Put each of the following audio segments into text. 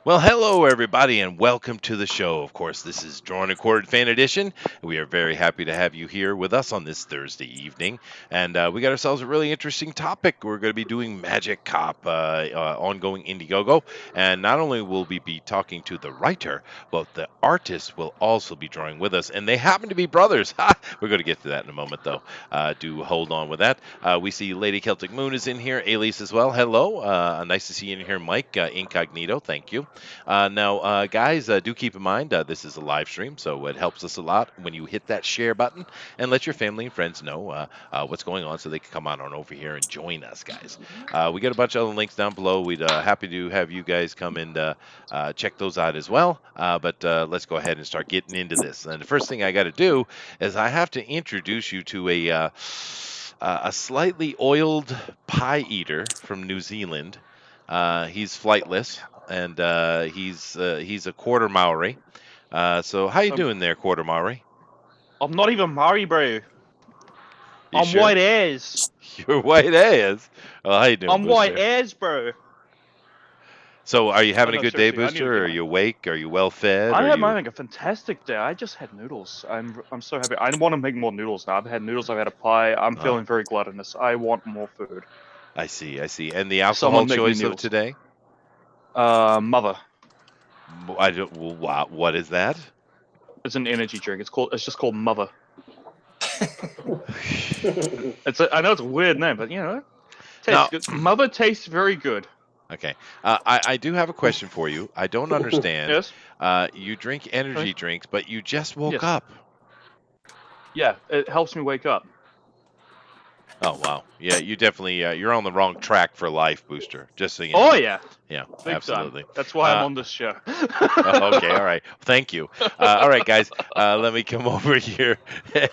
Well, hello everybody, and welcome to the show. Of course, this is Drawn and Quartered Fan Edition. We are very happy to have you here with us on this Thursday evening, and we got ourselves a really interesting topic. We're going to be doing Magic Cop, ongoing Indiegogo, and not only will we be talking to the writer, but the artist will also be drawing with us, and they happen to be brothers. We're going to get to that in a moment, though. Do hold on with that. We see Lady Celtic Moon is in here, Elise as well. Hello, nice to see you in here, Mike Incognito. Thank you. Now, guys, do keep in mind this is a live stream, so it helps us a lot when you hit that share button and let your family and friends know what's going on so they can come on over here and join us, guys. We got a bunch of other links down below. We'd happy to have you guys come and check those out as well. But let's go ahead and start getting into this. And the first thing I got to do is I have to introduce you to a slightly oiled pie eater from New Zealand. He's flightless, and he's a quarter Maori. So how you doing there, quarter Maori? I'm not even Maori, bro. You I'm sure? white as. You're white as. Well, how you doing, I'm Booster? white as, bro. So are you having no, a good day, seriously, I need to Booster? get Are my- you awake? Are you well fed? I'm having a fantastic day. I just had noodles. I'm so happy. I want to make more noodles now. I've had noodles. I've had a pie. I'm feeling very gluttonous. I want more food. I see. And the alcohol Someone make me choice of noodles. today? Mother. Wow, what is that? It's an energy drink. It's just called Mother. I know it's a weird name, but you know, tastes good. Mother tastes very good. Okay. I do have a question for you. I don't understand. Yes. You drink energy drinks, but you just woke up. Yeah, it helps me wake up. Oh wow, yeah, you definitely you're on the wrong track for life, Booster. Just so you know. Oh yeah. Yeah, Big absolutely. Time. That's why I'm on this show. Okay, all right. Thank you. All right, guys, let me come over here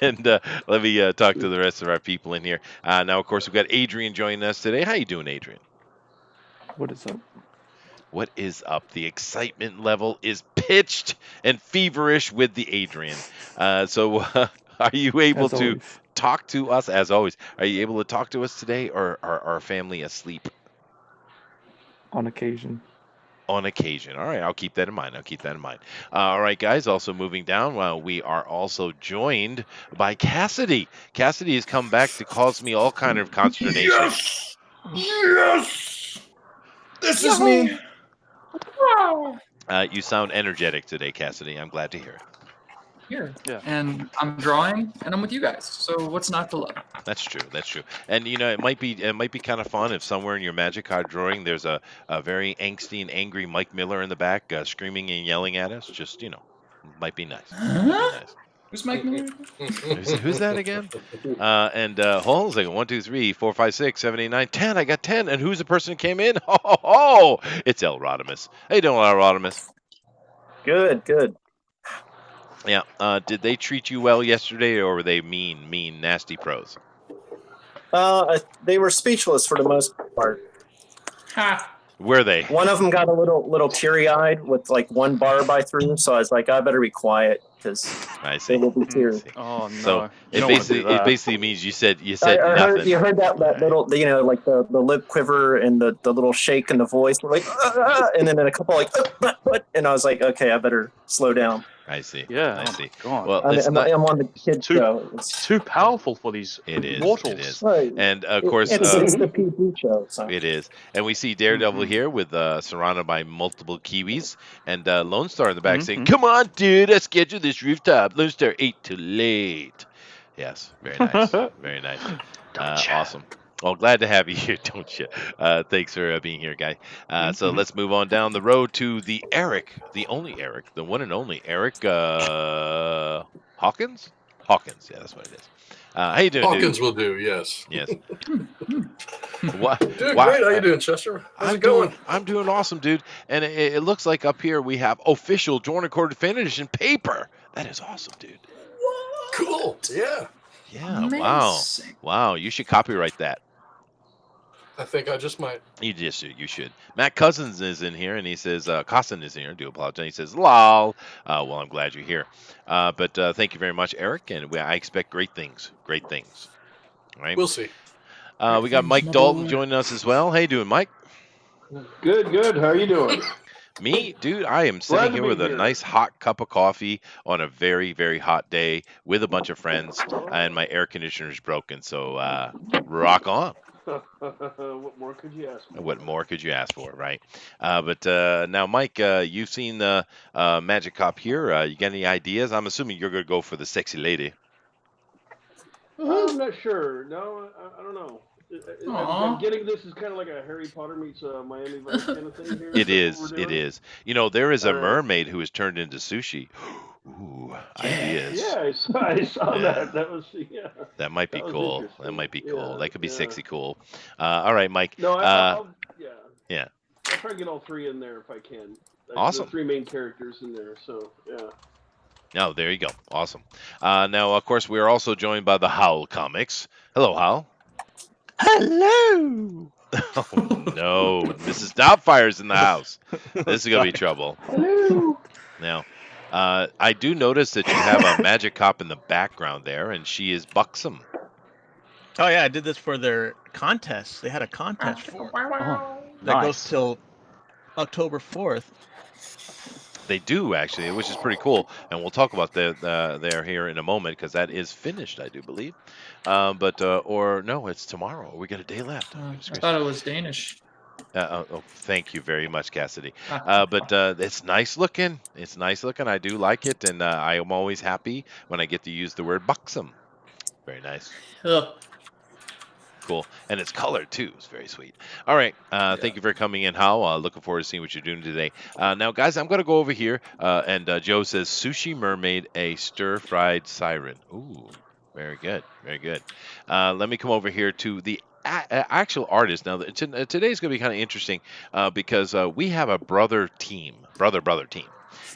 and let me talk to the rest of our people in here. Now, of course, we've got Adrian joining us today. How you doing, Adrian? What is up? What is up? The excitement level is pitched and feverish with the Adrian. So, are you able to talk to us as always? Are you able to talk to us today, or are our family asleep? On occasion. On occasion. All right, I'll keep that in mind. All right, guys, also moving down, we are also joined by Cassidy. Cassidy has come back to cause me all kind of consternation. Yes! This is me. You sound energetic today, Cassidy. I'm glad to hear it. Yeah. And I'm drawing, and I'm with you guys. So what's not to love? That's true. And you know, it might be kind of fun if somewhere in your Magic card drawing there's a very angsty and angry Mike Miller in the back screaming and yelling at us. Just might be nice. Who's Mike Miller? Who's that again? And hold on a second. 1, 2, 3, 4, 5, 6, 7, 8, 9, 10. I got 10. And who's the person who came in? Oh, it's El Rodimus. How you doing, El Rodimus? Good. Yeah. Did they treat you well yesterday, or were they mean, nasty pros? They were speechless for the most part. Ha! Were they? One of them got a little teary-eyed with like one barb I threw, so I was like, I better be quiet because they will be teary. Oh no! So it basically means you said nothing. You heard that little, like the lip quiver and the little shake in the voice, like, and then a couple like, and I was like, okay, I better slow down. I see. Yeah. I see. God. Well, I'm on the kids show. It's too powerful for these mortals. It is. Right. And of course, it's the PG show. So. It is. And we see Daredevil here with surrounded by multiple Kiwis, and Lone Star in the back saying, "Come on, dude, let's get to this rooftop. Lone Star ate too late." Yes, very nice, very nice. Awesome. Well, glad to have you here, don't you? Thanks for being here, guy. So let's move on down the road to the Eric, the only Eric, the one and only Eric Hawkins. Hawkins, yeah, that's what it is. How you doing, Hawkins dude? will do, yes. Yes. Doing great. How you doing, Chester? How's it going? I'm doing awesome, dude. And it looks like up here we have official Drawn and Quartered Fan Edition paper. That is awesome, dude. Cool. Yeah. Yeah. Amazing. Wow. You should copyright that. I think I just might. You should. Matt Cousins is in here, and he says, Cousin is in here. I do apologize. He says, lol. Well, I'm glad you're here. But thank you very much, Eric, and I expect great things. Great things. All right. We'll see. We got Mike Dalton joining us as well. How you doing, Mike? Good. How are you doing? Me, dude, I am Glad sitting to here be with a here. nice hot cup of coffee on a very, very hot day with a bunch of friends, and my air conditioner is broken. So, rock on. What more could you ask What for? more could you ask for, right? But now, Mike, you've seen the Magic Cop here. You got any ideas? I'm assuming you're going to go for the sexy lady. I'm not sure. No, I don't know. I'm Aw. getting this is kind of like a Harry Potter meets Miami Vice kind of thing here. It Is that what we're is. It doing? is. You know, there is a All right. mermaid who is turned into sushi. Ooh, ideas. Yeah, I saw Yeah. that. That was yeah. That might be That was cool. That interesting. might be cool. Yeah, That could be yeah. sexy cool. All right, Mike. No, I'll yeah. Yeah. I'll try to get all three in there if I can. The Awesome. three main characters in there. So yeah. Oh, there you go. Awesome. Now, of course, we are also joined by the Howl Comics. Hello, Howl. Hello. Oh no, Mrs. Doubtfire's in the house. This is gonna be trouble. Hello. Now, I do notice that you have a magic cop in the background there, and she is buxom. Oh yeah, I did this for their contest. They had a contest for it that goes Nice. till October 4th. They do actually, which is pretty cool, and we'll talk about there here in a moment because that is finished, I do believe. Or no, it's tomorrow. We got a day left. Oh, I goodness thought gracious. it was Danish. Thank you very much, Cassidy. But it's nice looking. It's nice looking. I do like it, and I am always happy when I get to use the word buxom. Very nice. Ugh. Cool. And it's colored too. It's very sweet. All right. Thank you for coming in, Hal. Looking forward to seeing what you're doing today. Now, guys, I'm going to go over here. And Joe says Sushi Mermaid, a stir-fried siren. Ooh, very good. Very good. Let me come over here to the actual artist. Now, today's going to be kind of interesting because we have a brother team. Brother team.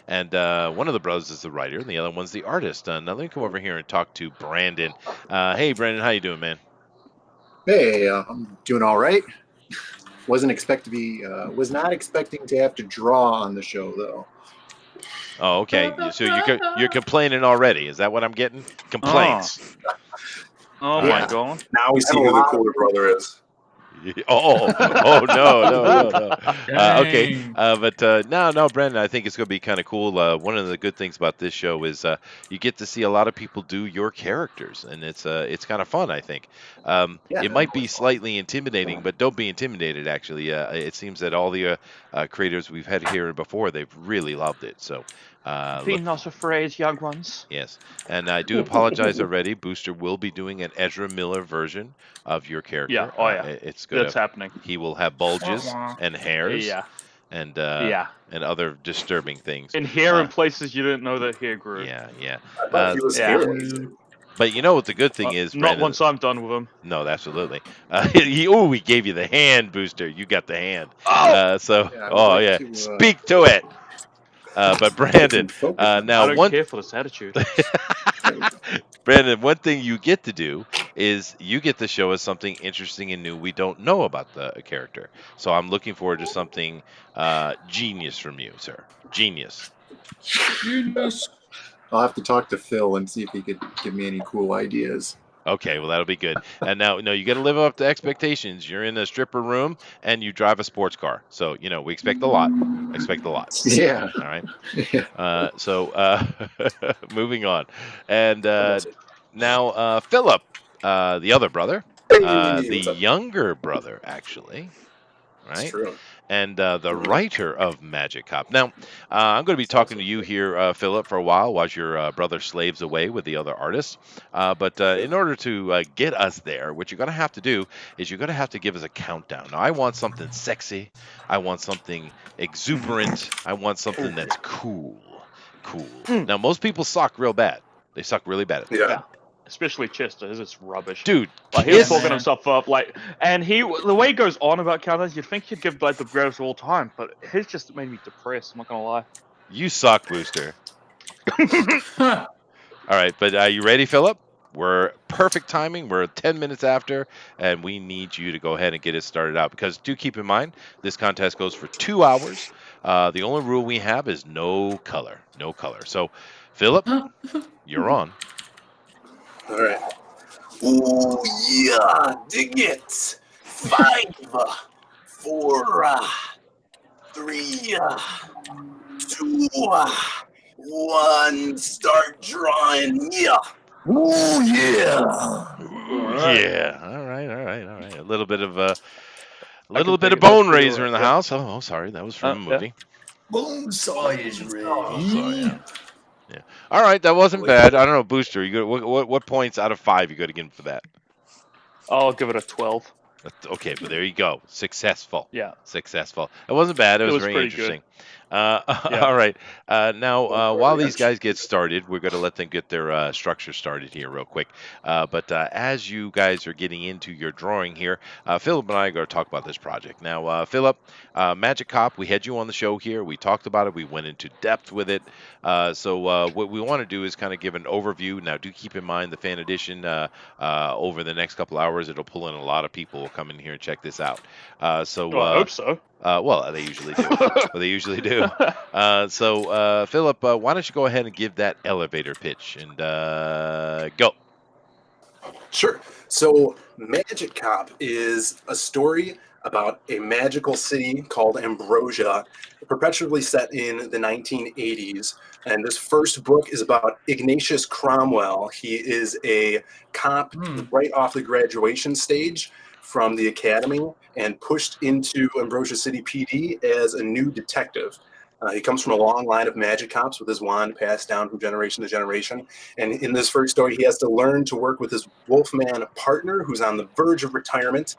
And one of the brothers is the writer, and the other one's the artist. Now, let me come over here and talk to Brandon. Hey, Brandon, how you doing, man? Hey, I'm doing all right. Was not expecting to have to draw on the show though. Oh, okay. So you're complaining already. Is that what I'm getting? Complaints. Oh Yeah. my god. Now we see who the cooler brother is. Oh no. Okay, Dang. no, Brandon, I think it's going to be kind of cool. One of the good things about this show is you get to see a lot of people do your characters, and it's kind of fun. I think it might be slightly intimidating, but don't be intimidated. Actually, it seems that all the creators we've had here before, they've really loved it. So. Be not afraid, young ones. Yes, and I do apologize already. Booster will be doing an Ezra Miller version of your character. Yeah, oh yeah. It's gonna. That's happening. He will have bulges and hairs. Yeah. And Yeah. and other disturbing things. And hair in places you didn't know that hair grew. Yeah. I thought he was yeah. hairy. But you know what the good thing is, Not Brandon? once I'm done with him. No, absolutely. He gave you the hand, Booster. You got the hand. Oh! Speak to it. But Brandon, now I don't care for this attitude. Brandon, one thing you get to do is you get to show us something interesting and new we don't know about the character. So I'm looking forward to something genius from you, sir. Genius. I'll have to talk to Phil and see if he could give me any cool ideas. Okay, well that'll be good. And now, you got to live up to expectations. You're in a stripper room and you drive a sports car, so we expect a lot. Yeah. All right. Moving on, and now Philip, the other brother, the younger brother, actually, right? That's true. And the writer of Magic Cop. Now, I'm going to be talking to you here, Philip, for a while your brother slaves away with the other artists. But in order to get us there, what you're going to have to do is you're going to have to give us a countdown. Now, I want something sexy. I want something exuberant. I want something that's cool. Now, most people suck real bad. They suck really bad at this. Yeah. Especially Chester, his is rubbish. Dude, like he was talking himself up, and the way he goes on about counters, you'd think he'd give the greatest of all time, but his just made me depressed. I'm not gonna lie. You suck, Booster. All right, but are you ready, Philip? We're perfect timing. We're 10 minutes after, and we need you to go ahead and get it started out. Because do keep in mind, this contest goes for 2 hours. The only rule we have is no color. No color. So, Philip, you're on. All right. Oh yeah, dig it. 5, 4, 3, 2, 1, start drawing. Yeah. Ooh, yeah. Yeah. All right. A little bit of I little can bit take of it. That's bone pretty raiser in the yeah. house. Oh, sorry, that was from a Yeah. movie. Bonesaw is ready. So yeah. All right, that wasn't bad. I don't know, Booster. You got what points out of 5 you got to give him for that? I'll give it a 12. Okay, but there you go. Successful. Yeah. Successful. It wasn't bad. It was very pretty interesting. Yeah. All right. Now, while these guys get started, we're going to let them get their structure started here real quick. But as you guys are getting into your drawing here, Philip and I are going to talk about this project. Now, Philip, Magic Cop, we had you on the show here. We talked about it. We went into depth with it. So what we want to do is kind of give an overview. Now, do keep in mind the fan edition over the next couple hours. It'll pull in a lot of people will come in here and check this out. I hope so. Well, they usually do. Philip, why don't you go ahead and give that elevator pitch and go. Sure. So, Magic Cop is a story about a magical city called Ambrosia, perpetually set in the 1980s. And this first book is about Ignatius Cromwell. He is a cop right off the graduation stage from the academy and pushed into Ambrosia City PD as a new detective. He comes from a long line of magic cops with his wand passed down from generation to generation. And in this first story, he has to learn to work with his Wolfman partner, who's on the verge of retirement,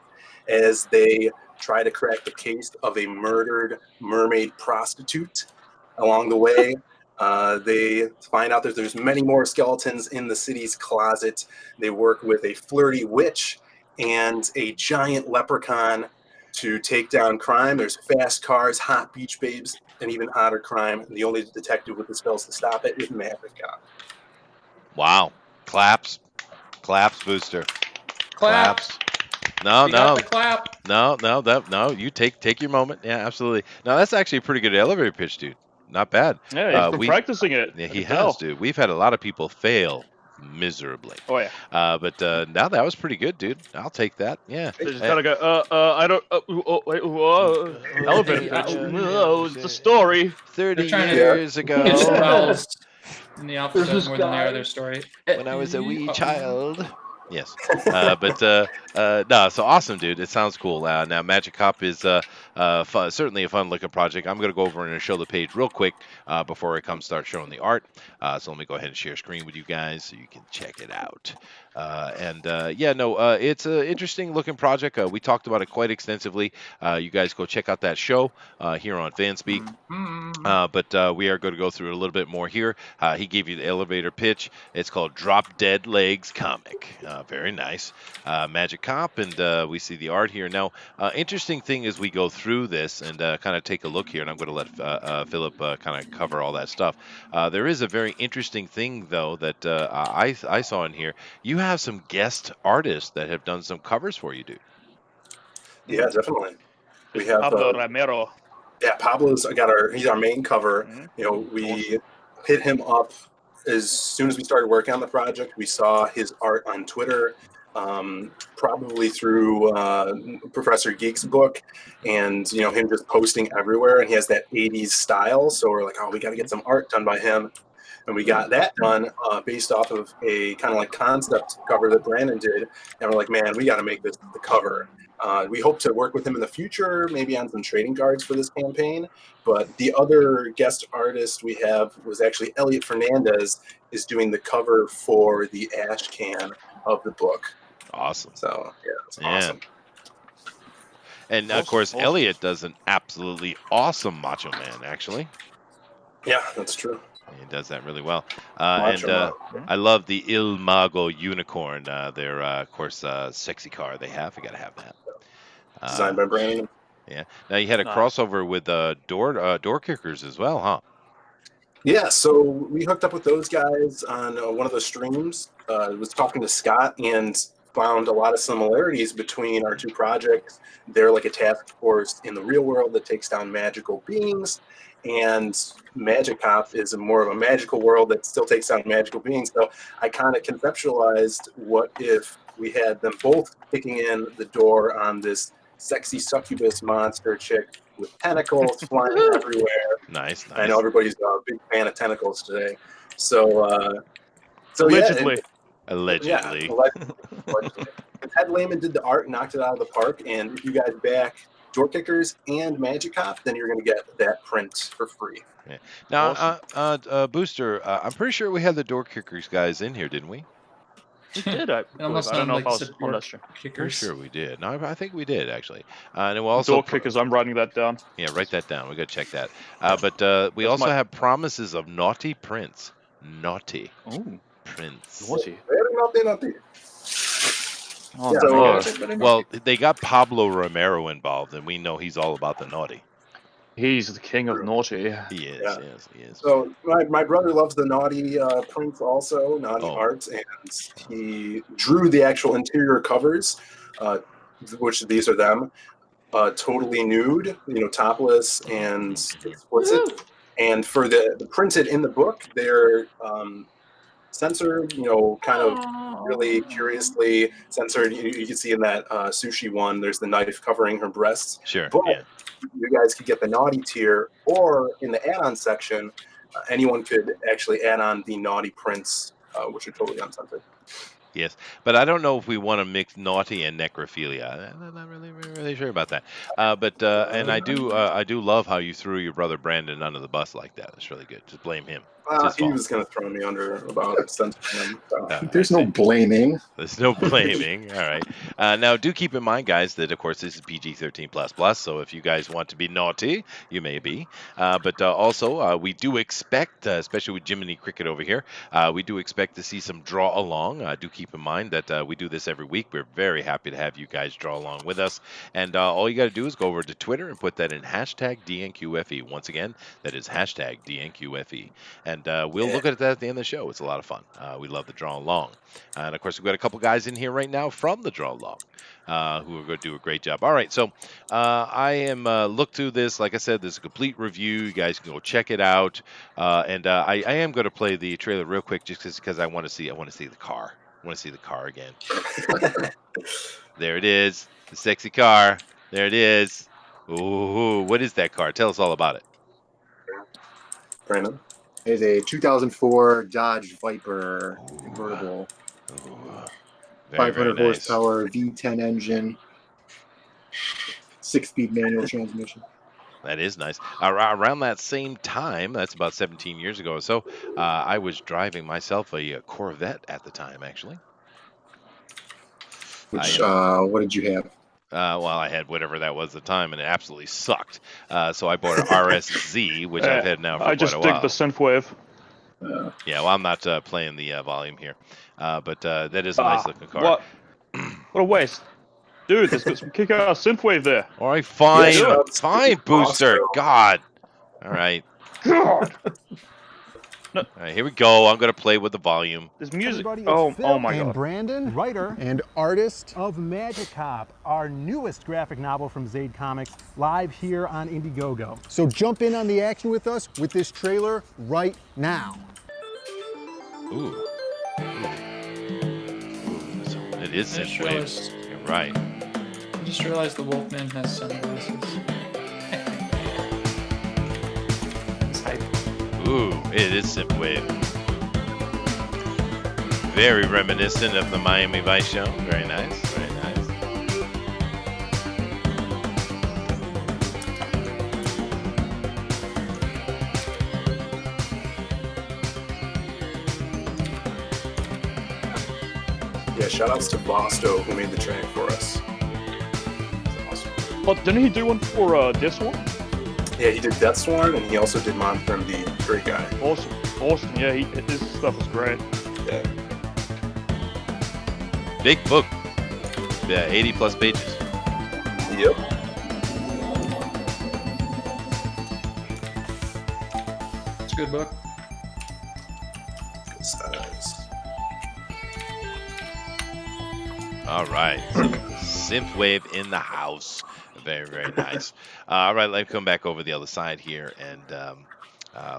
as they try to crack the case of a murdered mermaid prostitute. Along the way, they find out that there's many more skeletons in the city's closet. They work with a flirty witch and a giant leprechaun to take down crime. There's fast cars, hot beach babes, and even hotter crime. And the only detective with the spells to stop it is Magic Cop. Wow. Claps, Booster. Claps. No. Clap. No. You take your moment. Yeah, absolutely. No, that's actually a pretty good elevator pitch, dude. Not bad. Yeah, he's been practicing it. Yeah, he has, dude. We've had a lot of people fail miserably. Oh yeah. But now that was pretty good, dude. I'll take that. Yeah. They just gotta go. I don't. Wait. Elevator pitch. It's a story. 30 years ago. Get spells in the alphabet more than they are their story. When I was a wee child. Yes. No, so awesome, dude. It sounds cool. Now, Magic Cop is certainly a fun-looking project. I'm going to go over and show the page real quick before I start showing the art. So let me go ahead and share screen with you guys so you can check it out. It's an interesting-looking project. We talked about it quite extensively. You guys go check out that show here on Fanspeak. But we are going to go through it a little bit more here. He gave you the elevator pitch. It's called Drop Dead Legs Comic. Very nice. Magic Cop, and we see the art here. Now, interesting thing as we go through this and kind of take a look here, and I'm going to let Philip kind of cover all that stuff. There is a very interesting thing, though, that I saw in here. You have some guest artists that have done some covers for you, dude. Yeah, definitely. We have Pablo Ramiro. Yeah, he's our main cover. You know, we hit him up as soon as we started working on the project. We saw his art on Twitter, probably through Professor Geek's book, and him just posting everywhere. And he has that 80s style, so we're like, oh, we got to get some art done by him. And we got that done based off of a kind of like concept cover that Brandon did. And we're like, man, we got to make this the cover. We hope to work with him in the future, maybe on some trading cards for this campaign. But the other guest artist we have was actually Elliot Fernandez, is doing the cover for the ash can of the book. Awesome. So, yeah, it's awesome. And, of course, Elliot does an absolutely awesome Macho Man, actually. Yeah, that's true. He does that really well. I love the Il Mago unicorn. Their, of course, sexy car they have. We got to have that. Designed by Brandon. Yeah. Now, you had a crossover with Door Kickers as well, huh? Yeah, so we hooked up with those guys on one of the streams. Was talking to Scott and found a lot of similarities between our two projects. They're like a task force in the real world that takes down magical beings, and Magic Cop is more of a magical world that still takes down magical beings. So I kind of conceptualized, what if we had them both kicking in the door on this sexy succubus monster chick with tentacles flying everywhere. Nice. I know everybody's a big fan of tentacles today. So Allegedly. Allegedly. Allegedly. Ted Lehman did the art, knocked it out of the park, and if you guys back Door Kickers and Magic Cop, then you're going to get that print for free. Yeah. Now, Awesome. Booster, I'm pretty sure we had the Door Kickers guys in here, didn't we? We did. I almost don't know if sounded like I you was said on door that stream. Pretty kickers. sure we did. No, I think we did actually. And we'll also Door Kickers. I'm writing that down. Yeah, write that down. We got to check that. But we That's also my- have promises of Naughty Prince. Naughty Oh, Prince. naughty. Very naughty. Oh, Yeah, no. so, Well, they got Pablo Romero involved, and we know he's all about the naughty. He's the king of naughty. He is. Yeah. Yes, he is. So my brother loves the naughty prints also, naughty Oh. art, and he drew the actual interior covers, which these are them, totally nude, topless and explicit. And for the printed in the book, they're censored, kind of really curiously censored. You can see in that sushi one, there's the knife covering her breasts. Sure. But Yeah. you guys could get the naughty tier, or in the add-on section, anyone could actually add on the naughty prints, which are totally uncensored. Yes, but I don't know if we want to mix naughty and necrophilia. I'm not really sure about that. And I do love how you threw your brother Brandon under the bus like that. It's really good. Just blame him. It's his He fault. was going to throw me under about censoring him. So. There's no blaming. There's no blaming. All right. Now, do keep in mind, guys, that of course this is PG-13++. So if you guys want to be naughty, you may be. But also, we do expect, especially with Jiminy Cricket over here, we do expect to see some draw along. Do keep in mind that we do this every week. We're very happy to have you guys draw along with us. And all you got to do is go over to Twitter and put that in hashtag DNQFE. Once again, that is hashtag DNQFE. And we'll look at that at the end of the show. It's a lot of fun. We love the draw along. And of course, we've got a couple guys in here right now from the draw along who are going to do a great job. All right, so I am look through this. Like I said, there's a complete review. You guys can go check it out. And I am going to play the trailer real quick just because I want to see the car. I want to see the car again. There it is, the sexy car. There it is. Ooh, what is that car? Tell us all about it. Brandon? It is a 2004 Dodge Viper convertible. 500 nice. horsepower V10 engine, 6-speed manual transmission. That is nice. Around that same time, that's about 17 years ago or so, I was driving myself a Corvette at the time, actually. Which, what did you have? Well, I had whatever that was at the time, and it absolutely sucked. So I bought an RSZ, which I've had now for I quite just a dig while. the synthwave. Yeah, well, I'm not playing the volume here, but that is a nice looking car. What a waste. Dude, there's got some kick-ass synthwave there. All right, fine, Yeah, fine, Booster. awesome. God. All right. God. All right, here we go. I'm going to play with the volume. There's music. Everybody, it's Oh Phil my and god. Brandon, writer And artist? of Magic Cop, our newest graphic novel from Zaid Comics, live here on Indiegogo. So jump in on the action with us with this trailer right now. Ooh. So it is I just synthwave. realized, You're right. I just realized the Wolfman has sunglasses. It's hype. Ooh, it is synthwave. Very reminiscent of the Miami Vice show. Very nice. Very nice. Yeah, shout outs to Bosto who made the track for us. That's awesome. Oh, didn't he do one for this one? Yeah, he did Deathsworn, and he also did Monster MD. Great guy. Awesome. Awesome. Yeah, his stuff was great. Yeah. Big book. Yeah, 80 plus pages. Yep. It's a good book. Good size. All right. Synthwave in the house. Very, very nice. All right, let's come back over the other side here. And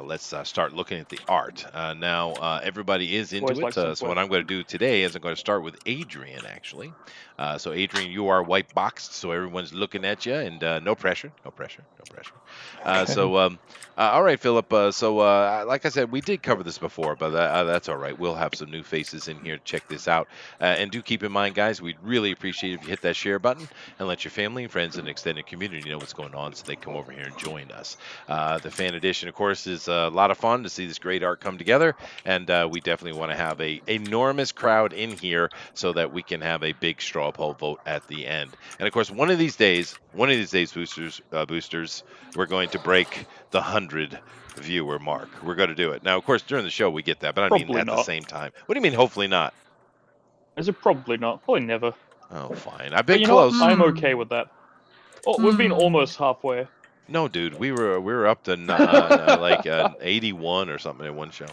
let's start looking at the art. Now, everybody is into Always it. like So, software. what I'm going to do today is I'm going to start with Adrian, actually. So, Adrian, you are white boxed, so everyone's looking at you, and no pressure, no pressure, no pressure. All right, Philip. Like I said, we did cover this before, but that's all right. We'll have some new faces in here to check this out. And do keep in mind, guys, we'd really appreciate if you hit that share button and let your family and friends and extended community know what's going on so they come over here and join us. The fan edition, of course, is a lot of fun to see this great art come together, and we definitely want to have a enormous crowd in here so that we can have a big straw poll vote at the end. And of course, one of these days, boosters, we're going to break the 100 viewer mark. We're going to do it. Now, of course, during the show we get that, but I mean Probably at the not. same time. What do you mean? Hopefully not. Is it probably not? Probably never. Oh, fine. I've But been you know what? close. I'm okay with that. Oh, we've been almost halfway. No, dude, we were up to 81 or something in one show.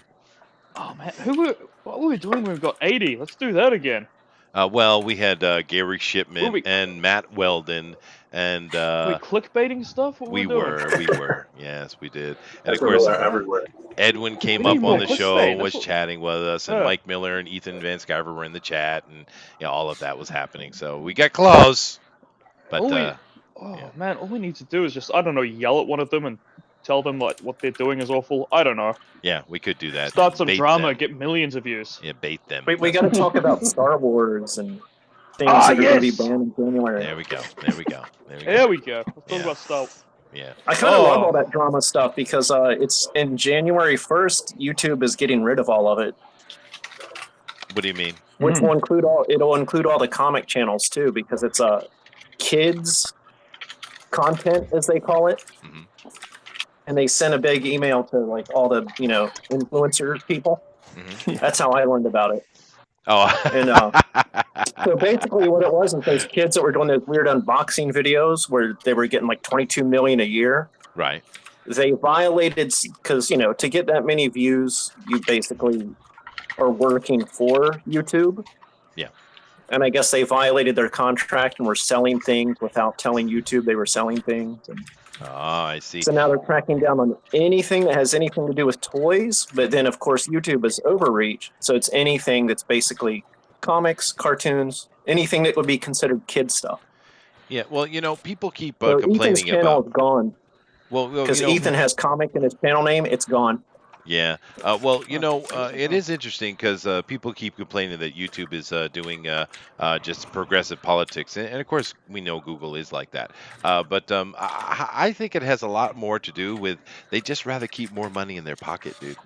Oh man, what were we doing when we got 80? Let's do that again. Well, we had Gary Shipman and Matt Weldon, and Were we clickbaiting stuff? What we were were, yes, we did. And of That's course, everywhere. Edwin came We up need on more the show, clickbait. was That's what- chatting with us, and Yeah. Mike Miller and Ethan Van Sciver were in the chat, and all of that was happening. So we got close, but man, all we need to do is just, I don't know, yell at one of them and tell them like what they're doing is awful. I don't know. yeah, we could do that. Start some Bait drama, them. get millions of views. Yeah, bait them. We got to talk about Star Wars and things that are going to be yes! banned in January. There we go. There we go. There we go. There we go. Let's talk Yeah. about Star. Yeah. I kind of love all that drama stuff because it's in January 1st. YouTube is getting rid of all of it, What do you mean? which will include it'll include all the comic channels too because it's kids content as they call it. Mhm. And they sent a big email to like all the influencer people. Mhm. That's how I learned about it. Oh. And so basically what it was is those kids that were doing those weird unboxing videos where they were getting like 22 million a year. Right. They violated, because to get that many views, you basically are working for YouTube. Yeah. And I guess they violated their contract and were selling things without telling YouTube they were selling things. And Oh, I see. so now they're cracking down on anything that has anything to do with toys. But then, of course, YouTube is overreach. So it's anything that's basically comics, cartoons, anything that would be considered kid stuff. Yeah, well, people keep So Ethan's complaining channel about. is gone. Well, Because Ethan has comic in his channel name, it's gone. Yeah. It is interesting because people keep complaining that YouTube is doing just progressive politics, and of course we know Google is like that. But I think it has a lot more to do with they just rather keep more money in their pocket, dude.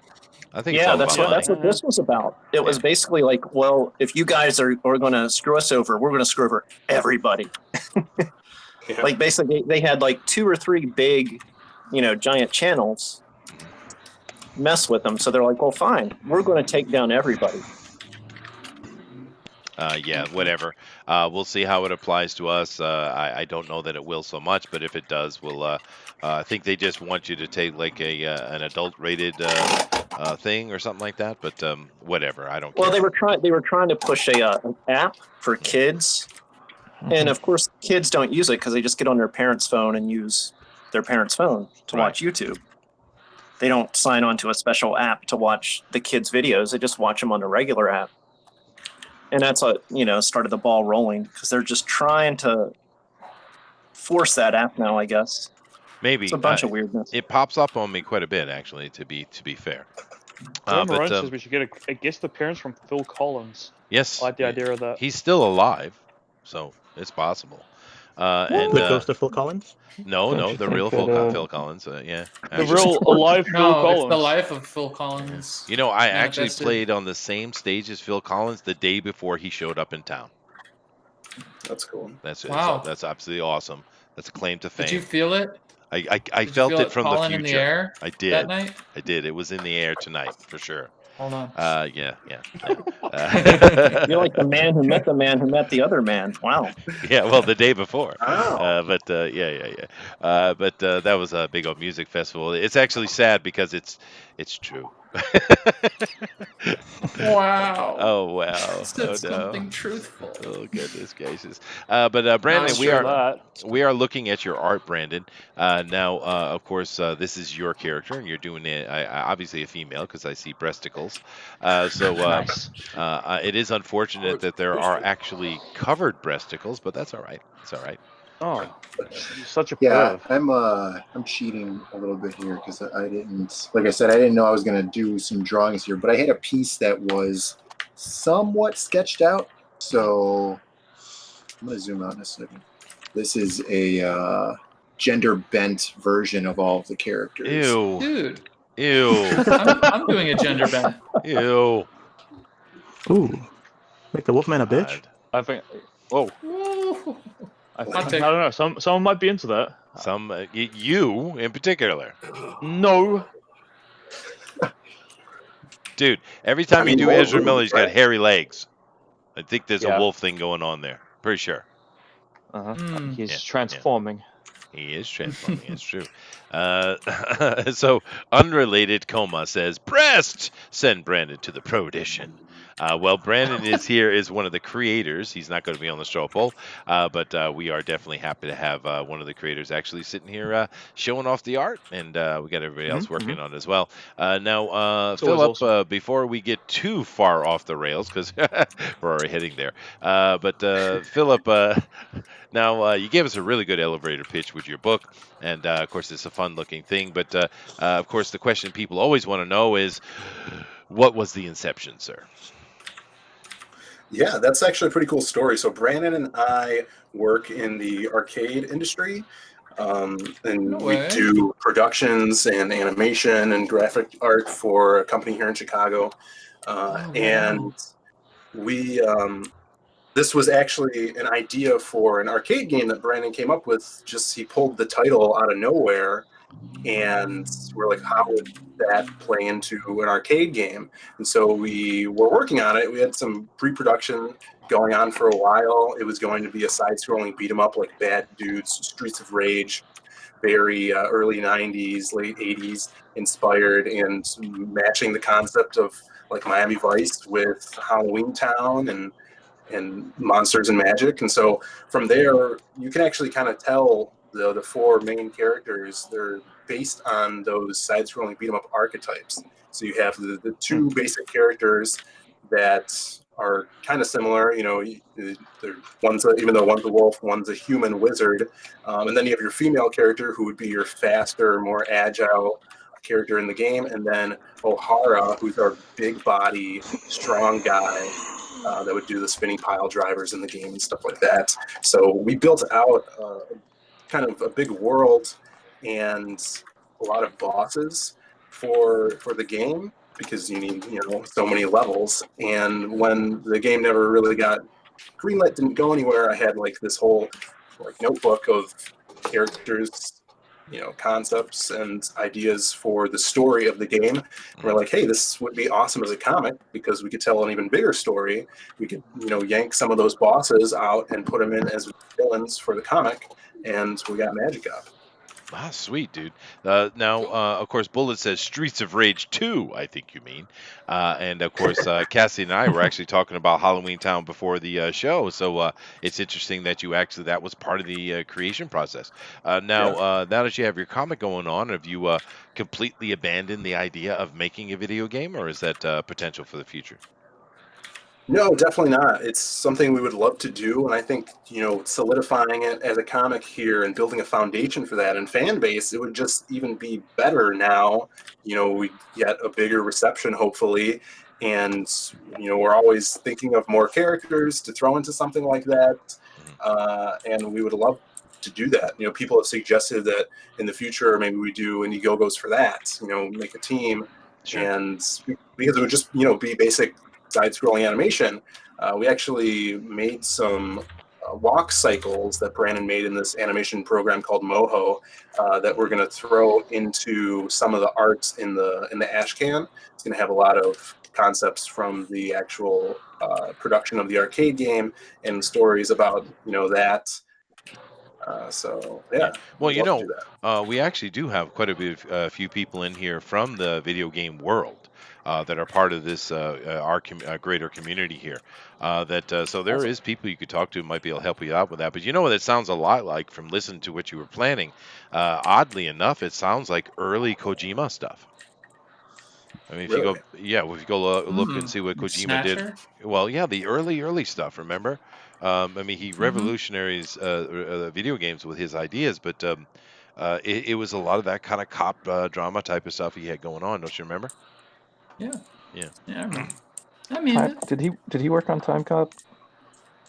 I think it's all that's about what this was about. It was basically like, well, if you guys are going to screw us over, we're going to screw over everybody. Like basically, they had like 2 or 3 big, giant channels mess with them. So they're like, well, fine, we're going to take down everybody. Yeah, whatever. We'll see how it applies to us. I don't know that it will so much, but if it does, we'll. I think they just want you to take like an adult-rated thing or something like that. But whatever, I don't care. Well, they were trying to push an app for kids, and of course, kids don't use it because they just get on their parents' phone and use their parents' phone to watch YouTube. They don't sign on to a special app to watch the kids' videos. They just watch them on the regular app. And that's what, started the ball rolling because they're just trying to force that app now, I guess. Maybe It's a bunch of weirdness. It pops up on me quite a bit, actually. To be fair. Ryan says we should get a guest appearance from Phil Collins. Yes, I like the idea of that. He's still alive, so it's possible. And the ghost of Phil Collins? No, the real Phil Collins. Yeah, the real alive Phil Collins. It's the life of Phil Collins. I actually played on the same stage as Phil Collins the day before he showed up in town. That's cool. Wow. That's absolutely awesome. That's a claim to fame. Did you feel it? I felt it from the future. In the air I did. That night? I did. It was in the air tonight for sure. Hold on. Yeah. You're like the man who met the man who met the other man. Wow. Yeah, well, the day before. Oh. But that was a big old music festival. It's actually sad because it's true. Wow. Oh wow! Said Oh no! something truthful. Oh goodness gracious! But Brandon, Not we sure are that. we are looking at your art, Brandon. Now, of course, this is your character, and you're doing it obviously a female because I see breasticles. Nice. It is unfortunate that there are actually covered breasticles, but that's all right. It's all right. Oh, you're such a Yeah, perv. I'm cheating a little bit here because I didn't, like I said, I didn't know I was gonna do some drawings here, but I had a piece that was somewhat sketched out. So I'm gonna zoom out in a second. This is a gender bent version of all of the characters. Ew. Dude, Ew. I'm doing a gender bend. Ew. Ooh, make the Wolfman a bitch. God. I think. Whoa. Woo. I Hot take. don't know. Someone might be into that. Some you in particular, No. dude. Every time you do more Ezra room, Miller, he's got right? hairy legs. I think there's a Yeah. wolf thing going on there. Pretty sure. He's Yeah, transforming. He is transforming. It's true. So, unrelated, Coma says, "Pressed." Send Brandon to the Pro Edition. Well, Brandon is here is one of the creators. He's not going to be on the show poll, but we are definitely happy to have one of the creators actually sitting here showing off the art, and we got everybody else working on it as well. Now, It's always Philip, awesome. before we get too far off the rails, because we're already heading there, but Philip, now, you gave us a really good elevator pitch with your book, and of course, it's a fun-looking thing. But of course, the question people always want to know is, what was the inception, sir? Yeah, that's actually a pretty cool story. So Brandon and I work in the arcade industry, and No we way. do productions and animation and graphic art for a company here in Chicago. And we this was actually an idea for an arcade game that Brandon came up with. Just he pulled the title out of nowhere, and we're like, how would that play into an arcade game? And so we were working on it. We had some pre-production going on for a while. It was going to be a side-scrolling beat 'em up like Bad Dudes, Streets of Rage, very early 90s, late 80s inspired, and matching the concept of like Miami Vice with Halloween Town and monsters and magic. And so from there, you can actually kind of tell the four main characters, they're based on those side-scrolling beat 'em up archetypes. So you have the two basic characters that are kind of similar. You know, even though one's a wolf, one's a human wizard, and then you have your female character who would be your faster, more agile character in the game, and then O'Hara, who's our big body, strong guy that would do the spinning pile drivers in the game and stuff like that. So we built out kind of a big world and a lot of bosses for the game because you need so many levels. And when the game never really got greenlit, didn't go anywhere, I had like this whole like notebook of characters, concepts and ideas for the story of the game. We're like, hey, this would be awesome as a comic because we could tell an even bigger story. We could, yank some of those bosses out and put them in as villains for the comic, and we got Magic Up. Ah, sweet, dude. Now, of course, Bullet says Streets of Rage 2, I think you mean. And, of course, Cassie and I were actually talking about Halloween Town before the show. So it's interesting that that was part of the creation process. Now that you have your comic going on, have you completely abandoned the idea of making a video game, or is that potential for the future? No, definitely not. It's something we would love to do, and I think solidifying it as a comic here and building a foundation for that and fan base, it would just even be better now. We get a bigger reception, hopefully, and we're always thinking of more characters to throw into something like that, and we would love to do that. People have suggested that in the future maybe we do Indiegogos for that. Make a team, and because it would just be basic side-scrolling animation. We actually made some walk cycles that Brandon made in this animation program called Moho that we're going to throw into some of the arts in the ash can. It's going to have a lot of concepts from the actual production of the arcade game and stories about that. So yeah. Well, we actually do have quite a few people in here from the video game world. that are part of this our greater community here. So there is people you could talk to who might be able to help you out with that. But you know what it sounds a lot like from listening to what you were planning. Oddly enough, it sounds like early Kojima stuff. I mean, if you go, if you go look and see what Kojima did. Snatcher? Well, yeah, the early stuff. Remember, I mean, he revolutionaries video games with his ideas, but it was a lot of that kind of cop drama type of stuff he had going on. Don't you remember? Yeah. Yeah. Yeah, I remember. I mean, Did he work on Time Cop?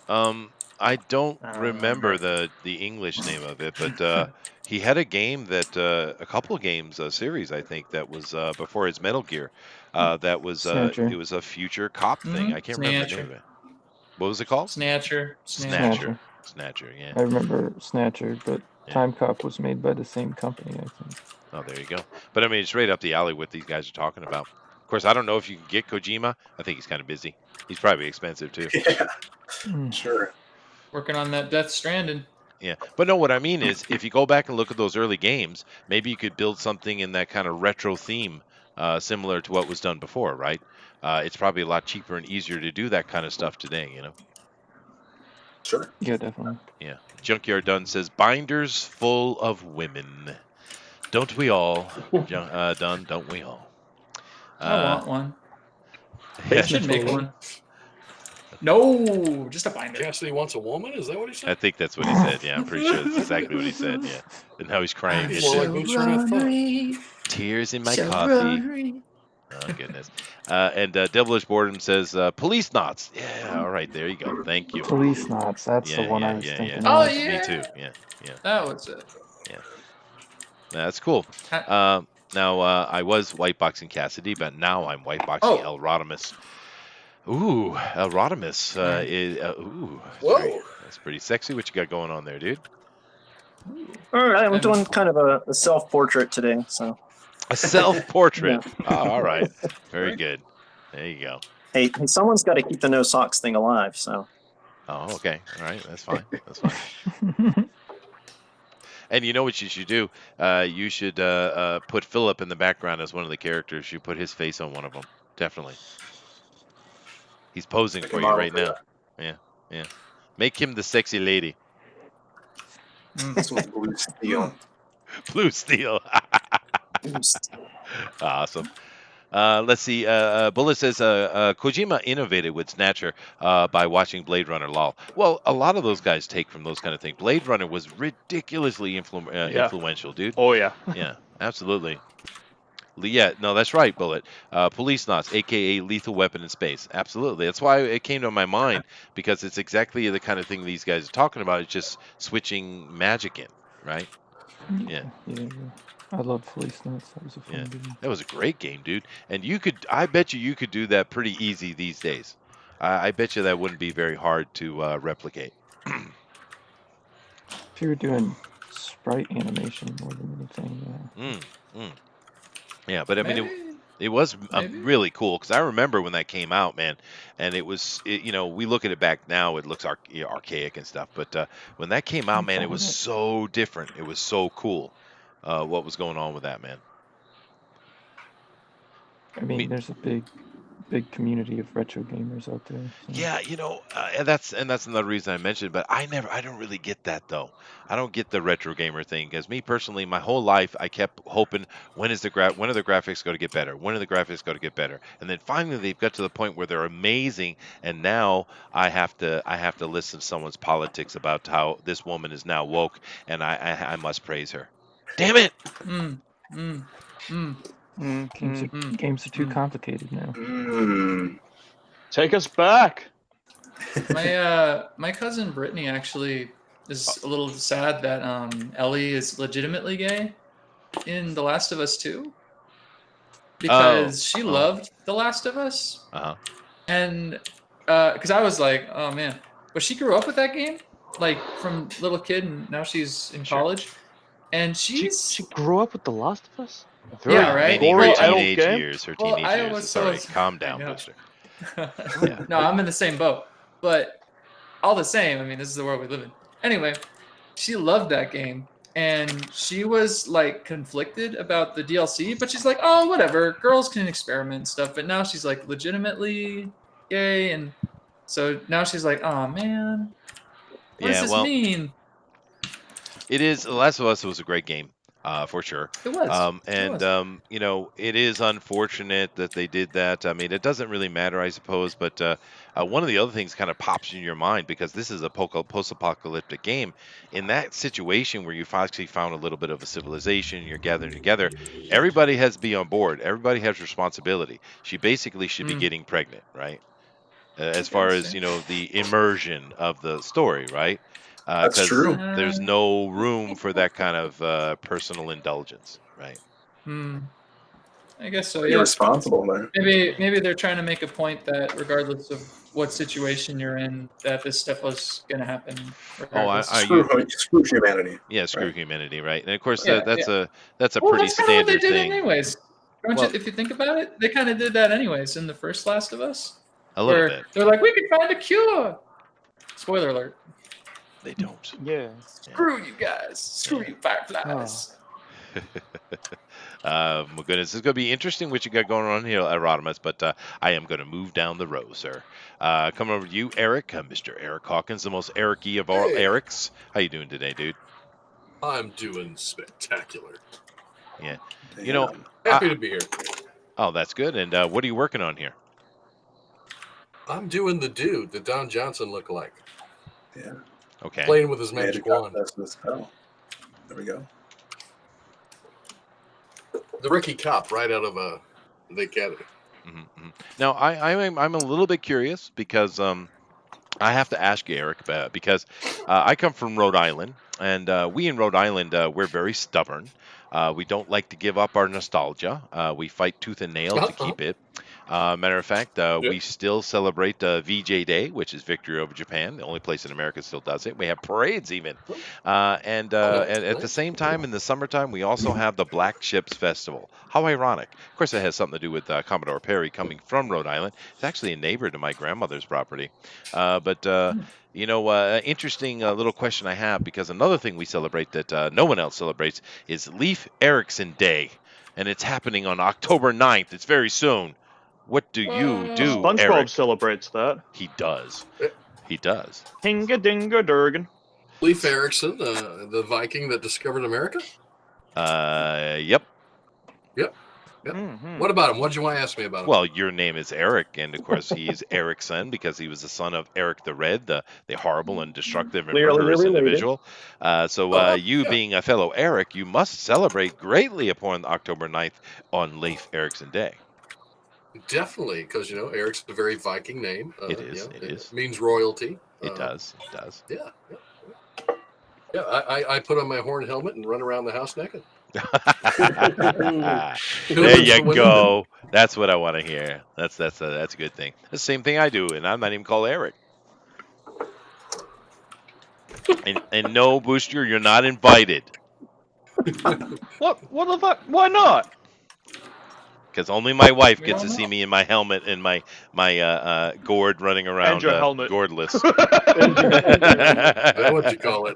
I don't remember the English name of it, but he had a game that a couple of games, a series I think that was before his Metal Gear. That was Snatcher. it was a future cop thing. I can't remember the name of it. What was it called? Snatcher. Snatcher. Yeah. I remember Snatcher, but Time Cop was made by the same company, I think. Oh, there you go. But I mean, it's right up the alley what these guys are talking about. Of course, I don't know if you can get Kojima. I think he's kind of busy. He's probably expensive too. Yeah, sure. Working on that Death Stranding. Yeah, but no, what I mean is, if you go back and look at those early games, maybe you could build something in that kind of retro theme, similar to what was done before, right? It's probably a lot cheaper and easier to do that kind of stuff today, you know? Sure. Yeah, definitely. Yeah. Junkyard Dunn says, binders full of women. Don't we all, Dunn, don't we all? I want one. I should make one. No, just a binder. Cassidy wants a woman? Is that what he said? I think that's what he said. Yeah, I'm pretty sure that's exactly what he said. Yeah. And now he's crying. Tears in my coffee. Oh, goodness. And Devilish Boredom says, police knots. Yeah, all right, there you go. Thank you. Police knots. That's the one I was thinking Oh, of. yeah. Me too. Yeah. That was it. Yeah. That's cool. Now, I was whiteboxing Cassidy, but now I'm whiteboxing El Rodimus. Ooh, El Rodimus. Whoa. That's pretty sexy. What you got going on there, dude? All right, I'm doing kind of a self-portrait today, so. A self-portrait. Oh, all right. Very good. There you go. Hey, someone's got to keep the no socks thing alive, so. Oh, okay. All right. That's fine. That's fine. And you know what you should do? You should put Philip in the background as one of the characters. You put his face on one of them. Definitely. He's posing for you right now. Yeah. Make him the sexy lady. This one's blue steel. Blue steel. Awesome. Let's see. Bullet says Kojima innovated with Snatcher by watching Blade Runner. Lol. Well, a lot of those guys take from those kind of things. Blade Runner was ridiculously influential, dude. Oh yeah. Yeah, absolutely. Yeah, no, that's right, Bullet. Police knots, aka Lethal Weapon in Space. Absolutely. That's why it came to my mind, because it's exactly the kind of thing these guys are talking about. It's just switching magic in, right? Yeah. I love Police Knots. That was a fun game. That was a great game, dude. And I bet you could do that pretty easy these days. I bet you that wouldn't be very hard to replicate. If you were doing sprite animation more than anything, Yeah, but I mean, it was really cool, because I remember when that came out, man, and it was, we look at it back now, it looks archaic and stuff, but when that came out, man, it was so different. It was so cool. What was going on with that, man? I mean, there's a big community of retro gamers out there. So. Yeah, and that's another reason I mentioned. But I don't really get that though. I don't get the retro gamer thing, because me personally, my whole life I kept hoping, when are the graphics going to get better? When are the graphics going to get better? And then finally they've got to the point where they're amazing, and now I have to listen to someone's politics about how this woman is now woke, and I must praise her. Damn it! Games are too complicated now. Take us back. My cousin Brittany actually is a little sad that Ellie is legitimately gay in The Last of Us 2, because she loved The Last of Us. And because I was like, oh man, but she grew up with that game, like from little kid, and now she's in college. And she grew up with The Last of Us? Yeah, right. Her teenage years. Sorry, calm down, Booster. No, I'm in the same boat. But all the same, I mean, this is the world we live in. Anyway, she loved that game. and she was like conflicted about the DLC, but she's like, oh, whatever, girls can experiment and stuff. But now she's like legitimately gay, and so now she's like, oh man, what does Yeah, this well, mean? it is. The Last of Us was a great game, for sure. It was. You know, it is unfortunate that they did that. I mean, it doesn't really matter, I suppose. But one of the other things kind of pops in your mind because this is a post-apocalyptic game. In that situation where you've actually found a little bit of a civilization, you're gathering together, everybody has to be on board. Everybody has responsibility. She basically should be getting pregnant, right? As far as the immersion of the story, right? That's Because true. there's no room for that kind of personal indulgence, right? I guess so. Pretty Yeah. responsible there. Maybe they're trying to make a point that regardless of what situation you're in, that this stuff was going to happen. Regardless. Screw humanity. Yeah, screw humanity, right? And of course, Yeah, that's yeah. a Well, pretty that's kind of what they standard did thing. anyways. Don't Well- you, if you think about it, they kind of did that anyways in the first Last of Us. A little where bit. They're like, we can find a cure. Spoiler alert. They don't. Yeah. Screw you guys. Screw you fireflies. My goodness, it's going to be interesting what you got going on here at Rodimus, but I am going to move down the row, sir. Coming over to you, Eric, Mr. Eric Hawkins, the most Eric-y of all Erics. How you doing today, dude? I'm doing spectacular. Yeah. Happy to be here. Oh, that's good. And what are you working on here? I'm doing the dude, the Don Johnson lookalike. Yeah. Okay. Playing with his magic wand. There we go. The Ricky Cop right out of the Academy. Mm-hmm. Now, I'm a little bit curious because I have to ask you, Eric, because I come from Rhode Island, and we in Rhode Island, we're very stubborn. We don't like to give up our nostalgia. We fight tooth and nail to keep it. Matter of fact, we still celebrate VJ Day, which is Victory Over Japan, the only place in America still does it. We have parades even. And at the same time, in the summertime, we also have the Black Ships Festival. How ironic. Of course, it has something to do with Commodore Perry coming from Rhode Island. It's actually a neighbor to my grandmother's property. Interesting little question I have, because another thing we celebrate that no one else celebrates is Leif Erikson Day. And it's happening on October 9th. It's very soon. What do you do, SpongeBob Eric? celebrates that. He does. He does. Hinga dinga durgan. Leif Erikson, the Viking that discovered America? Yep. Mm-hmm. What about him? What did you want to ask me about him? Well, your name is Eric, and of course he's Erikson because he was the son of Eric the Red, the horrible and destructive and murderous individual. You being a fellow Eric, you must celebrate greatly upon October 9th on Leif Erikson Day. Definitely, because Eric's a very Viking name. It is. It means royalty. It does. Yeah. I put on my horn helmet and run around the house naked. There you go. That's what I want to hear. That's a good thing. The same thing I do, and I'm not even called Eric. And no, Booster, you're not invited. What the fuck? Why not? Because only my wife gets to see me in my helmet and my gourd running around. And your helmet. Gourdless. That's what you call it.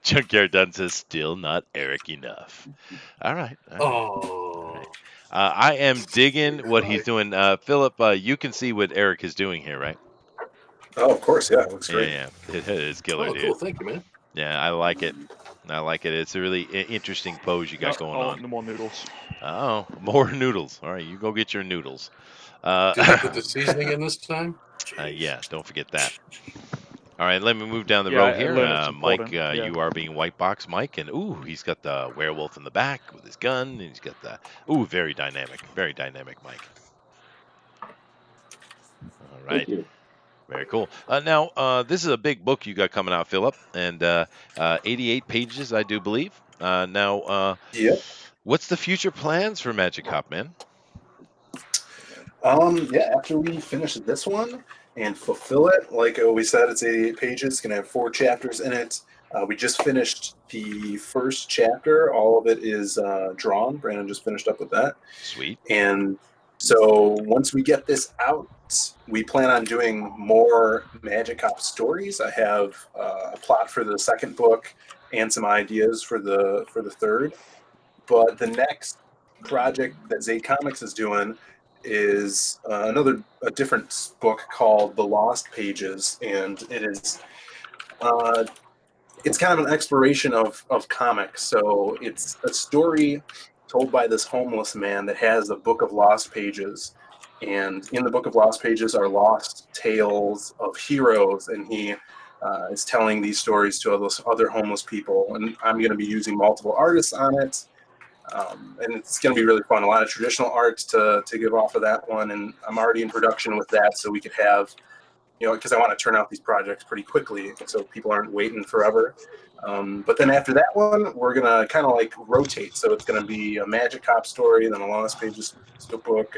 Junkyard Dunn says, still not Eric enough. All right. Oh. I am digging what he's doing. Philip, you can see what Eric is doing here, right? Oh, of course. Yeah, it looks great. Yeah. It is killer, dude. Cool. Thank you, man. Yeah, I like it. It's a really interesting pose you got going on. No more noodles. Oh, more noodles. All right, you go get your noodles. Did you put the seasoning in this time? Yeah, don't forget that. All right, let me move down the road here. Mike, you are being white box Mike, and he's got the werewolf in the back with his gun, and he's got the very dynamic Mike. All right. Thank you. Very cool. Now, this is a big book you got coming out, Philip, and 88 pages, I do believe. Yep. What's the future plans for Magic Cop, man? After we finish this one and fulfill it, like we said, it's 88 pages, gonna have 4 chapters in it. We just finished the first chapter. All of it is drawn. Brandon just finished up with that. Sweet. And so once we get this out, we plan on doing more Magic Cop stories. I have a plot for the second book, and some ideas for the third. But the next project that Zaid Comics is doing is a different book called The Lost Pages, and it's kind of an exploration of comics. So it's a story told by this homeless man that has a book of lost pages, and in the book of lost pages are lost tales of heroes, and he is telling these stories to other homeless people. And I'm going to be using multiple artists on it. And it's going to be really fun. A lot of traditional art to give off of that one, and I'm already in production with that, so we could have, because I want to turn out these projects pretty quickly, so people aren't waiting forever. But then after that one, we're gonna kind of like rotate. So it's gonna be a Magic Cop story, then a Lost Pages book,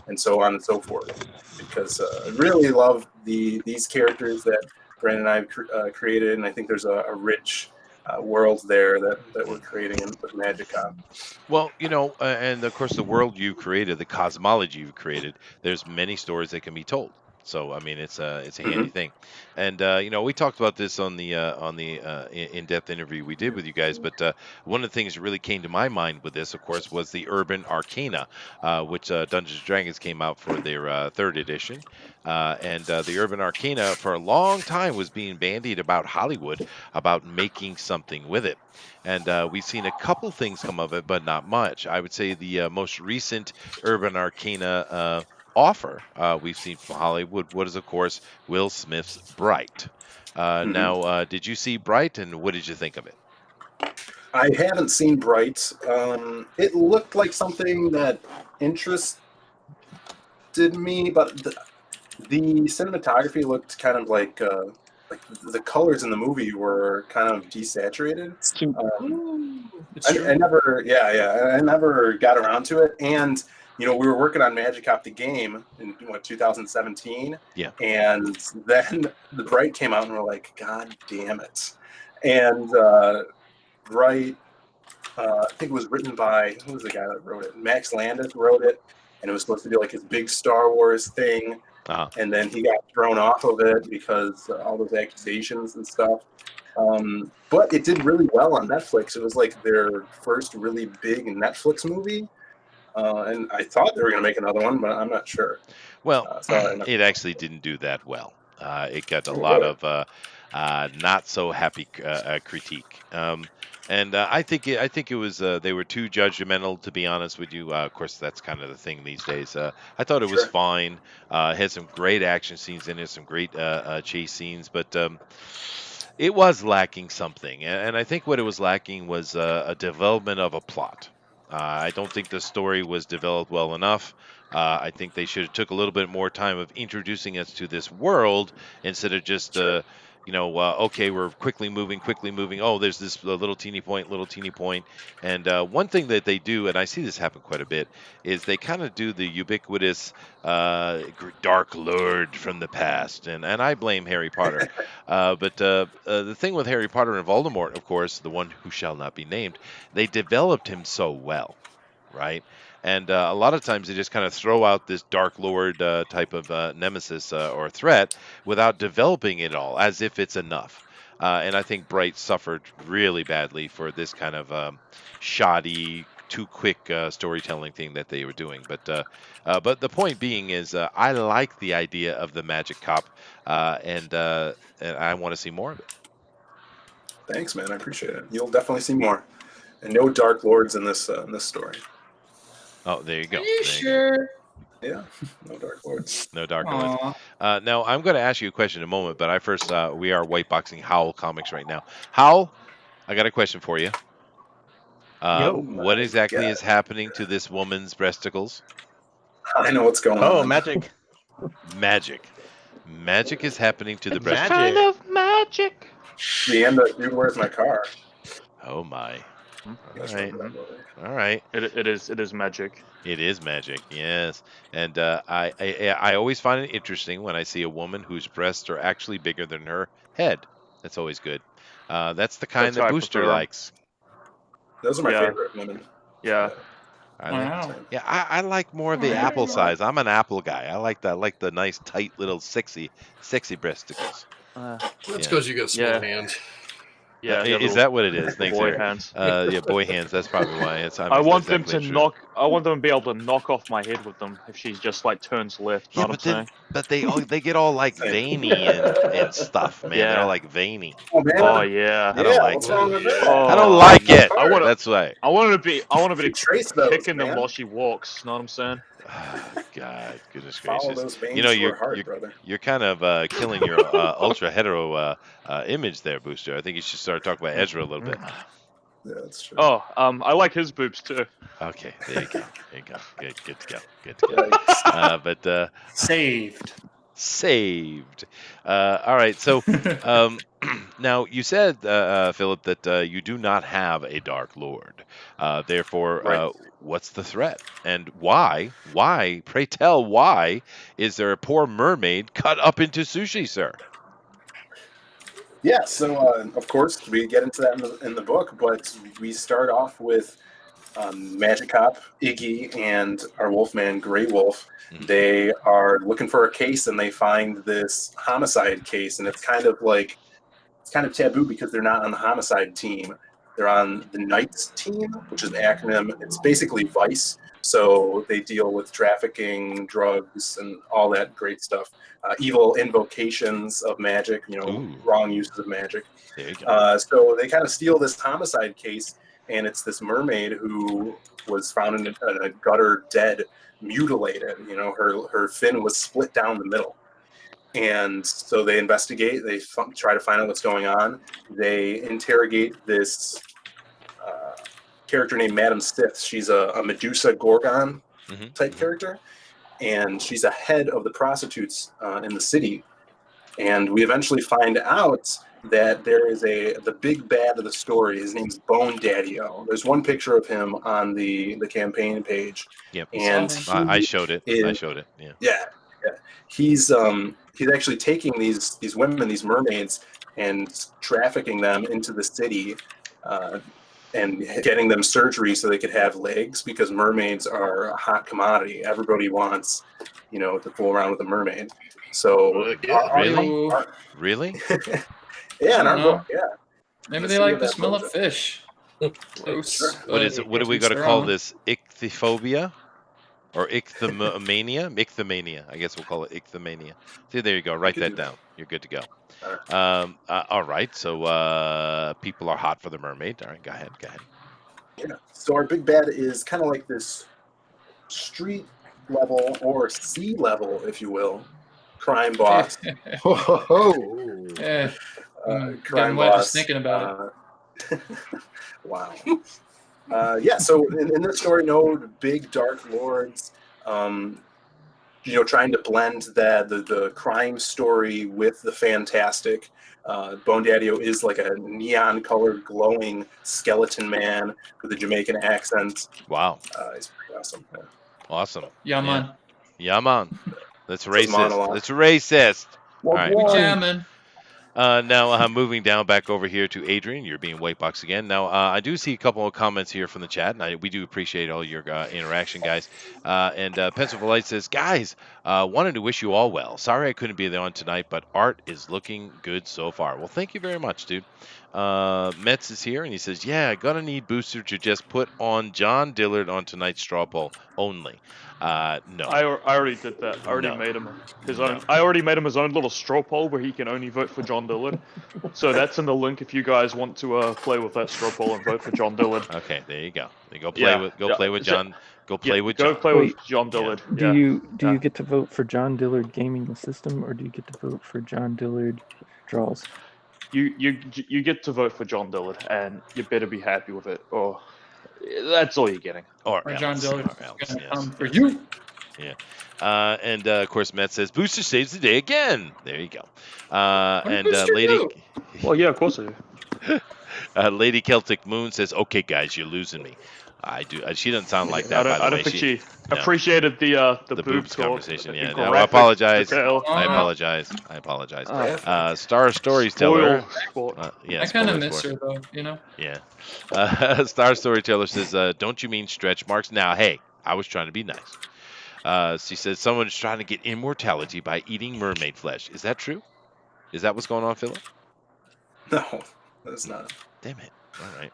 and so on and so forth. Because I really love these characters that Brandon and I created, and I think there's a rich world there that we're creating with Magic Cop. Well, and of course, the world you've created, the cosmology you've created, there's many stories that can be told. So, I mean, it's a handy thing. And we talked about this on the in-depth interview we did with you guys. But one of the things that really came to my mind with this, of course, was the Urban Arcana, which Dungeons and Dragons came out for their third edition. And the Urban Arcana, for a long time, was being bandied about Hollywood about making something with it. And we've seen a couple things come of it, but not much. I would say the most recent Urban Arcana offer we've seen from Hollywood was, of course, Will Smith's Bright. Now, did you see Bright, and what did you think of it? I haven't seen Bright. It looked like something that interested me, but the cinematography looked kind of like the colors in the movie were kind of desaturated. I never got around to it. And we were working on Magic Cop the game in 2017. Yeah. And then the Bright came out, and we're like, God damn it! And Bright, I think it was written by, who was the guy that wrote it? Max Landis wrote it, and it was supposed to be like his big Star Wars thing. And then he got thrown off of it because all those accusations and stuff. But it did really well on Netflix. It was like their first really big Netflix movie. And I thought they were going to make another one, but I'm not sure. Well, it actually didn't do that well. It got a lot of not so happy critique. And I think it was they were too judgmental, to be honest with you. Of course, that's kind of the thing these days. I thought it was fine. It had some great action scenes in it, some great chase scenes, but it was lacking something. And I think what it was lacking was a development of a plot. I don't think the story was developed well enough. I think they should have took a little bit more time of introducing us to this world instead of just okay, we're quickly moving. Oh, there's this little teeny point. And one thing that they do, and I see this happen quite a bit, is they kind of do the ubiquitous Dark Lord from the past. And I blame Harry Potter. But the thing with Harry Potter and Voldemort, of course, the one who shall not be named, they developed him so well, right? And a lot of times they just kind of throw out this Dark Lord type of nemesis or threat without developing it all, as if it's enough. And I think Bright suffered really badly for this kind of shoddy, too quick storytelling thing that they were doing. But the point being is, I like the idea of the Magic Cop, and I want to see more of it. Thanks, man. I appreciate it. You'll definitely see more, and no Dark Lords in this story. Oh, there you go. Are you sure? Yeah, no Dark Lords. No Dark Lords. Now, I'm going to ask you a question in a moment, but first, we are whiteboxing Howl Comics right now. Howl, I got a question for you. What exactly is happening to this woman's breasticles? I know what's going on. Oh, magic. Magic is happening to the breasticles. Kind of magic. The end of Dude, Where's My Car? Oh, my. All right. It is magic. It is magic, yes. And I always find it interesting when I see a woman whose breasts are actually bigger than her head. That's always good. That's the kind that Booster likes. Those are my favorite women. Yeah. I like more of the apple size. I'm an apple guy. I like the nice, tight, little, sexy breasticles. That's because you got small hands. Yeah, the Is little that what it is? Thanks, boy Eric. hands. Yeah, boy hands. That's probably why. I'm I want them exactly to true. I want them to be able to knock off my head with them if she just like turns left. Know Yeah, what I'm but then saying? they get all like veiny and stuff, man. They're all Yeah. like veiny. Oh man. Oh yeah. I don't like what's it. wrong with that? Oh, I don't like it. I want to. That's why. I want to be. I want to be Trace those, kicking them man. while she walks. Know what I'm saying? God, goodness Follow gracious! those veins You know, to her heart, brother. you're kind of killing your ultra hetero image there, Booster. I think you should start talking about Ezra a little bit. Yeah, that's true. Oh, I like his boobs too. Okay, there you go. There you go. Good to go. Good to go. But Saved. All right. So now you said, Philip, that you do not have a Dark Lord. Therefore, Right. what's the threat, and why? Why, pray tell, why is there a poor mermaid cut up into sushi, sir? Yeah, so of course we get into that in the book, but we start off with Magic Cop, Iggy, and our Wolfman, Grey Wolf. They are looking for a case, and they find this homicide case, and it's kind of taboo because they're not on the homicide team. They're on the Knights team, which is an acronym. It's basically Vice. So they deal with trafficking, drugs, and all that great stuff. Evil invocations of magic, wrong uses of magic. There you go. So they kind of steal this homicide case, and it's this mermaid who was found in a gutter dead, mutilated. Her fin was split down the middle. And so they investigate. They try to find out what's going on. They interrogate this character named Madame Sith. She's a Medusa Gorgon type character, and she's a head of the prostitutes in the city. And we eventually find out that there is the big bad of the story. His name's Bone Daddy-O. There's one picture of him on the campaign page. Yep. And I showed it. Yeah. Yeah. He's actually taking these women, these mermaids, and trafficking them into the city, and getting them surgery so they could have legs, because mermaids are a hot commodity. Everybody wants, to fool around with a mermaid. So really? Yeah, in our book, yeah. Maybe they like the smell of fish. Gross. What is it? What are we going to call this? Ichthyphobia? Or ichthyomania? Ichthyomania. I guess we'll call it ichthyomania. See, there you go. Write that down. You're good to go. All right. So people are hot for the mermaid. All right. Go ahead. Yeah. So our big bad is kind of like this street level or sea level, if you will, crime boss. Yeah. Crime wet boss. just thinking about it. Wow. Yeah, so in this story, no big dark lords, trying to blend the crime story with the fantastic. Bone Daddy-O is like a neon-colored, glowing skeleton man with a Jamaican accent. Wow. He's pretty awesome. Yeah. Awesome. Yeah, man. Yeah, man. That's racist. That's racist. All right. Jamming. Now, moving down back over here to Adrian, you're being white box again. Now, I do see a couple of comments here from the chat, and we do appreciate all your interaction, guys. And Pencil for Light says, guys, wanted to wish you all well. Sorry I couldn't be there on tonight, but art is looking good so far. Well, thank you very much, dude. Metz is here, and he says, yeah, gonna need Booster to just put on John Dillard on tonight's straw poll only. No. I already did that. I already made him his own. I already made him his own little straw poll where he can only vote for John Dillard. So that's in the link if you guys want to play with that straw poll and vote for John Dillard. Okay, there you go. Go play with John. Go play with John. Go play with John Dillard. Do you get to vote for John Dillard gaming the system, or do you get to vote for John Dillard draws? You get to vote for John Dillard, and you better be happy with it, or that's all you're getting. Or John Dillard for you. Yeah. And of course, Matt says Booster saves the day again. There you go. And Lady. Well, yeah, of course I do. Lady Celtic Moon says, "Okay, guys, you're losing me." I do. She doesn't sound like that. I don't think she appreciated the boobs talk, conversation. Yeah, no, I apologize. I apologize. Star Storyteller. I kind of miss her though. Yeah. Star Storyteller says, "Don't you mean stretch marks?" Now, hey, I was trying to be nice. She says someone's trying to get immortality by eating mermaid flesh. Is that true? Is that what's going on, Philip? No. That's not. Damn it! All right.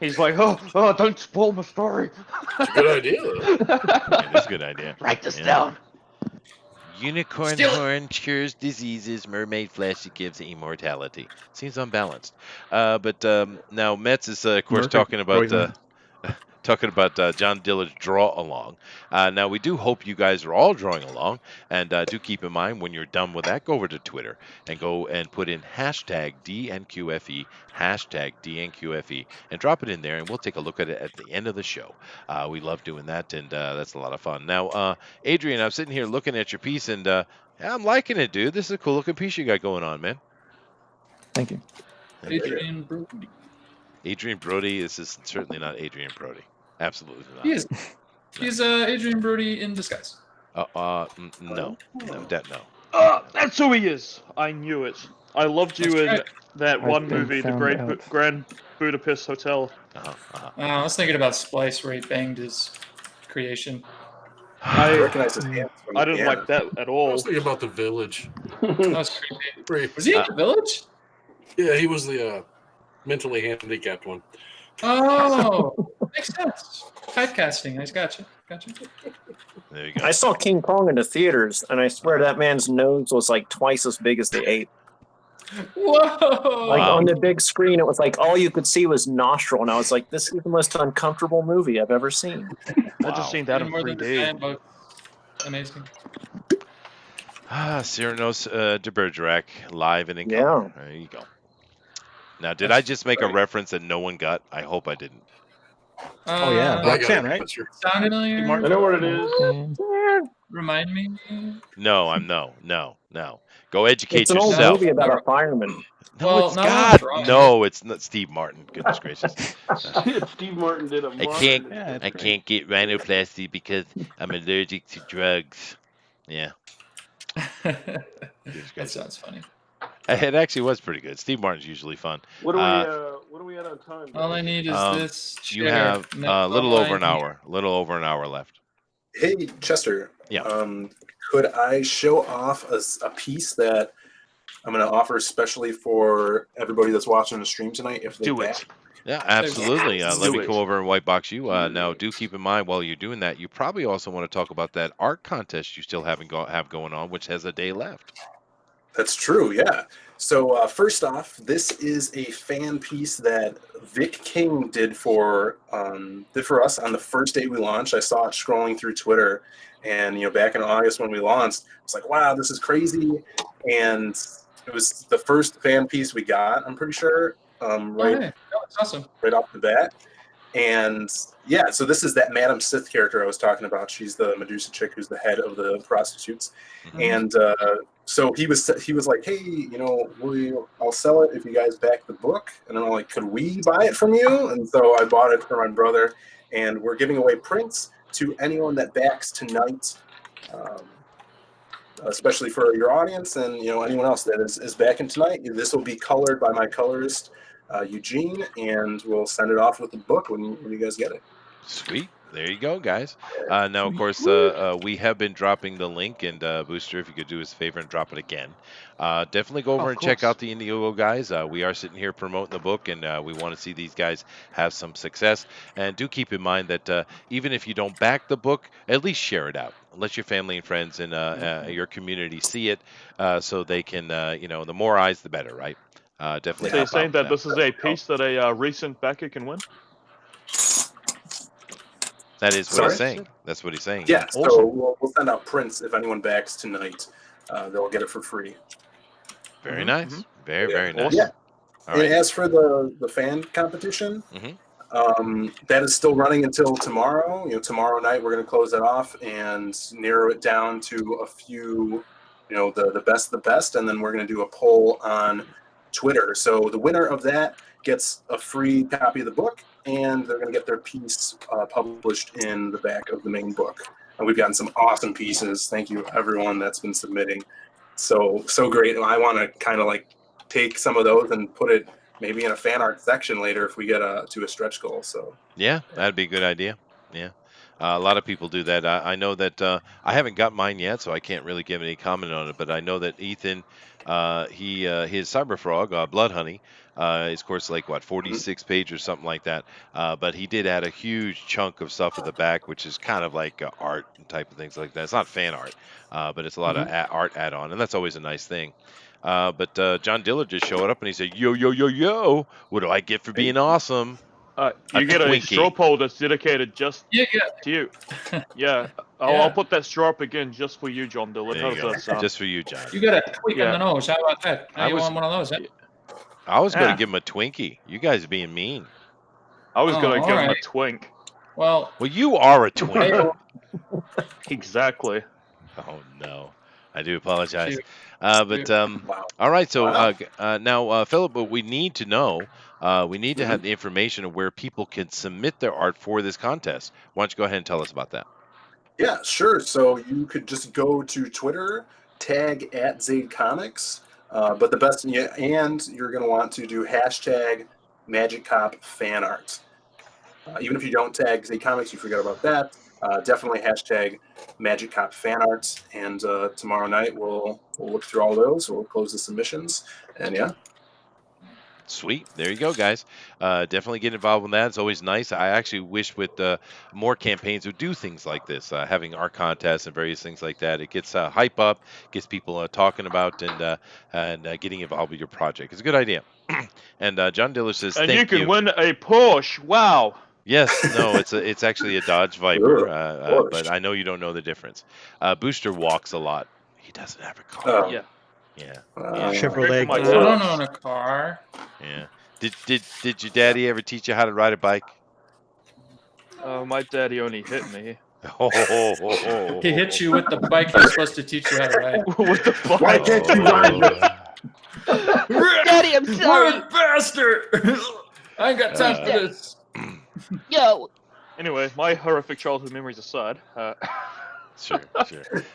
He's like, oh, don't spoil my story. It's a good idea, though. It is a good idea. Write this Yeah. down. Unicorn Steal it. horn cures diseases. Mermaid flesh gives immortality. Seems unbalanced. But now Metz is, of course, Mermaid talking about poison. John Dillard's draw along. Now we do hope you guys are all drawing along, and do keep in mind when you're done with that, go over to Twitter and go and put in hashtag DNQFE, hashtag DNQFE, and drop it in there, and we'll take a look at it at the end of the show. We love doing that, and that's a lot of fun. Now, Adrian, I'm sitting here looking at your piece, and I'm liking it, dude. This is a cool looking piece you got going on, man. Thank you. Adrian Brody. Adrian Brody. This is certainly not Adrian Brody. Absolutely not. He is. He's Adrian Brody in disguise. No, that no. That's who he is. I knew it. I loved you That's in right. that I've one been movie, The found Great out. Grand Budapest Hotel. I was thinking about Splice, where he banged his creation. I I recognize his hands. From I didn't Indiana. like that at I all. was thinking about The Village. That was creepy. Was he in the village? Yeah, he was the mentally handicapped one. Oh, makes sense. Typecasting. I gotcha. There you go. I saw King Kong in the theaters, and I swear that man's nose was like twice as big as the ape. Whoa! Like Wow. on the big screen, it was like all you could see was nostril, and I was like, "This is the most uncomfortable movie I've ever seen." I just seen that in More than 3D. giant bugs. Amazing. Cyrano's de Bergerac, live and in Yeah. color. There you go. Now, did I just make a reference that no one got? I hope I didn't. Oh yeah, I got Roxanne, it. right? That's your- Sound familiar? I know what it is. Remind me. No, I'm no. Go educate It's an old yourself. movie about a fireman. No, Well, it's not on God. drawing. No, it's not Steve Martin. Goodness gracious. Steve Martin did a I modern- can't. Yeah, it's I great. can't get rhinoplasty because I'm allergic to drugs. Yeah. Goodness That gracious. sounds funny. It actually was pretty good. Steve Martin's usually fun. What are we at on time? All I need is this. You chair. have And a that's little all over I an need. hour. A little over an hour left. Hey, Chester. Yeah. Could I show off a piece that I'm going to offer especially for everybody that's watching the stream tonight? If they Do back? it. Yeah, absolutely. Yes, Let do me it. come over and white box you. Now, do keep in mind while you're doing that, you probably also want to talk about that art contest you still have going on, which has a day left. That's true, yeah. So first off, this is a fan piece that Vic King did for us on the first day we launched. I saw it scrolling through Twitter, and back in August when we launched, I was like, "Wow, this is crazy!" And it was the first fan piece we got. I'm pretty sure, Oh, hey. Oh, that's awesome. right off the bat. And yeah, so this is that Madam Sith character I was talking about. She's the Medusa chick who's the head of the prostitutes. Mhm. And so he was like, "Hey, I'll sell it if you guys back the book." And I'm like, "Could we buy it from you?" And so I bought it for my brother, and we're giving away prints to anyone that backs tonight, especially for your audience and anyone else that is backing tonight. This will be colored by my colorist, Eugene, and we'll send it off with the book when you guys get it. Sweet. There you go, guys. Now, of course, we have been dropping the link, and Booster, if you could do us a favor and drop it again. Definitely go over Of and check course. out the Indiegogo guys. We are sitting here promoting the book, and we want to see these guys have some success. And do keep in mind that even if you don't back the book, at least share it out. Let your family and friends and your community see it, so they can, the more eyes, the better, right? Definitely. So you're help saying out that them. this is a piece that a recent backer can win? That is what Sorry? he's saying. That's what he's saying. Yeah, so Awesome. we'll send out prints if anyone backs tonight. They'll get it for free. Very Mhm, nice. Very, Yeah. very nice. Yeah. All And right. as for the fan competition, Mhm. that is still running until tomorrow. Tomorrow night we're going to close that off and narrow it down to a few, the best, and then we're going to do a poll on Twitter. So the winner of that gets a free copy of the book, and they're going to get their piece published in the back of the main book. And we've gotten some awesome pieces. Thank you everyone that's been submitting. So great. And I want to kind of like take some of those and put it maybe in a fan art section later if we get to a stretch goal. So Yeah, that'd be a good idea. Yeah. A lot of people do that. I know that I haven't got mine yet, so I can't really give any comment on it. But I know that Ethan, his Cyberfrog, Blood Honey, is of course like what 46 page or something like that. But he did add a huge chunk of stuff at the back, which is kind of like art and type of things like that. It's not fan art, but it's a lot of art add on, and that's always a nice thing. But John Dillard just showed up and he said, "Yo, yo, yo, yo! What do I get for being awesome?" You get a Twinkie. straw poll that's dedicated just to you. Yeah. I'll put that straw up again just for you, John Dillard. There How you does go. that sound? Just for you, John. You got a tweak on the nose. How about that? Now I you was- want one of those? Huh? I was going to give him a Twinkie. You guys are being mean. I was going to give him a alright. twink. Well, you are a twink. Exactly. Oh no, I do apologize. Shoot. All right. So now, Philip, what we need to know, we need to have the information of where people can submit their art for this contest. Why don't you go ahead and tell us about that? Yeah, sure. So you could just go to Twitter, tag at Zaid Comics, but the best, and you're going to want to do hashtag Magic Cop fan art. Even if you don't tag Zaid Comics, you forget about that. Definitely hashtag Magic Cop fan art. And tomorrow night we'll look through all those. We'll close the submissions, and yeah. Sweet. There you go, guys. Definitely get involved in that. It's always nice. I actually wish with more campaigns would do things like this, having art contests and various things like that. It gets hype up, gets people talking about and getting involved with your project. It's a good idea. And John Dillard says, And thank you can win a Porsche. Wow. Yes, no, it's actually a Dodge Viper, but I know you don't know the difference. Booster walks a lot. He doesn't have a car. Yeah. Yeah. Chevrolet. I don't own a car. Yeah. Did your daddy ever teach you how to ride a bike? My daddy only hit me. He hit you with the bike he's supposed to teach you how to ride. With the bike. Why can't you ride? Daddy, I'm sorry. Run faster! I ain't got time for this. Yo. Anyway, my horrific childhood memories aside. Sure.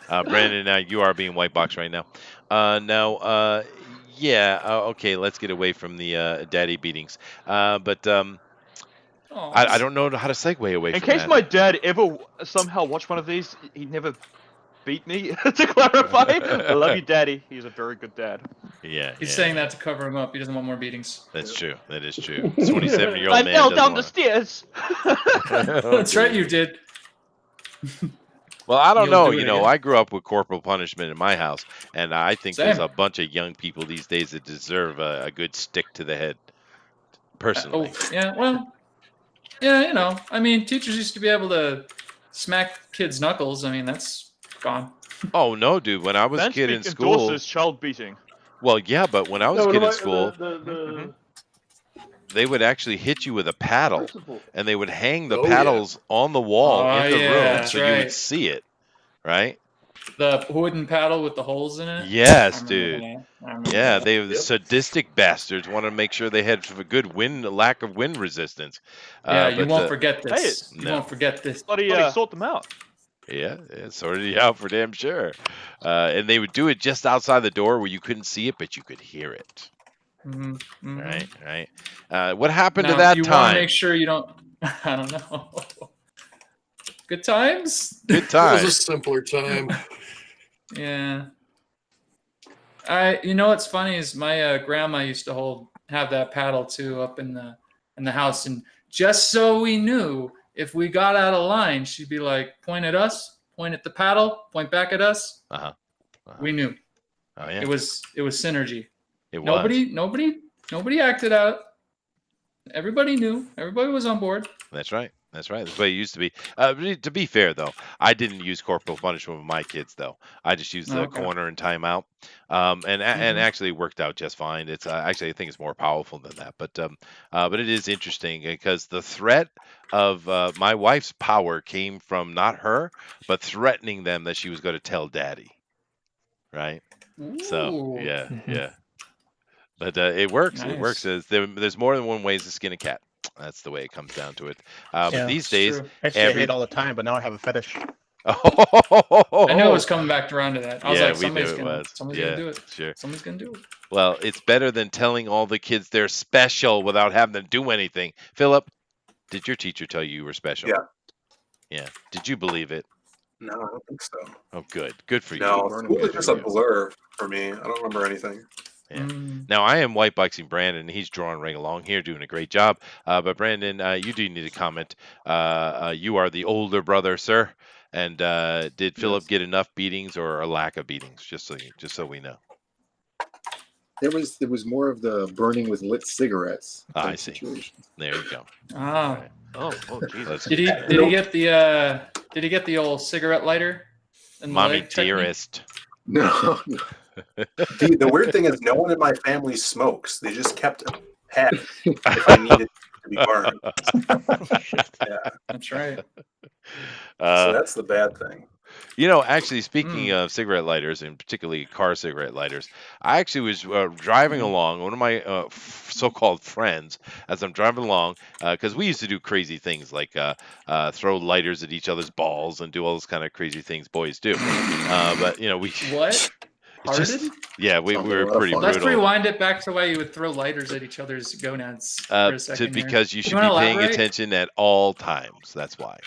Brandon, you are being white boxed right now. Okay, let's get away from the daddy beatings. I don't know how to segue away In from case that. my dad ever somehow watched one of these, he never beat me, to clarify. I love you, Daddy. He's a very good dad. Yeah. He's saying that to cover him up. He doesn't want more beatings. That's true. That is true. 27-year-old I man fell doesn't down the wanna- stairs. That's right, you did. Well, I don't You'll know. do it You know, again. I grew up with corporal punishment in my house, and I think there's Same. a bunch of young people these days that deserve a good stick to the head. Personally. Yeah, well, yeah, you know, I mean, teachers used to be able to smack kids' knuckles. I mean, that's gone. Oh no, dude! When I was a kid in Manspeak school, endorses child beating. well, yeah, but when I was a kid in school, The they would actually hit you with a paddle, principal. and they would hang the Oh, yeah. paddles on the wall Oh, in the yeah, room, that's so you would right. see it, right? The wooden paddle with the holes in it. Yes, I remember dude. that. I remember Yeah, that. they were sadistic bastards. Want to make sure they had a good lack of wind resistance. Yeah, you but, won't forget this. hey, You no. won't forget this. Bloody sort them out. Yeah, it sorted you out for damn sure. And they would do it just outside the door where you couldn't see it, but you could hear it. Mhm, mhm. Right. What happened to Now, that you want time? to make sure you don't. I don't know. Good times. Good It time. was a simpler time. Yeah. You know what's funny is my grandma used to have that paddle too up in the house, and just so we knew if we got out of line, she'd be like, point at us, point at the paddle, point back at us. We knew. Oh yeah. It was synergy. It was. Nobody acted out. Everybody knew. Everybody was on board. That's right. That's the way it used to be. To be fair, though, I didn't use corporal punishment with my kids, though. I just used the Okay. corner and timeout, and actually it worked out just fine. It's actually I think it's more powerful than that, but it is interesting because the threat of my wife's power came from not her, but threatening them that she was going to tell daddy, right? So Ooh. yeah. But it works. It works. There's more than one ways to skin a cat. That's the way it comes down to it. But Yeah, these it's days, true. I say I hate all the time, but now I have a fetish. I knew it was coming back around to that. I was Yeah, like, we knew somebody's it gonna was. somebody's gonna do it. Sure. Someone's gonna do it. Well, it's better than telling all the kids they're special without having them do anything. Philip, did your teacher tell you you were special? Yeah. Yeah. Did you believe it? No, I don't think so. Oh, good. Good for you. No, school Good is just for a you. blur for me. I don't remember anything. Yeah. Now I am white boxing Brandon. He's drawing right along here, doing a great job. But Brandon, you do need to comment. You are the older brother, sir. And did Philip get enough beatings or a lack of beatings? Just so we know. There was more of the burning with lit cigarettes. I see. There you go. Ah. Right. Oh, Jesus. Did he get the old cigarette lighter? And the Mommy leg technique? dearest. No. The weird thing is, no one in my family smokes. They just kept a pack if I needed to be burned. Yeah. That's right. So that's the bad thing. You know, actually, speaking of cigarette lighters, and particularly car cigarette lighters, I actually was driving along. One of my so-called friends, as I'm driving along, because we used to do crazy things like throw lighters at each other's balls and do all those kind of crazy things boys do. But you know, we What? just yeah, we were lot of pretty fun. Let's brutal. rewind it back to why you would throw lighters at each other's gonads for a second. Because you should wanna be paying elaborate? attention at all times. That's why.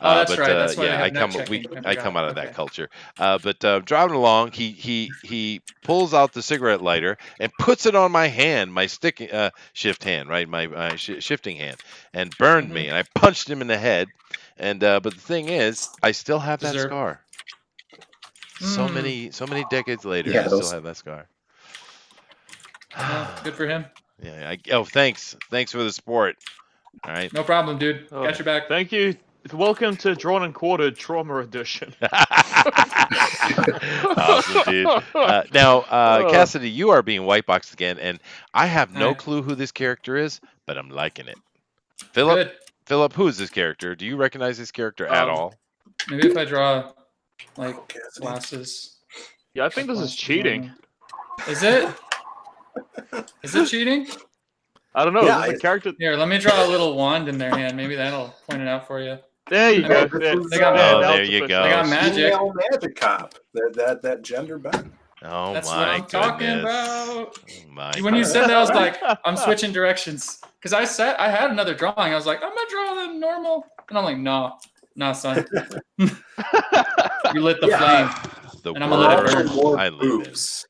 Oh, that's right. That's why they yeah, have I net come checking. I I come forgot. out of that Okay. culture. But driving along, he pulls out the cigarette lighter and puts it on my hand, my stick shift hand, right, my shifting hand, and burned me. And I punched him in the head. And but the thing is, I still have that Deserved. scar. So many decades later, Yeah, I still those- have that scar. Well, good for him. Yeah. Thanks for the support. All right. No problem, dude. Oh, Got your back. Thank you. Welcome to Drawn and Quartered Trauma Edition. Awesome, dude. Now, Cassidy, you are being white boxed again, and I have no Alright. clue who this character is, but I'm liking it. Good. Philip, who is this character? Do you recognize this character at all? Maybe if I draw like glasses. Yeah, I think this is cheating. Is it? Is it cheating? I don't know. Yeah, Is this a character? Here, let me draw a little wand in their hand. Maybe that'll point it out for you. There you go. They got Oh, magic. there you go. They got magic. Female magic cop. That gender bend. Oh That's my what I'm talking goodness. about. Oh my When you goodness. said that, I was like, I'm switching directions. Because I had another drawing. I was like, I'm going to draw them normal. And I'm like, nah, son. You lit the flame. The And I'm gonna let it word. burn. More I live it. boobs.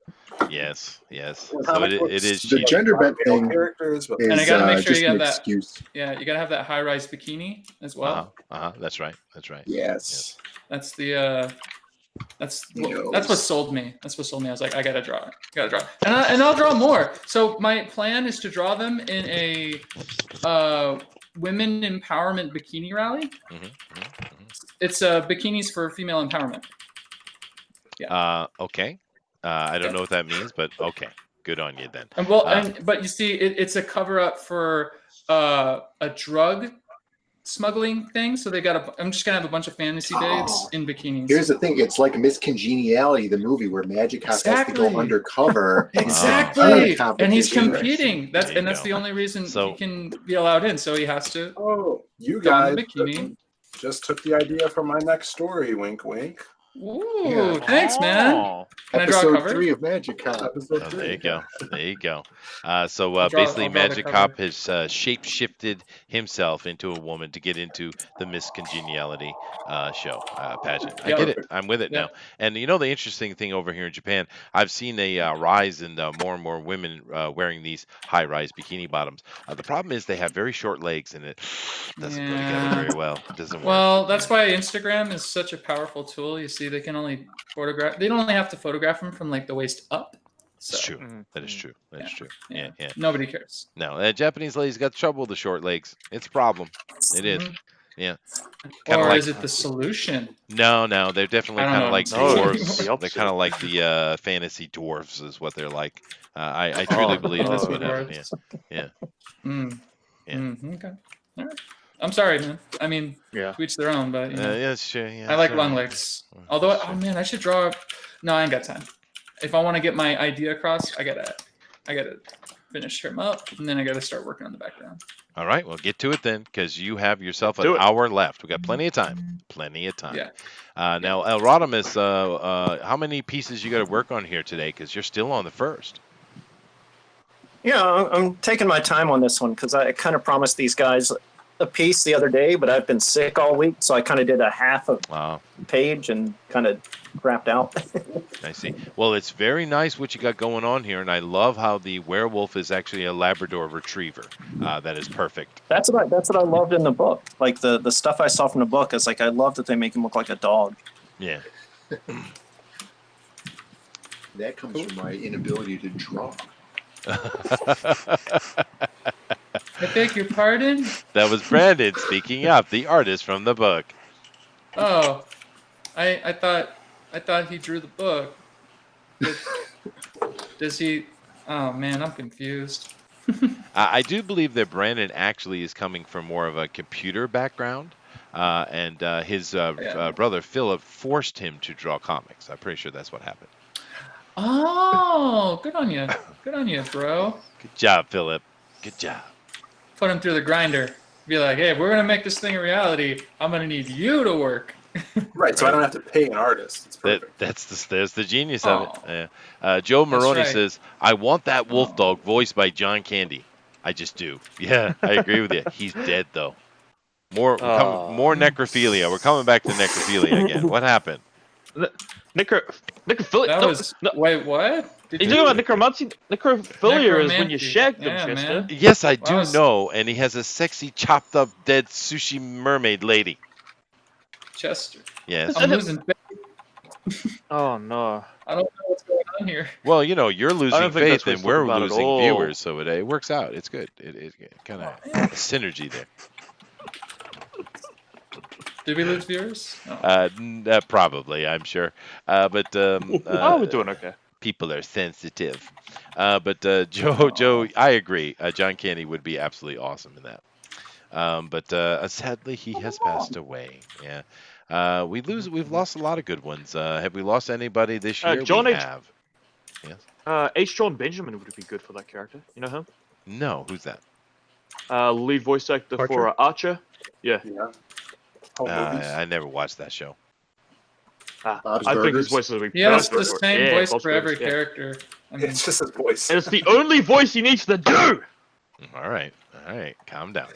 Yes. Well, So comic it books is The cheating. gender bent male thing characters, but is And I gotta make sure just you got an that. excuse. Yeah, you got to have that high-rise bikini as well. That's right. Yes. That's the that's He what knows. sold me. That's what sold me. I was like, I gotta draw it. And I'll draw more. So my plan is to draw them in a women empowerment bikini rally. It's bikinis for female empowerment. Okay. I don't know what that means, but okay. Good on you then. And but you see, it's a cover up for a drug smuggling thing. So I'm just gonna have a bunch of fantasy dates in bikinis. Here's the thing: it's like Miss Congeniality, the movie where Magic Cop has to Exactly. go undercover. Exactly, and and he's competition. competing. That's There you that's go. the only reason So- he can be allowed in. So he has to. oh, you Go on guys the bikini. just took the idea from my next story. Wink, wink. Ooh, Yeah. thanks, man. Oh. Can I draw a Episode cover? 3 of Magic Cop. Episode Oh, 3. there you go. There you go. So I'll draw basically, the Magic cover. Cop has shape-shifted himself into a woman to get into the Miss Congeniality show pageant. I Yeah. get it. I'm with it Yeah. now. And you know the interesting thing over here in Japan, I've seen a rise in more and more women wearing these high-rise bikini bottoms. The problem is they have very short legs, and it doesn't go together Yeah. very well. It doesn't work. Well, that's why Instagram is such a powerful tool. You see, they can only photograph. They don't only have to photograph them from like the waist up. So, It's true. That is true. That is true. Yeah. Nobody cares. No, Japanese ladies got trouble with the short legs. It's a problem. It is. Mhm. Yeah. Kinda Or like- is it the solution? No, they're definitely I don't kind know. of like No, dwarves. it's the They're opposite. kind of like the fantasy dwarves, is what they're like. I truly believe that's what happened. Yeah. Mm. Yeah. Okay. All right. I'm sorry, man. I mean, Yeah. to each their own, but you know, Yeah, sure. Yeah, I like sure. long legs. Although, oh man, I should draw. No, I ain't got time. If I want to get my idea across, I gotta finish him up, and then I gotta start working on the background. All right, well, get to it then, because you have yourself an Do it. hour left. We got plenty of time. Plenty of time. Yeah. Now, El Rodimus, how many pieces you got to work on here today? Because you're still on the first. Yeah, I'm taking my time on this one because I kind of promised these guys a piece the other day, but I've been sick all week, so I kind of did a half a page and kind of crapped out. I see. Well, it's very nice what you got going on here, and I love how the werewolf is actually a Labrador Retriever. That is perfect. That's what I loved in the book. Like the stuff I saw from the book is like I love that they make him look like a dog. Yeah. That comes from my inability to draw. I beg your pardon? That was Brandon speaking up, the artist from the book. Oh, I thought he drew the book. Does he? Oh man, I'm confused. I do believe that Brandon actually is coming from more of a computer background, and his brother Philip forced him to draw comics. I'm pretty sure that's what happened. Oh, good on you. Good on you, bro. Good job, Philip. Good job. Put him through the grinder. Be like, hey, if we're gonna make this thing a reality, I'm gonna need you to work. Right, so I don't have to pay an artist. It's perfect. There's the genius of it. Yeah. Joe Maroney right. says, I want that wolf dog voiced by John Candy. I just do. Yeah, I agree with you. He's dead, though. More necrophilia. We're coming back to necrophilia again. What happened? Necrophilia. That was wait, what? You talking about necromancy? Necrophilia is when you shag them, Yeah, Chester. man. Yes, I do know, and he has a sexy, chopped up, dead sushi mermaid lady. Chester. Yes. I'm losing faith. Oh no. I don't know what's going on here. Well, you know, you're I losing don't think that's faith, what and he's we're talking about at losing all. viewers, so it works out. It's good. It kind of synergy there. Did we lose viewers? No. Probably, I'm sure. But we're doing okay. People are sensitive. But Joe, I agree. John Candy would be absolutely awesome in that. But sadly, he has passed away. Yeah. We've lost a lot of good ones. Have we lost anybody this year? John we H. have. Yes. H. John Benjamin would be good for that character. You know him? No, who's that? Lead voice actor Archer? for Archer. Yeah. I never watched that show. Bob's I think Burgers? his voice will be He has perfect the for it. same Yeah, voice Bob's for every Burgers, yeah. character. I mean, It's just his voice. And it's the only voice he needs to do. All right. Calm down.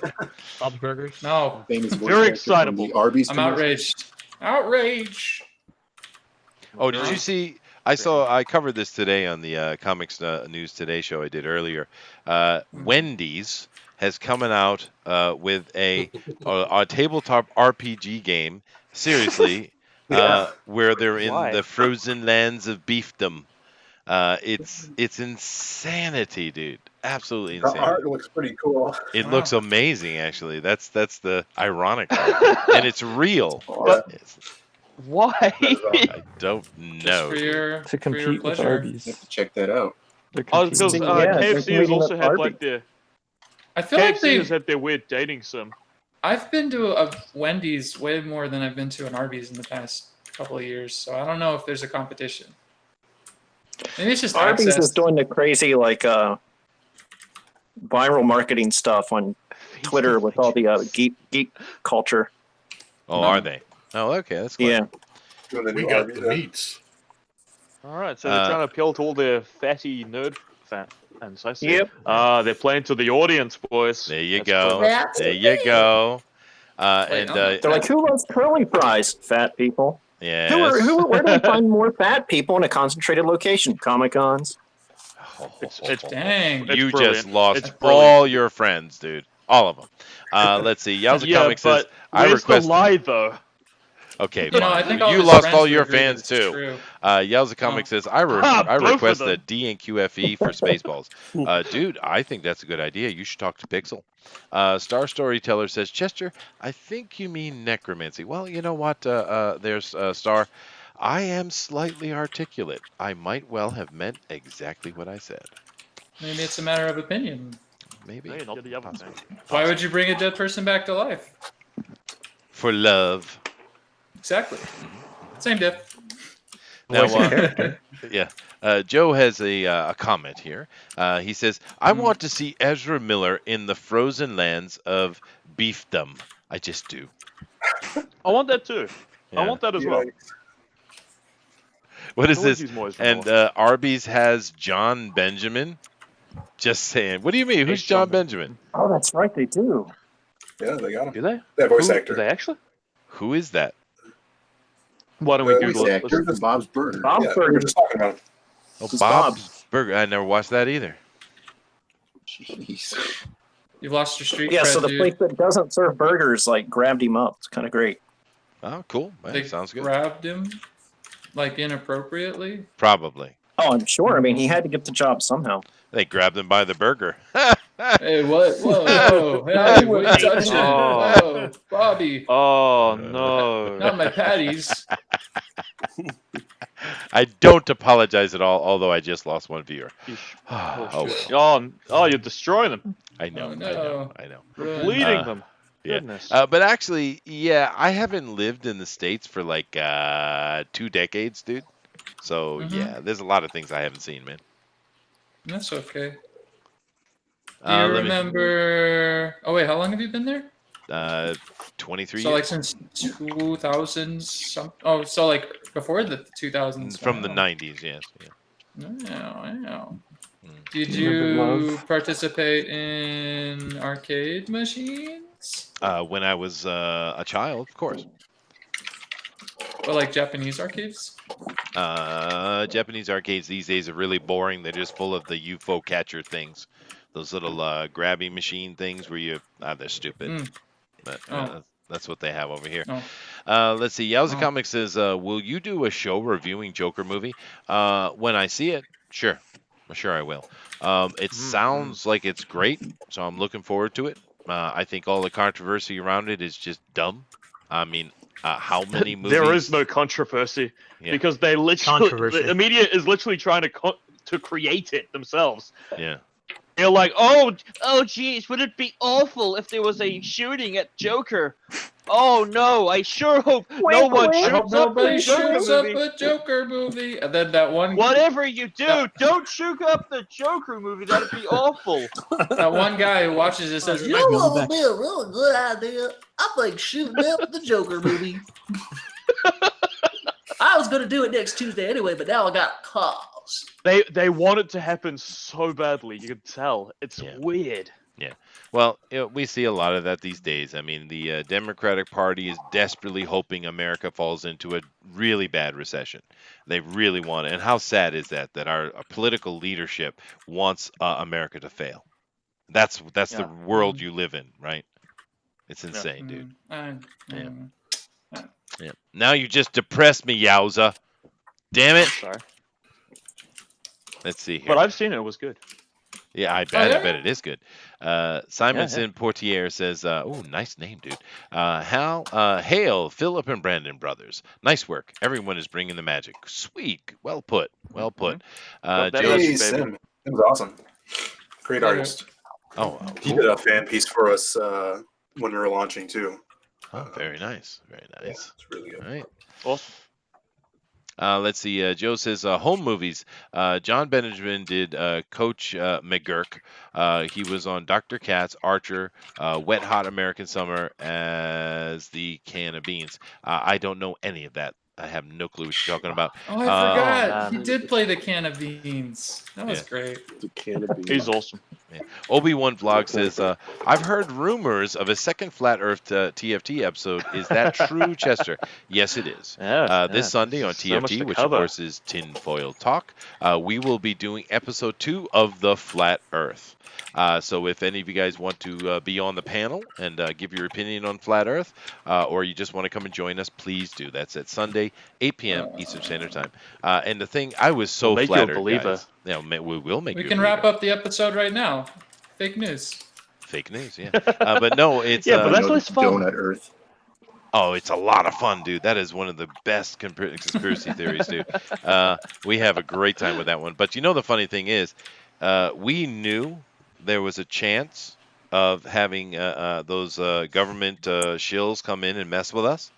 Bob's Burgers. no, Famous voice Very actor from excitable. the Arby's I'm commercial. outraged. Outrage. Oh, did you see? I covered this today on the Comics News Today show I did earlier. Wendy's has coming out with a tabletop RPG game. Seriously, where they're in Why? the frozen lands of beefdom. It's insanity, dude. Absolutely The insane. art looks pretty cool. It looks amazing, actually. That's the ironic part. And it's real. Why? I don't Just know. for your, To for your compete with pleasure. Arby's. You have to check that out. They're Because competing. Yeah, they're KFC has competing also with had Arby's. like their I feel like KFC has they. had their weird dating sim. I've been to a Wendy's way more than I've been to an Arby's in the past couple of years, so I don't know if there's a competition. Maybe it's just Arby's access. is doing the crazy like viral marketing stuff on Twitter with all the geek culture. Oh, are they? Oh, okay. That's cool. Yeah. Doing the We new got Arby's, the meats. All right, so they're trying to appeal to all their fatty nerd fans. I see. Yep. They're playing to the audience, boys. There you That's go. clever. There you go. Wait, They're like, who loves curly fries? Fat people. yes. Where do we find more fat people in a concentrated location? Comic Cons. It's Dang. It's You brilliant. just lost It's brilliant. all your friends, dude. All of them. Let's see. Yowza Yeah, Comics says, but I where's request. the lie, though? Okay, You know, I fine. think all You his lost friends all would your agree fans that it's too. true. Yowza Comics says, I both of request them. a D and QFE for Spaceballs. Dude, I think that's a good idea. You should talk to Pixel. Star Storyteller says, Chester, I think you mean necromancy. Well, you know what? There's Star. I am slightly articulate. I might well have meant exactly what I said. Maybe it's a matter of opinion. Maybe. Hey, not the other Possibly. thing. Why would you bring a dead person back to life? For love. Exactly. Same diff. Now, Voice of character. yeah. Joe has a comment here. He says, I want to see Ezra Miller in the frozen lands of beefdom. I just do. I want that too. Yeah. I want that as well. What is I always this? use more Ezra And Miller. Arby's has John Benjamin. Just saying. What do you mean? Who's Hey, John John Benjamin? Oh, that's right, they do. Yeah, they got him. Do they? That voice Who, actor. Do they actually? Who is that? Why don't we Voice Google it? actor from Bob's Burgers. Bob's Yeah, we were Burgers. just talking about it. Oh, This is Bob's Burger. I never watched that either. Jeez. You've lost your street Yeah, cred, so the dude. place that doesn't serve burgers like grabbed him up. It's kind of great. Oh, cool. Man, They sounds good. grabbed him, like inappropriately. Probably. Oh, I'm sure. I mean, he had to get the job somehow. They grabbed him by the burger. Hey, what? Whoa, whoa, hey, what are you touching? Oh. Whoa, Bobby, Oh no! not my patties. I don't apologize at all, although I just lost one viewer. Oh, shit. You're destroying them. I know. Oh, I no. know. I know. Run. Bleeding them. Yeah. Goodness. But actually, yeah, I haven't lived in the States for like 2 decades, dude. So yeah, there's a lot of things I haven't seen, man. That's okay. Do you remember? Oh wait, how long have you been there? 23 So years. like since 2000 some. Oh, so like before the 2000s. From the Wow. 90s, yes. Yeah. Wow. Did Remember you Love? participate in arcade machines? When I was a child, of course. Or like Japanese arcades? Japanese arcades these days are really boring. They're just full of the UFO catcher things. Those little grabby machine things where you... they're stupid. But that's what they have over here. Let's see. Zaid Comics says, will you do a show reviewing Joker movie? When I see it, sure. Sure I will. It sounds like it's great, so I'm looking forward to it. I think all the controversy around it is just dumb. I mean, how many movies? There is no controversy because they literally the media is literally trying to create it themselves. Yeah. They're like, Oh, geez, would it be awful if there was a shooting at Joker? Oh no, I sure hope no one I hope shoots up the nobody Joker shoots up movie. a Joker movie. And then that one. Whatever you do, don't shoot up the Joker movie. That'd be awful. That one guy who watches it says, You know what would be a really good idea? I think shooting up the Joker movie. I was going to do it next Tuesday anyway, but now I got cause. They want it to happen so badly. You can tell. It's weird. Yeah. Well, we see a lot of that these days. I mean, the Democratic Party is desperately hoping America falls into a really bad recession. They really want it. And how sad is that our political leadership wants America to fail? That's the world you live in, right? It's insane, dude. Yeah. Now you just depressed me, Yowza. Damn it. Sorry. Let's see here. But I've seen it. It was good. Yeah, I bet. yeah? I bet it is good. Simonson Portier says, "Oh, nice name, dude. Hail, Philip and Brandon brothers. Nice work. Everyone is bringing the magic. Sweet. Well put. Well put." Hey, Sim. It was awesome. Great artist. Oh, he did a fan piece for us when we were launching too. Oh, very nice. Very nice. Yeah, it's really good. All right. Awesome. Let's see. Joe says home movies. John Benjamin did Coach McGurk. He was on Dr. Katz, Archer, Wet Hot American Summer as the can of beans. I don't know any of that. I have no clue what you're talking about. Oh, I forgot. He did play the can of beans. That was great. The can of beans. He's awesome. Yeah. Obi-Wan Vlog says, I've heard rumors of a second Flat Earth TFT episode. Is that true, Chester? Yes, it is. This Sunday on So much TFT, to which cover. of course is Tinfoil Talk, we will be doing episode 2 of the Flat Earth. So if any of you guys want to be on the panel and give your opinion on Flat Earth, or you just want to come and join us, please do. That's at Sunday, 8 p.m. Eastern Standard Time. And the thing, I was so We'll make you a flattered, believer. guys. Yeah, we will make We you can a wrap believer. up the episode right now. Fake news. Fake news, yeah. But no, it's... but that's less fun. Donut Earth. Oh, it's a lot of fun, dude. That is one of the best conspiracy theories, dude. We have a great time with that one. But you know the funny thing is, we knew there was a chance of having those government shills come in and mess with us,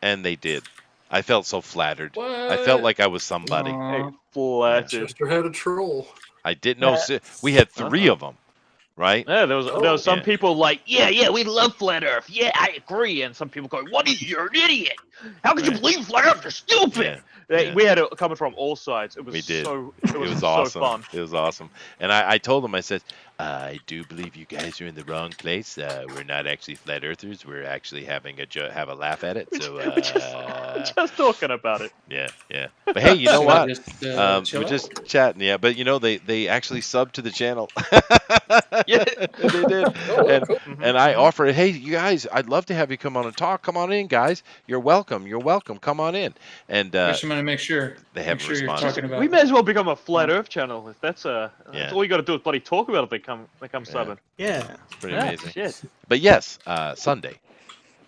and they did. I felt so flattered. I felt like I was somebody. Hey, flattered. Chester had a troll. I didn't know. We had 3 of them, right? Yeah, there was some Yeah. people like, yeah, we love Flat Earth. Yeah, I agree. And some people going, what are you? You're an idiot. How could you believe Flat Earth? You're stupid. We had it coming from all sides. It was We did. so It was so awesome. fun. It was awesome. And I told him, I said, I do believe you guys are in the wrong place. We're not actually flat earthers. We're actually having have a laugh at it. So just talking about it. yeah. But hey, you know Should we what? just We're chill out? just chatting, yeah. But they actually subbed to the channel. Yeah. They did. Oh, And cool. and I offered, hey, you guys, I'd love to have you come on and talk. Come on in, guys. You're welcome. You're welcome. Come on in. And Just want to make sure. they Make haven't sure you're responded. talking about. We may as well become a flat Earth channel. If that's Yeah. all you got to do is bloody talk about it. They come subbing. Yeah. It's pretty Yeah, amazing. shit. But yes, Sunday,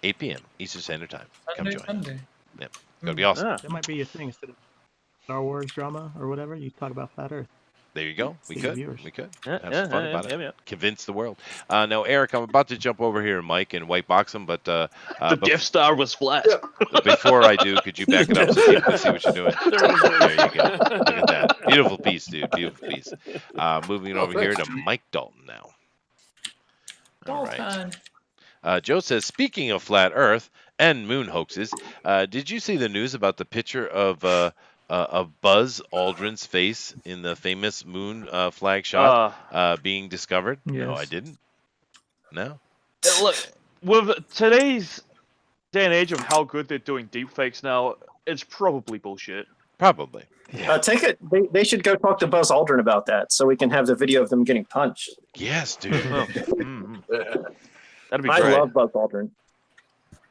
8 p.m. Eastern Standard Time. Come Sunday, join. Sunday. Yep. It's gonna be awesome. Yeah. That might be a thing instead of Star Wars drama or whatever. You talk about flat Earth. There you go. We See the could. viewers. We could Yeah, have some fun about it. yeah. Convince the world. Now, Eric, I'm about to jump over here, Mike, and white box him, but The Death Star was flat. before I do, could you back it up so people can see what you're doing? There you go. Look at that. Beautiful piece, dude. Beautiful piece. Moving over here to Mike Dalton now. All right. Joe says, speaking of flat Earth and moon hoaxes, did you see the news about the picture of Buzz Aldrin's face in the famous moon flag shot being discovered? No, I Yes. didn't. No. Look, with today's day and age of how good they're doing deepfakes now, it's probably bullshit. Probably. Take it. They should go talk to Buzz Aldrin about that, so we can have the video of them getting punched. Yes, dude. That'd be I great. love Buzz Aldrin.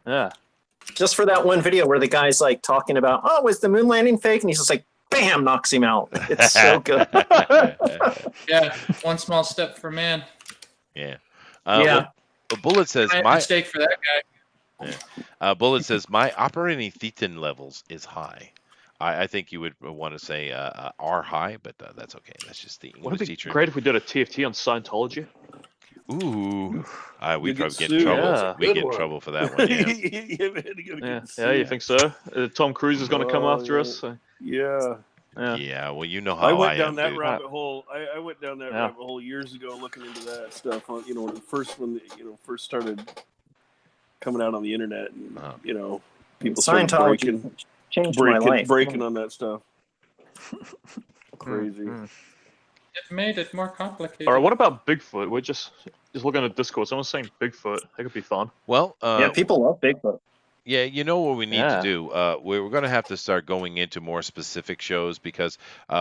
Yeah. Just for that one video where the guy's like talking about, oh, was the moon landing fake? And he's just like, bam, knocks him out. It's so good. Yeah, one small step for man. Yeah. Yeah. Well, Bullet says Giant my mistake for that guy. Bullet says my operating thetan levels is high. I think you would want to say are high, but that's okay. That's just the Would English it be teacher. great if we did a TFT on Scientology? Ooh, we'd You probably get get in sued. trouble. Yeah. We'd get in trouble for that one. Yeah. Yeah, man, you gotta Yeah, get yeah, you sued. think so? Tom Cruise is going to come Oh, after yeah. us. So, Yeah. yeah. Yeah. Well, you know how I went I down am, that dude. rabbit hole. I went down that Yeah. rabbit hole years ago, looking into that stuff. On when the first started coming out on the internet, and people started Scientology changed my life. breaking on that stuff. Crazy. It made it more complicated. All right, what about Bigfoot? We're just looking at Discord. Someone's saying Bigfoot. That could be fun. Well, Yeah, people love Bigfoot. yeah, you know what we need Yeah. to do? We're going to have to start going into more specific shows because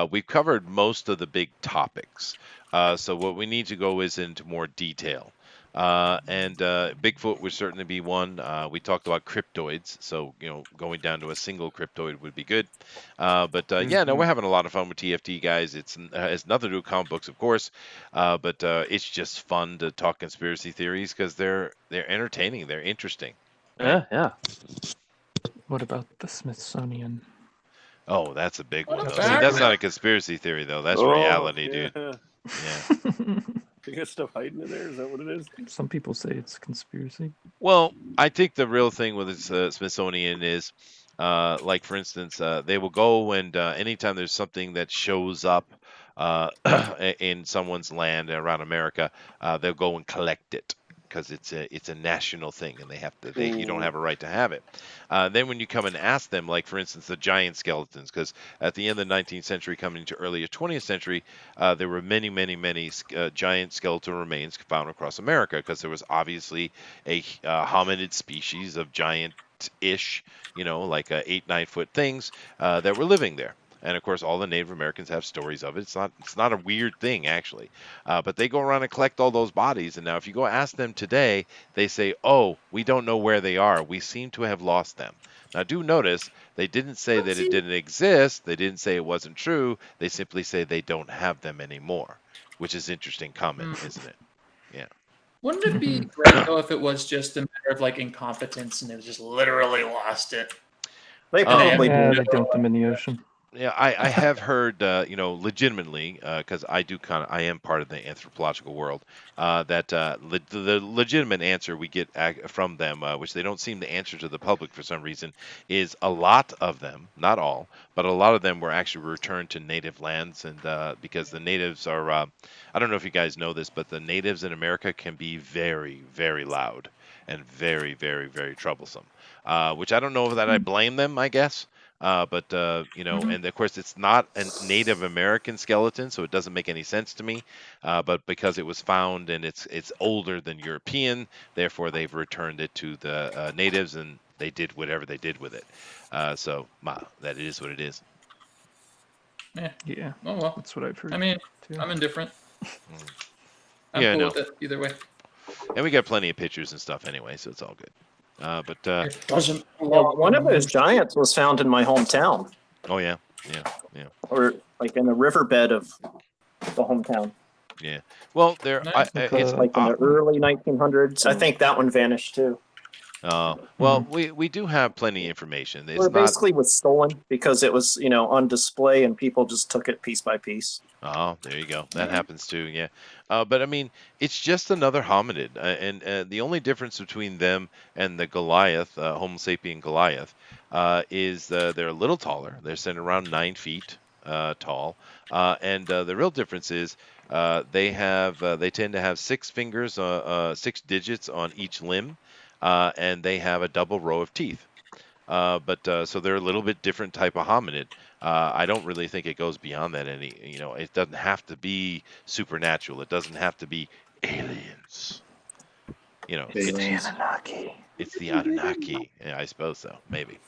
we've covered most of the big topics. So what we need to go is into more detail. And Bigfoot would certainly be one. We talked about cryptoids, so going down to a single cryptoid would be good. But yeah, no, we're having a lot of fun with TFT, guys. It's nothing to do with comic books, of course, but it's just fun to talk conspiracy theories because they're entertaining, they're interesting. Yeah, yeah. What about the Smithsonian? Oh, that's a big one. What Though. See, about that's it? not a conspiracy theory, though. That's Oh, reality, yeah. dude. Yeah. You got stuff hiding in there? Is that what it is? Some people say it's conspiracy. Well, I think the real thing with the Smithsonian is, like for instance, they will go and anytime there's something that shows up in someone's land around America, they'll go and collect it because it's a national thing and you don't have a right to have it. Then when you come and ask them, like for instance, the giant skeletons, because at the end of the 19th century, coming into earlier 20th century, there were many giant skeletal remains found across America because there was obviously a hominid species of giant-ish, like 8-9 foot things that were living there. And of course, all the Native Americans have stories of it. It's not a weird thing, actually. But they go around and collect all those bodies. And now if you go ask them today, they say, oh, we don't know where they are. We seem to have lost them. Now, do notice they didn't say that it didn't exist. They didn't say it wasn't true. They simply say they don't have them anymore, which is interesting comment, isn't it? Yeah. Wouldn't it be great though if it was just a matter of like incompetence and they just literally lost it? They probably Yeah, do. they dumped them in the ocean. Yeah, I have heard, legitimately, because I am part of the anthropological world, that the legitimate answer we get from them, which they don't seem to answer to the public for some reason, is a lot of them, not all, but a lot of them were actually returned to native lands, and because the natives are, I don't know if you guys know this, but the natives in America can be very, very loud and very, very, very troublesome, which I don't know that I blame them, I guess. But and of course it's not a Native American skeleton, so it doesn't make any sense to me. But because it was found and it's older than European, therefore they've returned it to the natives, and they did whatever they did with it. So that is what it is. Yeah. Oh well. That's what I've heard. I mean, too. I'm indifferent. I'm Yeah, cool no. with it either way. And we got plenty of pictures and stuff anyway, so it's all good. One of those giants was found in my hometown. Oh yeah. Or like in the riverbed of the hometown. Yeah. Well, It's like in the early 1900s. I think that one vanished too. Well, we do have plenty of information. It's Or not. basically was stolen because it was, on display and people just took it piece by piece. Oh, there you go. That happens too. Yeah. But I mean, it's just another hominid, and the only difference between them and the Goliath, Homo sapien Goliath, is they're a little taller. They're sitting around 9 feet tall, and the real difference is they tend to have 6 fingers, 6 digits on each limb. And they have a double row of teeth. So they're a little bit different type of hominid. I don't really think it goes beyond that. It doesn't have to be supernatural. It doesn't have to be aliens. It's the Anunnaki. It's the Anunnaki. Yeah, I suppose so. Maybe.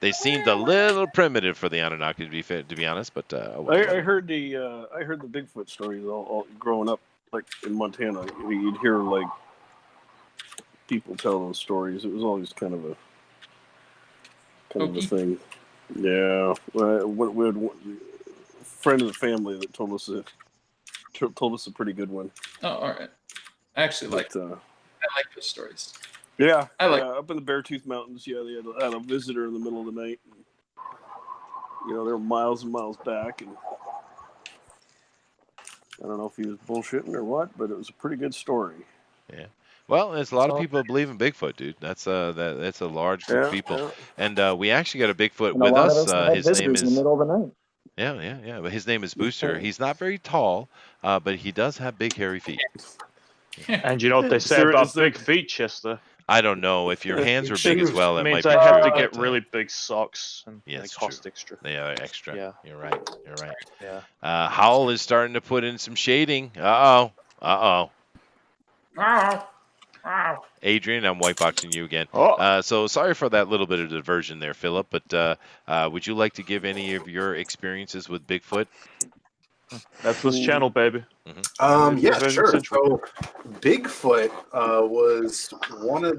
They seemed a little primitive for the Anunnaki, to be honest. But I heard the Bigfoot stories all growing up, like in Montana. You'd hear like people tell those stories. It was always kind of a thing. Yeah, we had one friend of the family that told us a pretty good one. Oh, all right. I actually like those stories. Yeah, I like up in the Beartooth Mountains. Yeah, they had a visitor in the middle of the night. And, they were miles and miles back, and I don't know if he was bullshitting or what, but it was a pretty good story. Yeah. Well, there's a lot of people that believe in Bigfoot, dude. That's a large group of people. Yeah. And we actually got a Bigfoot And with a lot us. of us had His name visitors is in the middle of the night. Yeah. But his name is Booster. He's not very tall, but he does have big hairy feet. And you know what they say about big feet, Chester? I don't know if your hands were big as well. It means might be I have true, to get but, really big socks, and yeah, they it's cost true. extra. They are extra. Yeah. You're right. Yeah. Howell is starting to put in some shading. Uh oh. Adrian, I'm whiteboxing you again. So sorry for that little bit of diversion there, Philip. But would you like to give any of your experiences with Bigfoot? That's this channel, baby. Yeah, sure. So Bigfoot was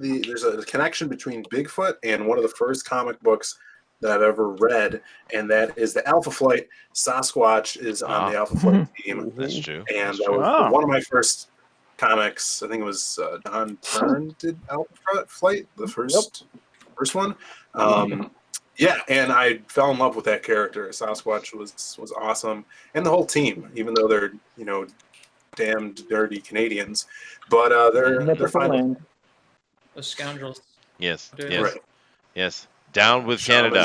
there's a connection between Bigfoot and one of the first comic books that I've ever read, and that is the Alpha Flight. Sasquatch is on the Alpha Flight team. That's true. And that was one of my first comics. I think it was Don Byrne did Alpha Flight, the first one. Yeah, and I fell in love with that character. Sasquatch was awesome, and the whole team, even though they're damned dirty Canadians, but they're fine. Those scoundrels. Yes, Dude. yes, Right. yes. Down with Canada.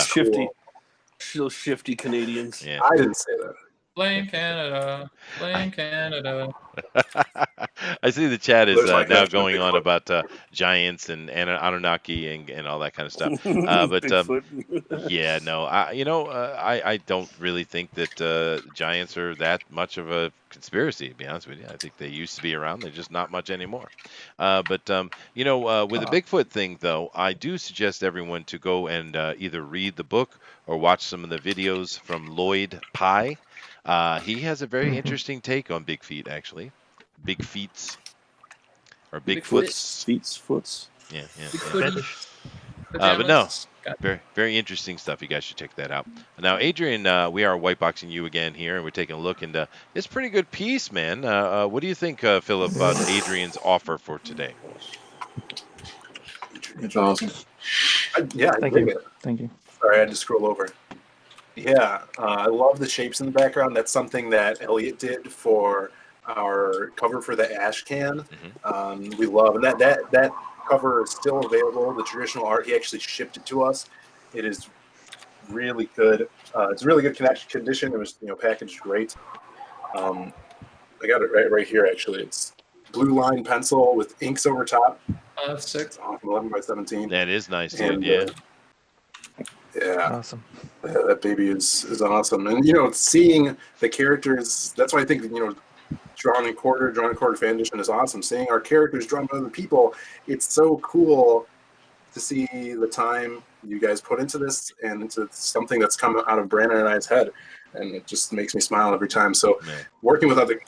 Shifty Canadians. Yeah. I didn't say that. Blame Canada. Blame Canada. I see the chat is Looks like now that's going on Bigfoot. about giants and Anunnaki and all that kind of stuff. Yeah, no, I don't really think that giants are that much of a conspiracy, to be honest with you. I think they used to be around. They're just not much anymore. With the Bigfoot thing, though, I do suggest everyone to go and either read the book or watch some of the videos from Lloyd Pye. He has a very interesting take on big feet, actually. Big feets. Or Bigfoots. Foots. Yeah. But no, very, very interesting stuff. You guys should check that out. Now, Adrian, we are whiteboxing you again here, and we're taking a look, and it's a pretty good piece, man. What do you think, Philip, about Adrian's offer for today? It's awesome. Thank you. Sorry, I had to scroll over. Yeah, I love the shapes in the background. That's something that Elliot did for our cover for the Ash Can. We love, and that cover is still available. The traditional art, he actually shipped it to us. It is really good. It's a really good condition. It was packaged great. I got it right here actually. It's blue line pencil with inks over top. That's sick. It's awesome. 11 by 17. That is nice, dude. And, Yeah. Yeah. Awesome. That baby is awesome. And, seeing the characters, that's why I think, Drawn and Quartered Fan Edition is awesome. Seeing our characters drawn by other people, it's so cool to see the time you guys put into this and into something that's come out of Brandon and I's head. And it just makes me smile every time. So working with other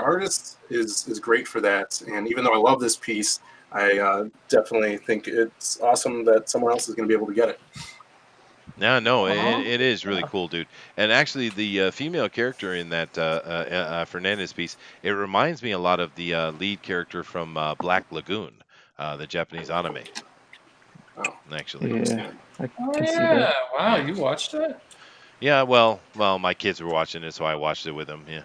artists is great for that. And even though I love this piece, I definitely think it's awesome that someone else is going to be able to get it. No, it is really cool, dude. And actually, the female character in that Fernandez piece, it reminds me a lot of the lead character from Black Lagoon, the Japanese anime. Oh, actually. Yeah, I Oh can see yeah! that. Wow, you watched it? Yeah, well, my kids were watching it, so I watched it with them. Yeah.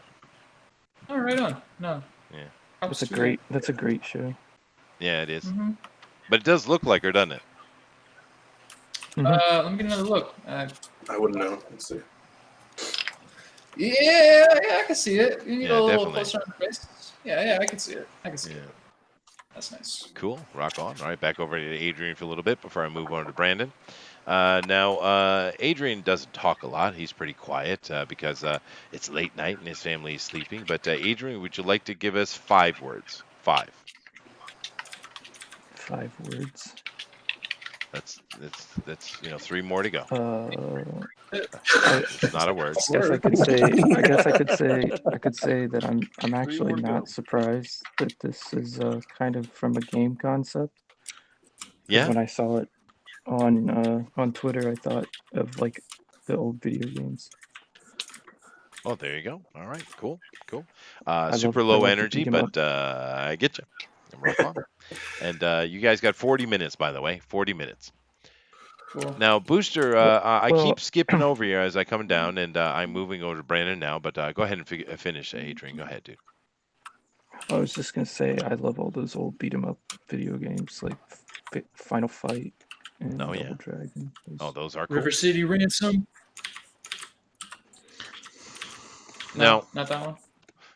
Oh, right on. No. Yeah. That's a great show. Yeah, it is. Mm-hmm. But it does look like her, doesn't it? Let me get another look. I wouldn't know. Let's see. Yeah, I can see it. You need Yeah, a little definitely. closer on the face. Yeah, I can see it. I can see it. That's nice. Cool. Rock on. All right, back over to Adrian for a little bit before I move on to Brandon. Now, Adrian doesn't talk a lot. He's pretty quiet because it's late night and his family is sleeping. But Adrian, would you like to give us 5 words? 5. 5 words. That's 3 more to go. It's not a word. I guess I could say that I'm actually not surprised that this is kind of from a game concept. 'Cause Yeah. when I saw it on Twitter, I thought of like the old video games. Oh, there you go. All right, cool. I Super love low to energy, beat 'em but I get you. Rock on. And you guys got 40 minutes, by the way. 40 minutes. Cool. Now, Booster, I well- keep skipping over here as I come down, and I'm moving over to Brandon now. But go ahead and finish, Adrian. Go ahead, dude. I was just gonna say I love all those old beat 'em up video games like Final Fight and Oh, yeah. Double Dragon. Oh, those are cool. River City Ransom. No. Not that one.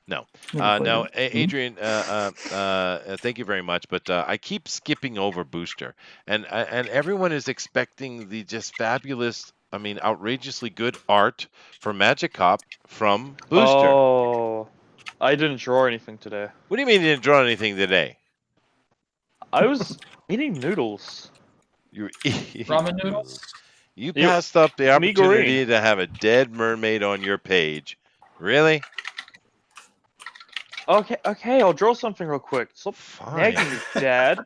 No. Never Now, played it. Adrian, thank you very much, but I keep skipping over Booster, and everyone is expecting the just fabulous, outrageously good art for Magic Cop from Booster. Oh, I didn't draw anything today. What do you mean you didn't draw anything today? I was eating noodles. You were Ramen noodles. You passed up the me opportunity to have a dead mermaid on your page. Really? Okay, I'll draw something real quick. Stop nagging me, Dad.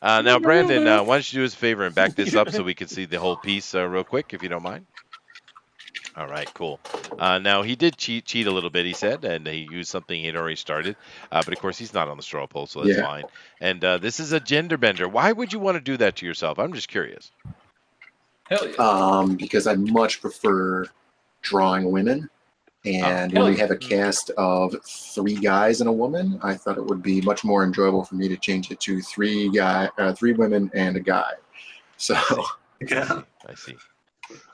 Now, Brandon, why don't you do us a favor and back this up so we can see the whole piece real quick, if you don't mind? All right, cool. Now, he did cheat a little bit, he said, and he used something he had already started. But, of course, he's not on the straw poll, so that's fine. And this is a gender bender. Why would you want to do that to yourself? I'm just curious. Hell yeah. Because I much prefer drawing women. And when we have a cast of 3 guys and a woman, I thought it would be much more enjoyable for me to change it to 3 women and a guy. So, yeah, I see.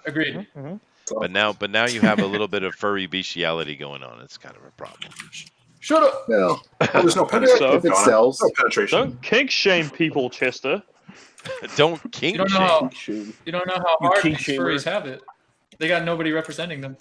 Agreed. Mm-hmm. But now you have a little bit of furry bestiality going on. It's kind of a problem. Shut up. No, there's no penetration. if it sells. No penetration. Don't kink shame people, Chester. Don't kink You don't shame. You don't know how hard kink these shamer. furries have it. They got nobody representing them.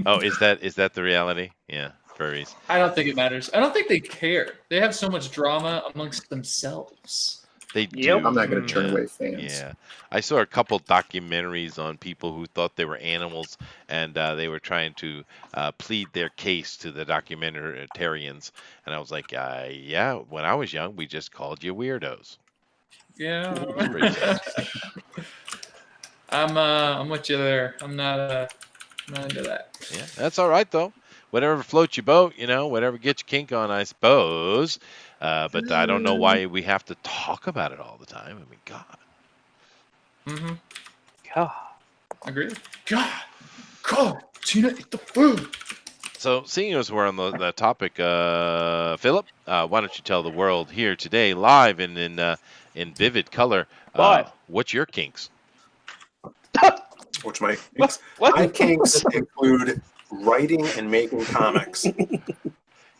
Oh, is that the reality? Yeah, furries. I don't think it matters. I don't think they care. They have so much drama amongst themselves. They do. I'm not going to turn away fans. Yeah, I saw a couple documentaries on people who thought they were animals, and they were trying to plead their case to the documentarians. And I was like, yeah, when I was young, we just called you weirdos. Yeah. I'm with you there. I'm not into that. Yeah, that's all right though. Whatever floats your boat, whatever gets your kink on, I suppose. But I don't know why we have to talk about it all the time. I mean, God. Mm-hmm. God. Agreed. God, Tina, eat the food. So, seeing as we're on the topic, Philip, why don't you tell the world here today, live and in vivid color, what's your kinks? What's my kinks? My kinks include writing and making comics.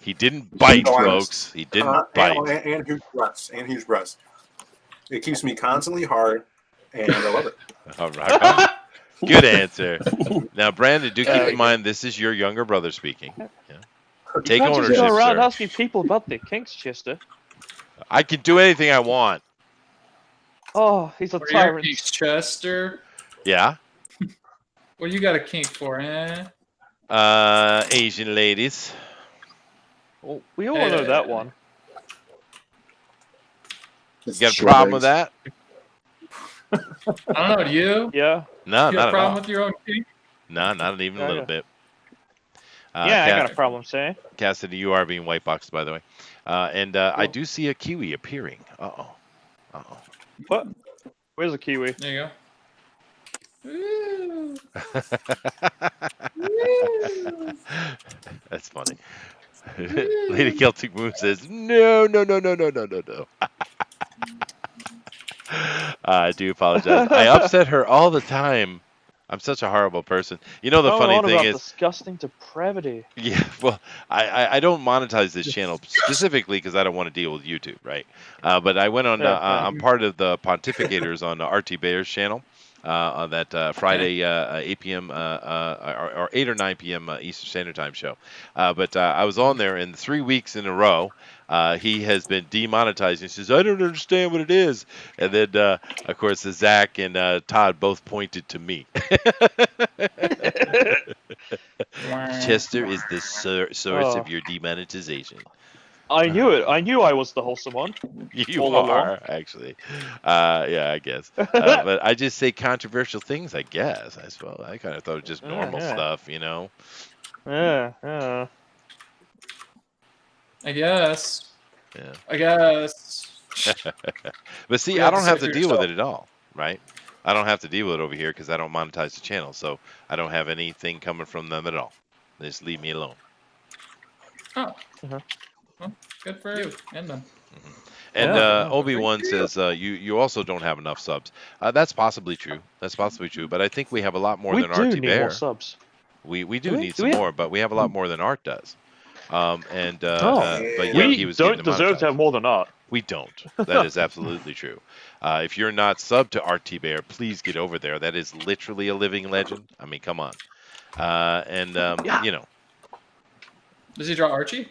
He didn't bite, folks. He didn't bite. And huge breasts. It keeps me constantly hard and I love it. All right. Good answer. Now, Brandon, do keep Yeah, in mind this is your younger brother speaking. Yeah. You Take can't just ownership, go around sir. asking people about their kinks, Chester. I can do anything I want. Oh, he's a What are your tyrant. kinks, Chester? Yeah. What you got a kink for, eh? Asian ladies. Well, we all know that one. You got a problem with that? I don't know. Do you? Yeah. No, You not have a at problem all. with your own kink? No, not even a little bit. Yeah, I got a problem, say. Cassidy, you are being white boxed, by the way. I do see a kiwi appearing. Uh-oh. Uh-oh. What? Where's the kiwi? There you go. That's funny. Lady Celtic Moon says, no, no, no, no, no, no, no, no. I do apologize. I upset her all the time. I'm such a horrible person. You know, the funny thing is... disgusting depravity. Yeah, well, I don't monetize this channel specifically because I don't want to deal with YouTube, right? But I went on, I'm part of the pontificators on RT Bear's channel on that Friday 8 p.m. Or 8 or 9 p.m. Eastern Standard Time show. But I was on there, and 3 weeks in a row, he has been demonetized. He says, I don't understand what it is. And then, of course, Zach and Todd both pointed to me. Chester is the source of your demonetization. I knew it. I knew I was the wholesome one. You all are, along. actually. Yeah, I guess. But I just say controversial things, I guess. I suppose. I kind of thought it was just normal stuff, you know? Yeah. I guess. Yeah. I guess. But see, You I have to don't say have for to deal with yourself. it at all, right? I don't have to deal with it over here because I don't monetize the channel, so I don't have anything coming from them at all. They just leave me alone. Oh. Well, good for you and them. And Obi-Wan says you also don't have enough subs. That's possibly true. That's possibly true. But I think we have a lot more We than do RT need Bear. more subs. We do Do we? need Do some we? more, but we have a lot more than Art does. But yeah, we he was don't getting deserve to have more than Art. We don't. That is absolutely true. If you're not sub to RT Bear, please get over there. That is literally a living legend. I mean, come on. You know. Does he draw Archie?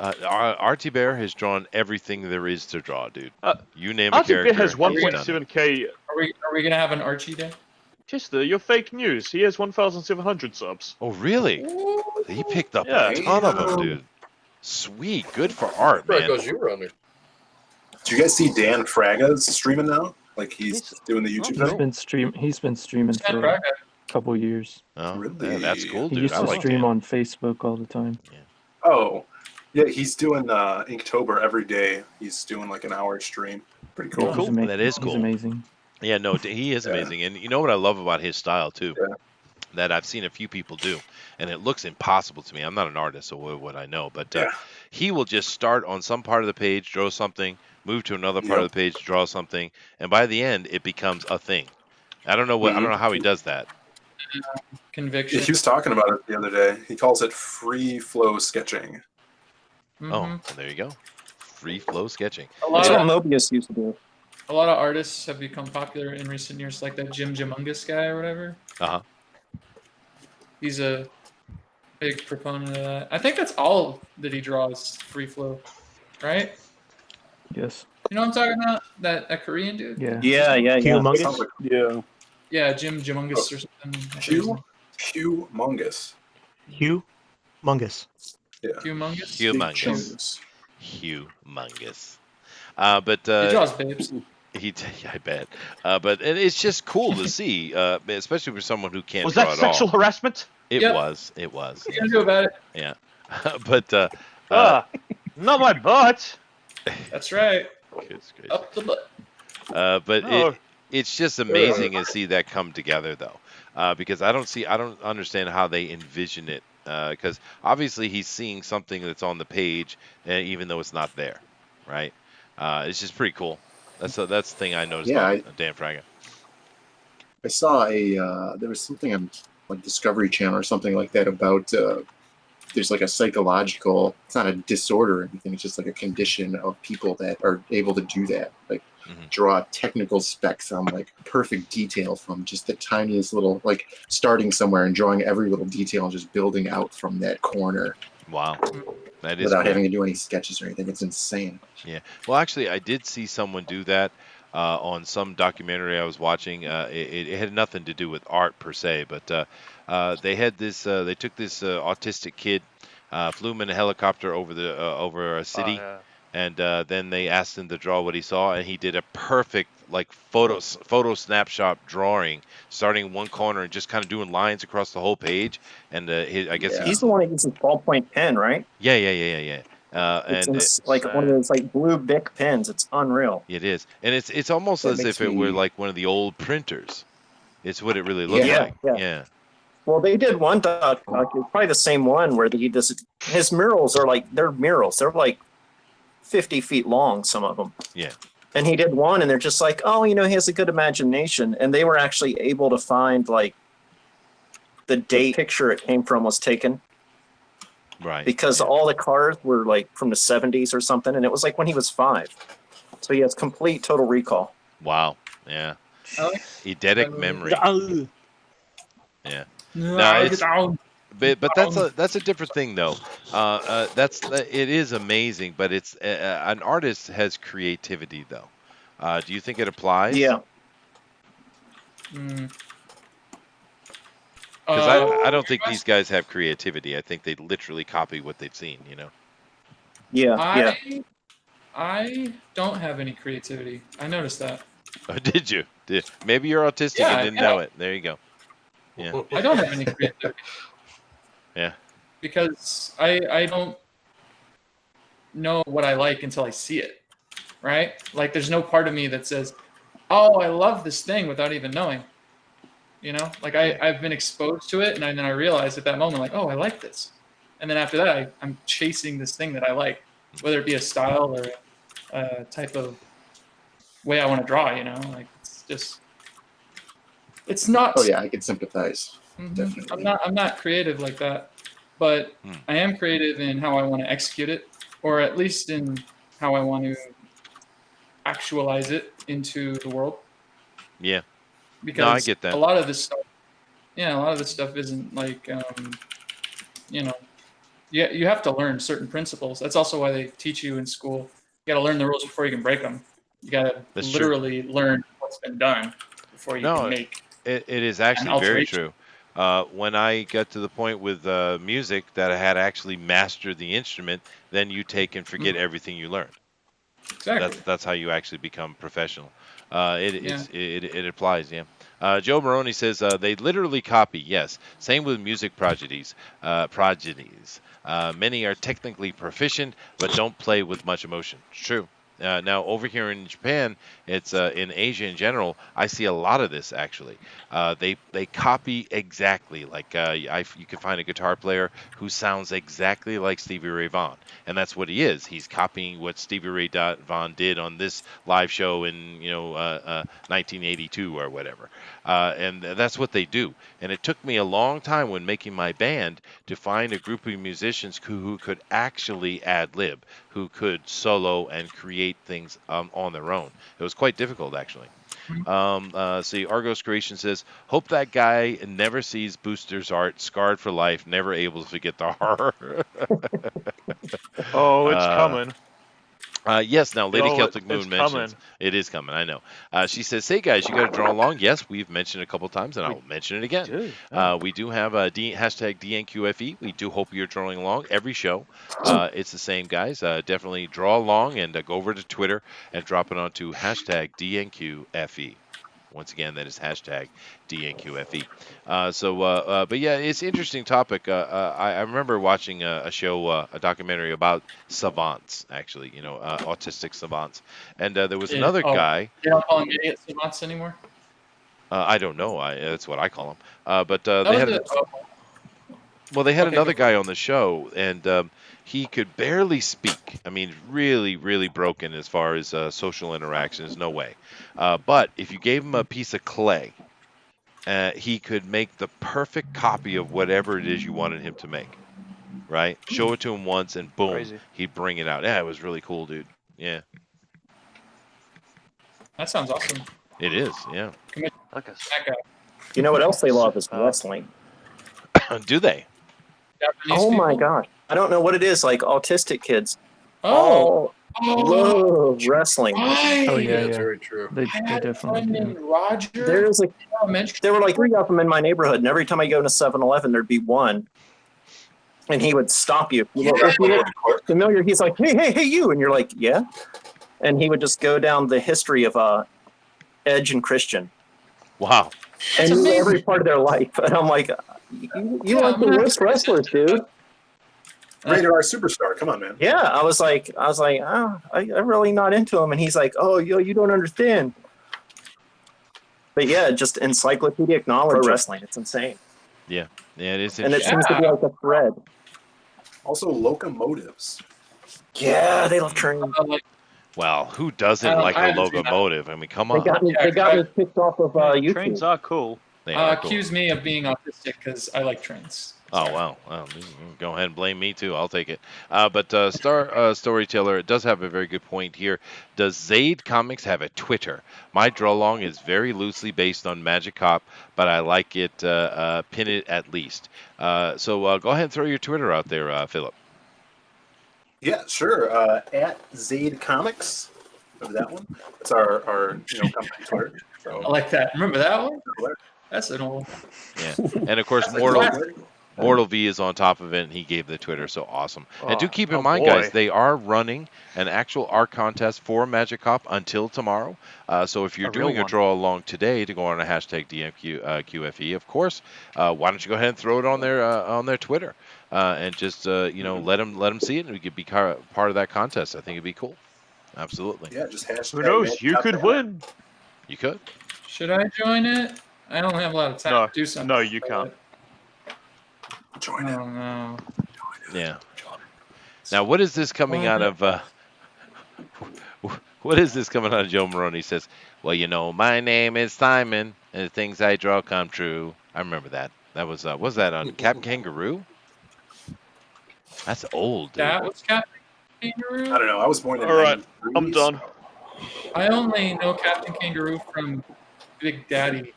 RT Bear has drawn everything there is to draw, dude. You name a RT Bear character. has he's done it. 1.7k. Are we gonna have an Archie day? Chester, you're fake news. He has 1,700 subs. Oh, really? He picked up Yeah. a ton of them, dude. Sweet. Good for Art, man. You were on there. Do you guys see Dan Fraga's streaming now? Like he's doing the YouTube thing? He's been streaming for a couple years. Oh, Really? yeah, that's cool, He dude. used I to like stream Dan. on Facebook all the time. Oh, yeah, he's doing Inktober every day. He's doing like an hour stream. Pretty cool. He's ama- That is He's cool. amazing. Yeah, no, he is amazing. And you know what I love about his style, too? That I've seen a few people do, and it looks impossible to me. I'm not an artist, so what would I know? But he will just start on some part of the page, draw something, move to another part of the page, draw something, and by the end, it becomes a thing. I don't know I don't know how he does that. Conviction. He was talking about it the other day. He calls it free flow sketching. Mm-hmm. Oh, well, there you go. Free flow sketching. That's what Mobius used to do. A lot of artists have become popular in recent years, like that Jim Jimungus guy or whatever. Uh-huh. He's a big proponent of that. I think that's all that he draws, free flow, right? Yes. You know what I'm talking about? That Korean dude? Yeah. Yeah. Humongous? Yeah. Yeah, Jim Jimungus or something. Humongous. Humongous. Yeah. Humongous? Humongous. He draws babes. I bet. But it's just cool to see, especially for someone who can't Was draw that at sexual all. harassment? It Yep. was. What are you gonna do about it? Yeah. But not my butt. That's right. Goodness gracious. Up the butt. But Oh. it's just amazing to see that come together, though, because I don't understand how they envision it, because obviously he's seeing something that's on the page, even though it's not there, right? It's just pretty cool. That's the thing I noticed about Dan Fraga. I saw there was something on like Discovery Channel or something like that about there's like a psychological, it's not a disorder or anything, it's just like a condition of people that are able to do that. Like draw technical specs on like perfect detail from just the tiniest little, like starting somewhere and drawing every little detail and just building out from that corner. Wow. That is without cool. having to do any sketches or anything. It's insane. Yeah. Well, actually, I did see someone do that on some documentary I was watching. It had nothing to do with art per se, but they had this. They took this autistic kid, flew him in a helicopter over a city, and then they asked him to draw what he saw, and he did a perfect like photo snapshot drawing, starting in one corner and just kind of doing lines across the whole page. And I guess he's the one that uses ballpoint pen, right? Yeah. It's like one of those like blue Bic pens. It's unreal. It is, and it's almost That as makes if it were me- like one of the old printers. It's what it really looked like. Yeah. Well, they did one doc, probably the same one, where his murals are like they're murals. They're like 50 feet long, some of them. Yeah. And he did one, and they're just like, oh, he has a good imagination. And they were actually able to find like the date picture it came from was taken. Right. Because all the cars were like from the 70s or something, and it was like when he was 5. So he has complete total recall. Wow. Yeah. Eidetic memory. Yeah. But that's a different thing though. It is amazing, but it's an artist has creativity though. Do you think it applies? Yeah. Because I don't think these guys have creativity. I think they literally copy what they've seen. Yeah. I don't have any creativity. I noticed that. Oh, did you? Maybe you're autistic and didn't know it. There you go. Yeah. I don't have any creativity. Yeah. Because I don't know what I like until I see it, right? Like there's no part of me that says, oh, I love this thing without even knowing. Like I've been exposed to it, and then I realized at that moment, like, oh, I like this. And then after that, I'm chasing this thing that I like, whether it be a style or a type of way I want to draw, like it's not. Oh yeah, I can sympathize. Mm-hmm. I'm not creative like that, but I am creative in how I want to execute it, or at least in how I want to actualize it into the world. Yeah. Because I get that. a lot of this stuff isn't like, you have to learn certain principles. That's also why they teach you in school. You got to learn the rules before you can break them. You got to literally learn what's been done before you can make. It is actually very true. When I got to the point with music that I had actually mastered the instrument, then you take and forget everything you learned. Exactly. That's how you actually become professional. It applies, yeah. Joe Maroney says they literally copy. Yes, same with music prodigies. Many are technically proficient, but don't play with much emotion. It's true. Now over here in Japan, it's in Asia in general. I see a lot of this actually. They copy exactly. Like you can find a guitar player who sounds exactly like Stevie Ray Vaughan, and that's what he is. He's copying what Stevie Ray Vaughan did on this live show in 1982 or whatever. And that's what they do. And it took me a long time when making my band to find a group of musicians who could actually ad lib, who could solo and create things on their own. It was quite difficult, actually. See, Argos Creation says, hope that guy never sees Booster's art, scarred for life, never able to forget the horror. Oh, it's coming. Yes, now Lady No, Celtic it's Moon mentions coming. it is coming. I know. She says, "Hey guys, you got to draw along." Yes, we've mentioned it a couple times, and I'll mention it again. We do have a hashtag DNQFE. We do hope you're drawing along every show. It's the same, guys. Definitely draw along and go over to Twitter and drop it onto hashtag DNQFE. Once again, that is hashtag DNQFE. But yeah, it's an interesting topic. I remember watching a show, a documentary about savants, actually, autistic savants. And there was another guy. They don't call them idiot savants anymore? I don't know. That's what I call them. But they had they had another guy on the show, and he could barely speak. I mean, really, really broken as far as social interactions. No way. But if you gave him a piece of clay, he could make the perfect copy of whatever it is you wanted him to make. Right? Show it to him once, and boom, he'd bring it out. Yeah, it was really cool, dude. Yeah. That sounds awesome. It is, yeah. Like a You know what else they love is wrestling. Do they? Japanese Oh my people? god! I don't know what it is. Like autistic kids Oh. all love wrestling. Right. Oh yeah, That's yeah. very true. They I had a definitely friend do. named Roger. There's like Elementary there were like school. 3 of them in my neighborhood, and every time I go to 7-Eleven, there'd be one, and he would stop you. If you look familiar, he's like, hey, you, and you're like, yeah, and he would just go down the history of Edge and Christian. Wow. And That's knew amazing. every part of their life, and I'm like, you Yeah, like I'm the gonna have worst to wrestlers, dude. Rated R superstar. Come on, man. Yeah, I was like, oh, I'm really not into him, and he's like, oh, you don't understand. But yeah, just encyclopedic knowledge of wrestling. It's insane. Yeah, it is And it interesting. seems to be like a thread. Also, locomotives. Yeah, they love trains. Well, who doesn't I like a haven't seen that. locomotive? I mean, come They on. got me. They got me kicked off of YouTube. Trains are cool. They are cool. Accuse me of being autistic because I like trains. Oh, wow. Well, go ahead and blame me, too. I'll take it. But Storyteller, it does have a very good point here. Does Zaid Comics have a Twitter? My draw-along is very loosely based on Magic Cop, but I like it pin it at least. So go ahead and throw your Twitter out there, Philip. Yeah, sure. At Zaid Comics. Remember that one? That's our company Twitter. So, I like that. Remember that one? That's an old. Yeah, and of course, That's a Mortal classic. Mortal V is on top of it, and he gave the Twitter, so awesome. And do keep in oh mind, boy. guys, they are running an actual art contest for Magic Cop until tomorrow. So if you're A real doing a one. draw along today to go on a hashtag DMQFE, of course, why don't you go ahead and throw it on their Twitter and just let them see it, and we could be part of that contest. I think it'd be cool. Absolutely. Yeah, just hashtag. Who knows? Magic You Cop could Fan. win. You could. Should I join it? I don't have a lot of time No, to do something. no, you about can't. it. Join Oh no. Yeah. Now, what is this coming out of? What is this coming out of Joe Moroni? He says, "Well, my name is Simon, and the things I draw come true." I remember that. That was that on Captain Kangaroo? That's old, dude. That was Captain Kangaroo? I don't know. I was born in All right, 93, I'm done. I only know Captain Kangaroo from Big Daddy.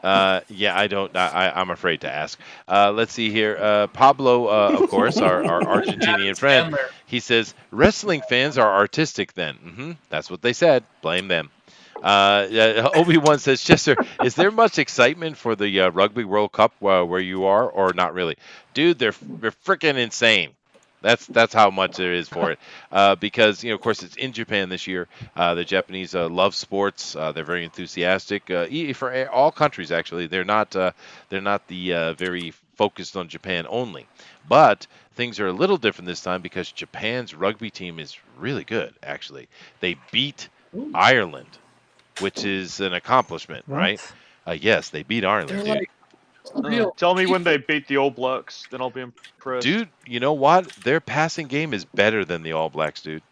Yeah, I don't. I'm afraid to ask. Let's see here. Pablo, of course, our Argentinian friend. Chandler. He says wrestling fans are artistic. Then, that's what they said. Blame them. Obi-Wan says, Chester, is there much excitement for the Rugby World Cup where you are, or not really? Dude, they're freaking insane. That's how much there is for it. Because of course, it's in Japan this year. The Japanese love sports. They're very enthusiastic. For all countries, actually, they're not the very focused on Japan only. But things are a little different this time because Japan's rugby team is really good. Actually, they beat Ireland, which is an accomplishment, right? Yes, they beat Ireland, They're dude. like real. Tell me when they beat the All Blacks, then I'll be impressed. Dude, you know what? Their passing game is better than the All Blacks, dude.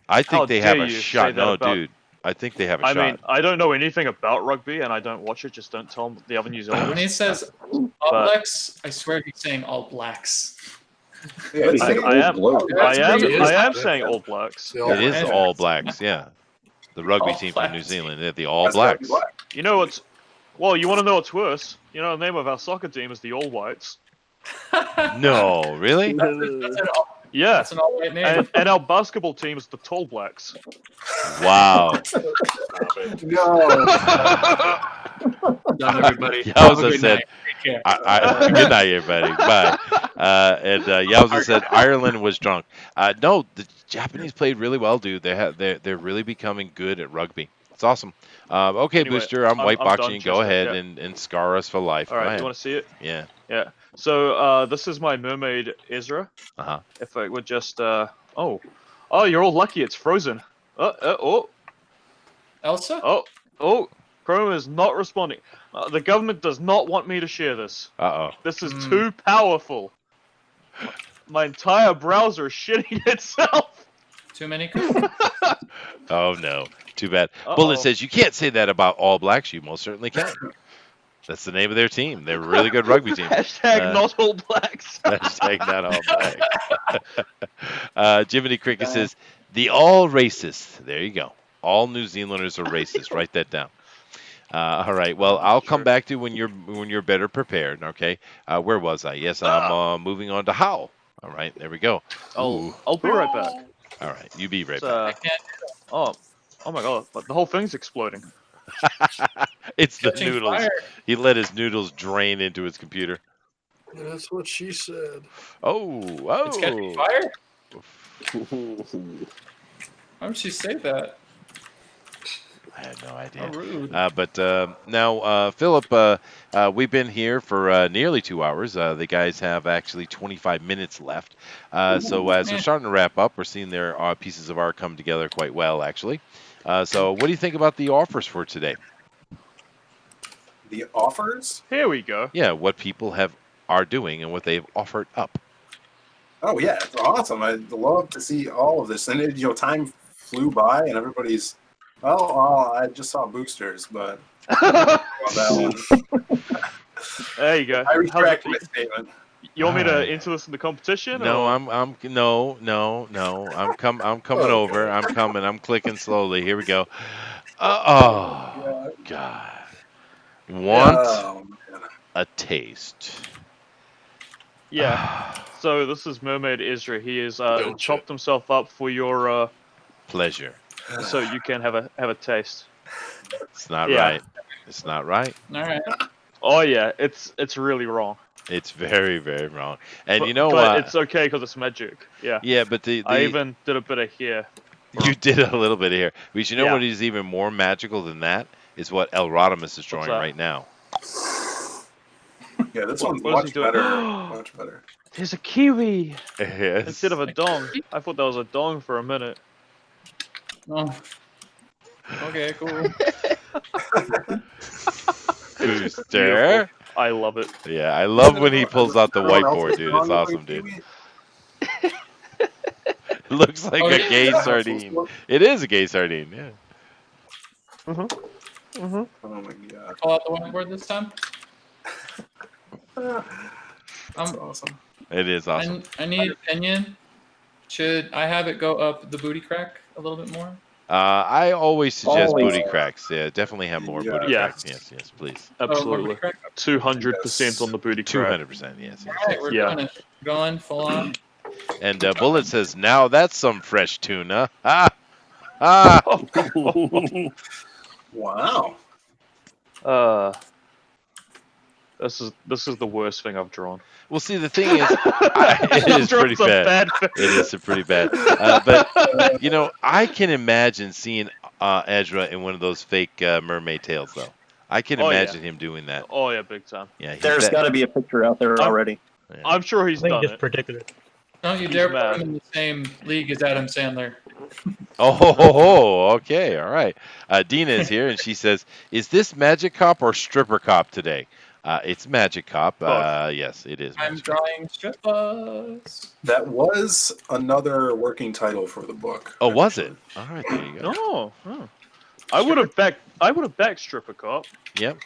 I think How they have dare a you say shot. that No, about- dude. I think they have a I shot. mean, I don't know anything about rugby, and I don't watch it. Just don't tell the other New When Zealanders. he says All But- Blacks, I swear he's saying All Blacks. Yeah, he's I like am Globe. saying All Blacks. It is Anyways. All Blacks, yeah. The rugby All team from New Blacks. Zealand. They're the All That's gotta be Blacks. black. You know what's? Well, you want to know what's worse? You know the name of our soccer team is the All Whites. No, really? Yeah, That's an all-white name. and our basketball team is the Tall Blacks. Wow. No. Done, everybody. Yowza Good said, night. Take care. good night, everybody. Bye. And Yowza said Ireland was drunk. No, the Japanese played really well, dude. They're really becoming good at rugby. It's awesome. Okay, Anyway, Booster, I'm I'm whiteboxing. done, Go Chester, ahead yeah. and scar us for life. All Go right, ahead. you want to see it? Yeah. Yeah. So this is my mermaid Ezra. Uh-huh. If I would just oh, you're all lucky. It's frozen. Elsa? Oh, Chrome is not responding. The government does not want me to share this. Uh-oh. This is too powerful. My entire browser is shitting itself. Too many cookies. Oh, no. Too bad. Uh-oh. Bullet says, you can't say that about All Blacks. You most certainly can. That's the name of their team. They're a really good rugby team. Hashtag not all blacks. Hashtag not all black. Jiminy Cricket says, The all racist. There you go. All New Zealanders are racist. Write that down. All right. Well, I'll come back to when you're better prepared. Okay. Where was I? Yes, I'm moving on to how. All right. There we go. I'll be right back. All right. You be right back. Oh my god! But the whole thing's exploding. It's the Catching noodles. fire. He let his noodles drain into his computer. That's what she said. Oh. It's catching fire? Why would she say that? I had no idea. How rude. But now, Philip, we've been here for nearly 2 hours. The guys have actually 25 minutes left. So as we're starting to wrap up, we're seeing their pieces of art come together quite well, actually. So what do you think about the offers for today? The offers? Here we go. Yeah, what people are doing and what they've offered up. Oh yeah, it's awesome. I'd love to see all of this. And time flew by, and everybody's. Oh, I just saw boosters, but on that one. There you go. I retract my statement. You want me to enter this in the competition? No, or? no. I'm coming over. I'm coming. I'm clicking slowly. Here we go. Oh God. Want a taste? Yeah. So this is Mermaid Ezra. He has chopped himself up for your pleasure, so you can have a taste. It's not right. It's not right. All right. Oh yeah, it's really wrong. It's very, very wrong. And but it's okay because it's magic. Yeah. Yeah, but I even did a bit of hair. You did a little bit here. But Yeah. what is even more magical than that is what El Rodimus is drawing that? right now. Yeah, this What one's is he much doing? better. Much better. There's a kiwi Yes. instead of a dong. I thought that was a dong for a minute. Oh. Okay, cool. Booster. I love it. Yeah, I love when he pulls out the whiteboard, dude. It's awesome, dude. It looks like a gay sardine. It is a gay sardine, yeah. Oh my god. Pull out the whiteboard this time. That's awesome. It is awesome. I need opinion. Should I have it go up the booty crack a little bit more? I always suggest Always. booty cracks. Yeah, definitely have more booty cracks. Yes, please. Absolutely. 200% on the booty crack. 200%, yes. All right, we're doing it. Going full on. And Bullet says, now that's some fresh tuna. Ah! Ah! Wow. This is the worst thing I've drawn. Well, see, the thing is, it is pretty bad. It is pretty bad. But I can imagine seeing Ezra in one of those fake mermaid tails, though. I can imagine him doing that. Oh yeah, big time. Yeah, There's got to be a picture out there already. I'm sure he's done it. predicted it. Don't you dare put him in the same league as Adam Sandler. Oh, okay, all right. Dina is here, and she says, "Is this Magic Cop or Stripper Cop today?" It's Magic Cop. Yes, it is. I'm drawing strippers. That was another working title for the book. Oh, was it? All right, there you go. Oh. I would have backed Stripper Cop. Yep.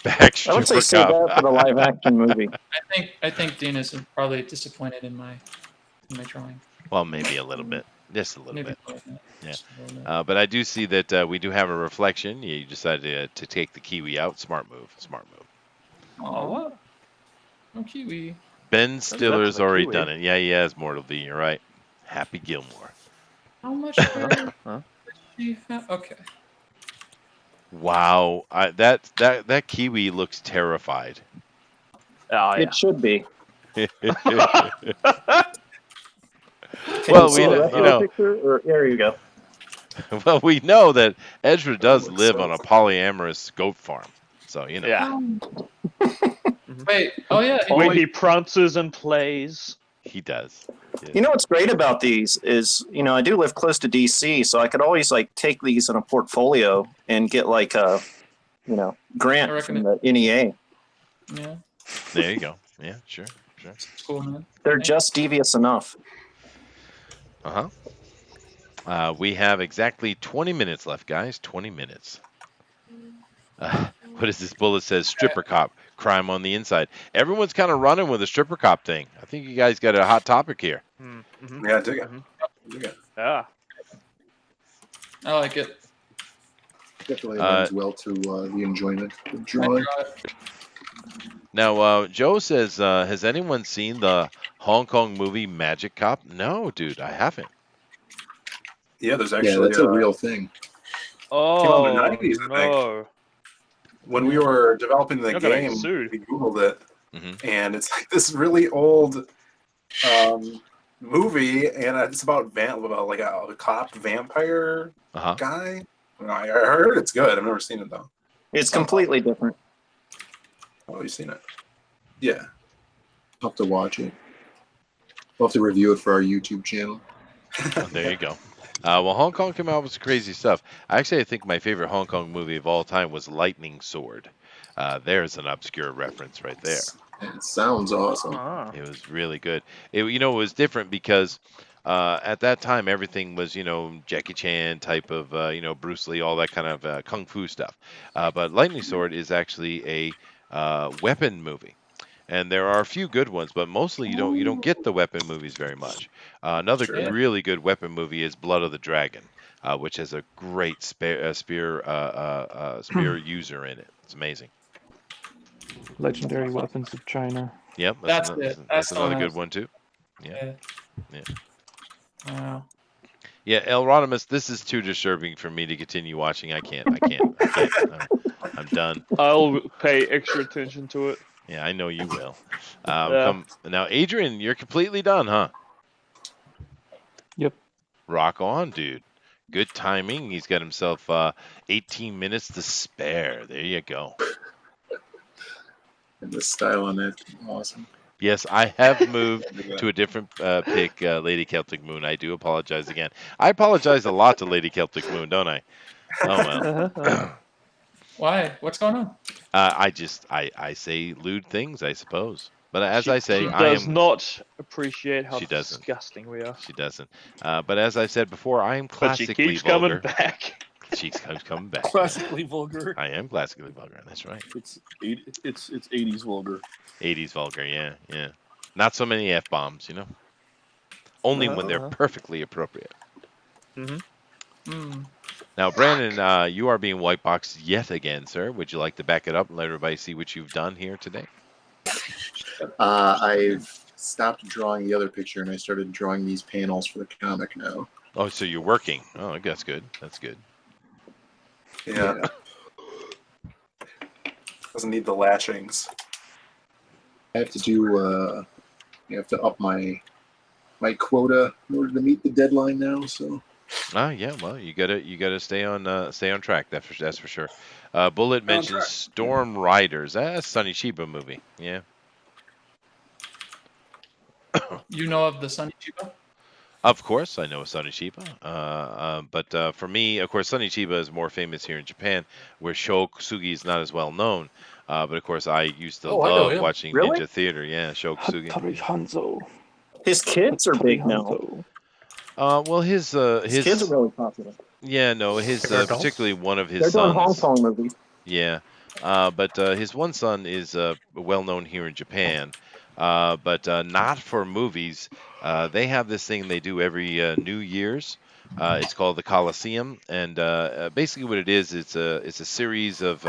Back I would say save that for the live action movie. I think Dina's probably disappointed in my drawing. Well, maybe a little bit. Just a little Maybe bit. a little bit. Yeah. Just a little bit. But I do see that we do have a reflection. You decided to take the kiwi out. Smart move. Oh, what? No kiwi. Ben Stiller's a already kiwi. done it. Yeah, he has, Mortal V. You're right. Happy Gilmore. How much? Okay. Wow. That kiwi looks terrified. Oh, yeah. It should be. Well, Can you see that picture? Or, there you go. Well, we know that Ezra does live on a polyamorous goat farm. So, Yeah. Wait. Oh yeah. Where he prances and plays. He does. You know what's great about these is, I do live close to DC, so I could always take these in a portfolio and get a, grant from the NEA. Yeah. There you go. Yeah, sure. Cool, man. They're just devious enough. We have exactly 20 minutes left, guys. 20 minutes. What is this? Bullet says stripper cop, crime on the inside. Everyone's kind of running with a stripper cop thing. I think you guys got a hot topic here. Mm-hmm. Yeah, dig it. Yeah. I like it. Definitely lends well to the enjoyment of I drawing. draw it. Now, Joe says, has anyone seen the Hong Kong movie Magic Cop? No, dude, I haven't. Yeah, there's Yeah, actually that's a real thing. came out in the Oh 90s, I think. no! When we were developing the You're gonna game, get sued. we Googled it, Mm-hmm. and it's like this really old movie, and it's about like a cop vampire guy. I heard it's good. I've never seen it though. It's completely different. Oh, you've seen it? Yeah. I'll have to watch it. We'll have to review it for our YouTube channel. There you go. Well, Hong Kong came out with some crazy stuff. Actually, I think my favorite Hong Kong movie of all time was Lightning Sword. There's an obscure reference right there. It sounds awesome. It was really good. It was different because at that time everything was Jackie Chan type of Bruce Lee, all that kind of kung fu stuff. But Lightning Sword is actually a weapon movie. And there are a few good ones, but mostly you don't get the weapon movies very much. Another really good weapon movie is Blood of the Dragon, which has a great spear user in it. It's amazing. Legendary Weapons of China. Yep, That's it. that's the one another I good was- one too. Yeah. Wow. Yeah, Elrodimus, this is too disturbing for me to continue watching. I can't. I'm done. I'll pay extra attention to it. Yeah, I know you will. Yeah. Now, Adrian, you're completely done, huh? Yep. Rock on, dude. Good timing. He's got himself 18 minutes to spare. There you go. And the style on that, awesome. Yes, I have moved to a different pick, Lady Celtic Moon. I do apologize again. I apologize a lot to Lady Celtic Moon, don't I? Oh, well. Why? What's going on? I say lewd things, I suppose. But as I say, She I does am. not appreciate how She doesn't. disgusting we are. She doesn't. But as I said before, I am But she classically keeps vulgar. coming back. She keeps coming back. Classically vulgar. I am classically vulgar. That's right. It's 80s vulgar. 80s vulgar. Yeah. Not so many f-bombs, Only when they're perfectly appropriate. Now, Brandon, you are being white boxed yet again, sir. Would you like to back it up and let everybody see what you've done here today? I've stopped drawing the other picture and I started drawing these panels for the comic now. Oh, so you're working. Oh, that's good. That's good. Yeah. Doesn't need the lashings. I have to do. You have to up my quota in order to meet the deadline now. So. Yeah. Well, you gotta stay on track. That's for sure. Bullet mentions Storm Riders. That's Sonny Chiba movie. Yeah. You know of the Sonny Chiba? Of course, I know Sonny Chiba. But for me, of course, Sonny Chiba is more famous here in Japan, where Sho Kusugi is not as well known. But of course, I used to love watching Ninja Theater. Yeah, Sho Kusugi. Hattori Hanzo. His kids are big now. Well, his kids are really popular. Yeah, no, his particularly one of his They're doing sons. Hong Kong movies. Yeah, but his one son is well known here in Japan, but not for movies. They have this thing they do every New Year's. It's called the Coliseum, and basically what it is, it's a series of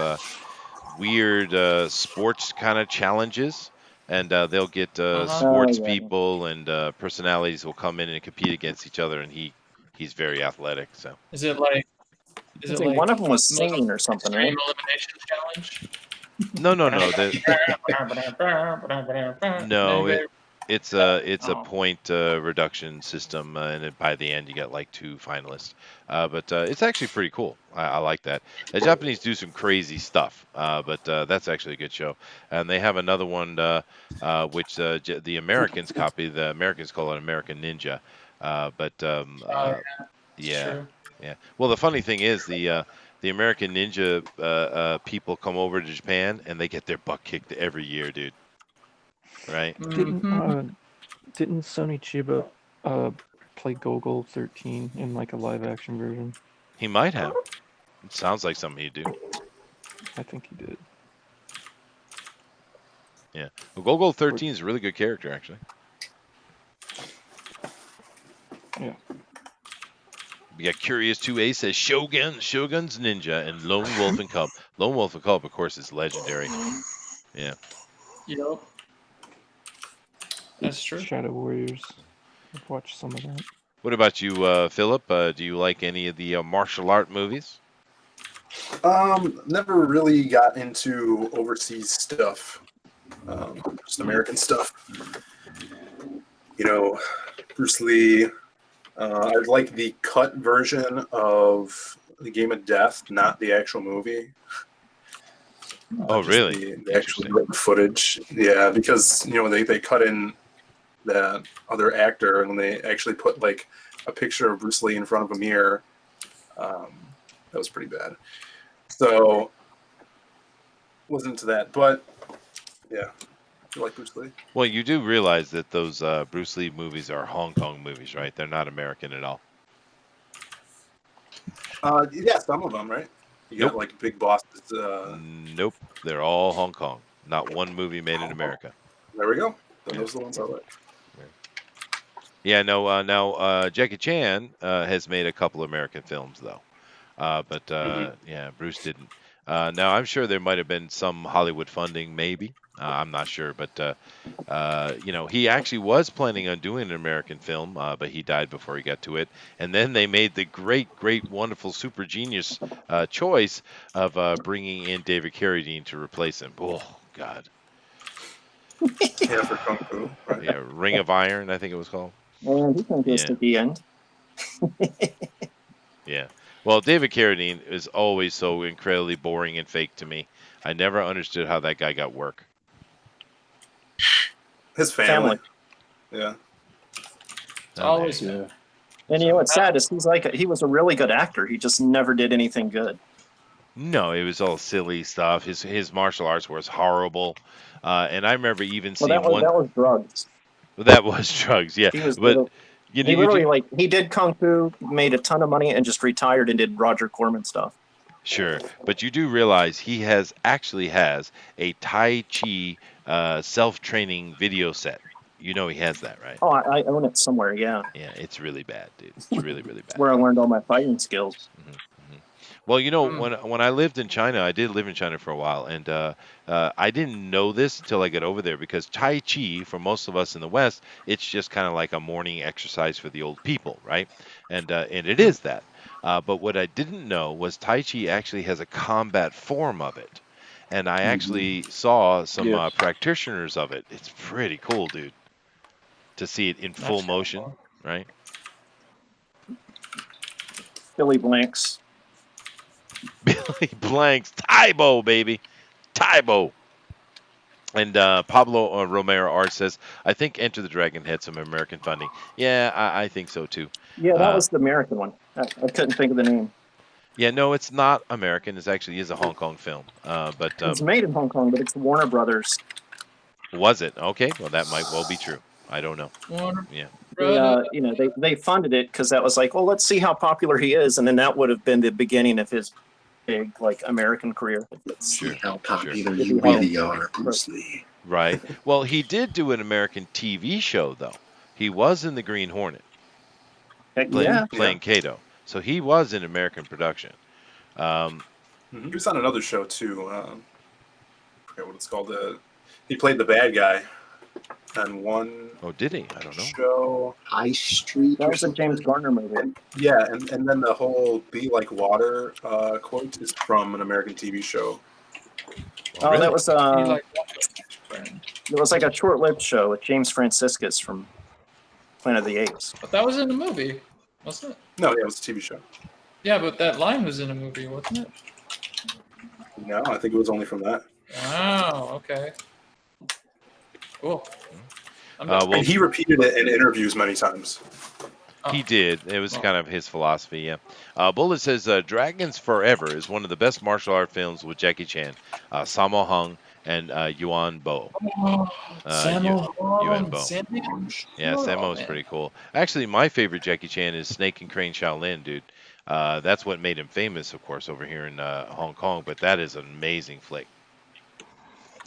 weird sports kind of challenges, and they'll get sports people and personalities will come in and compete against each other, and he's very athletic. So Is it like? One of them was singing or something, right? Elimination challenge. No. No, it's a point reduction system, and by the end you get like 2 finalists. But it's actually pretty cool. I like that. The Japanese do some crazy stuff, but that's actually a good show. And they have another one which the Americans copy. The Americans call it American Ninja. Yeah. Well, the funny thing is the American Ninja people come over to Japan and they get their butt kicked every year, dude. Right? Didn't Sonny Chiba play Gogol 13 in like a live action version? He might have. It sounds like something he'd do. I think he did. Yeah. Well, Gogol 13 is a really good character, actually. Yeah. We got Curious 2A says Shogun's Ninja, and Lone Wolf and Cub. Lone Wolf and Cub, of course, is legendary. Yeah. Yep. That's true. Shadow Warriors. I've watched some of that. What about you, Philip? Do you like any of the martial art movies? Never really got into overseas stuff. Just American stuff. You know, Bruce Lee. I like the cut version of the Game of Death, not the actual movie. Oh, really? The actual written footage. Yeah, because they cut in that other actor and they actually put like a picture of Bruce Lee in front of a mirror. That was pretty bad. So wasn't into that, but yeah, I like Bruce Lee. Well, you do realize that those Bruce Lee movies are Hong Kong movies, right? They're not American at all. Yeah, some of them, right? You got like Big Bosses. Nope, they're all Hong Kong. Not one movie made in America. There we go. Those are the ones I like. Yeah, no. Now Jackie Chan has made a couple American films though, but yeah, Bruce didn't. Now I'm sure there might have been some Hollywood funding, maybe. I'm not sure, but he actually was planning on doing an American film, but he died before he got to it. And then they made the great, wonderful, super genius choice of bringing in David Carradine to replace him. Oh God. Yeah, for Kung Fu. Right. Yeah, Ring of Iron, I think it was called. And he can just at the end. Yeah. Well, David Carradine is always so incredibly boring and fake to me. I never understood how that guy got work. His family. Yeah. It's always And you know what's sad is he was a really good actor. He just never did anything good. No, it was all silly stuff. His martial arts was horrible. And I remember even seeing that was drugs. That was drugs, yeah. But he did Kung Fu, made a ton of money, and just retired and did Roger Corman stuff. Sure, but you do realize he actually has a Tai Chi self-training video set. You know he has that, right? Oh, I own it somewhere, yeah. Yeah, it's really bad, dude. It's really, really bad. That's where I learned all my fighting skills. Well, when I lived in China, I did live in China for a while, and I didn't know this until I got over there because Tai Chi, for most of us in the West, it's just kind of like a morning exercise for the old people, right? And it is that. But what I didn't know was Tai Chi actually has a combat form of it. And I actually saw some practitioners of it. It's pretty cool, dude, to see it in full motion, right? Billy Blanks. Billy Blanks. Tybo, baby. Tybo. And Pablo Romero Art says, I think Enter the Dragon had some American funding. Yeah, I think so, too. Yeah, that was the American one. I couldn't think of the name. Yeah, no, it's not American. It actually is a Hong Kong film. But it's made in Hong Kong, but it's Warner Brothers. Was it? Okay, well, that might well be true. I don't know. Warner. Yeah. They funded it because that was like, well, let's see how popular he is, and then that would have been the beginning of his big American career. Let's see how popular you really are, Bruce Lee. Right. Well, he did do an American TV show though. He was in the Green Hornet. Playing Kato. So he was in American production. He was on another show too. I forget what it's called. He played the bad guy on one. Oh, did he? I don't know. Show High Street. That was a James Garner movie. Yeah, and then the whole "Be Like Water" quote is from an American TV show. Oh, really? That was it was like a short-lived show with James Franciscus from Planet of the Apes. But that was in a movie, wasn't it? No, yeah, it was a TV show. Yeah, but that line was in a movie, wasn't it? No, I think it was only from that. Oh, okay. Cool. And he repeated it in interviews many times. He did. It was kind of his philosophy, yeah. Bullet says, Dragons Forever is one of the best martial art films with Jackie Chan, Sammo Hung, and Yuan Bo. Yuan Bo. Yeah, Sammo is pretty cool. Actually, my favorite Jackie Chan is Snake and Crane Shaolin, dude. That's what made him famous, of course, over here in Hong Kong. But that is an amazing flick.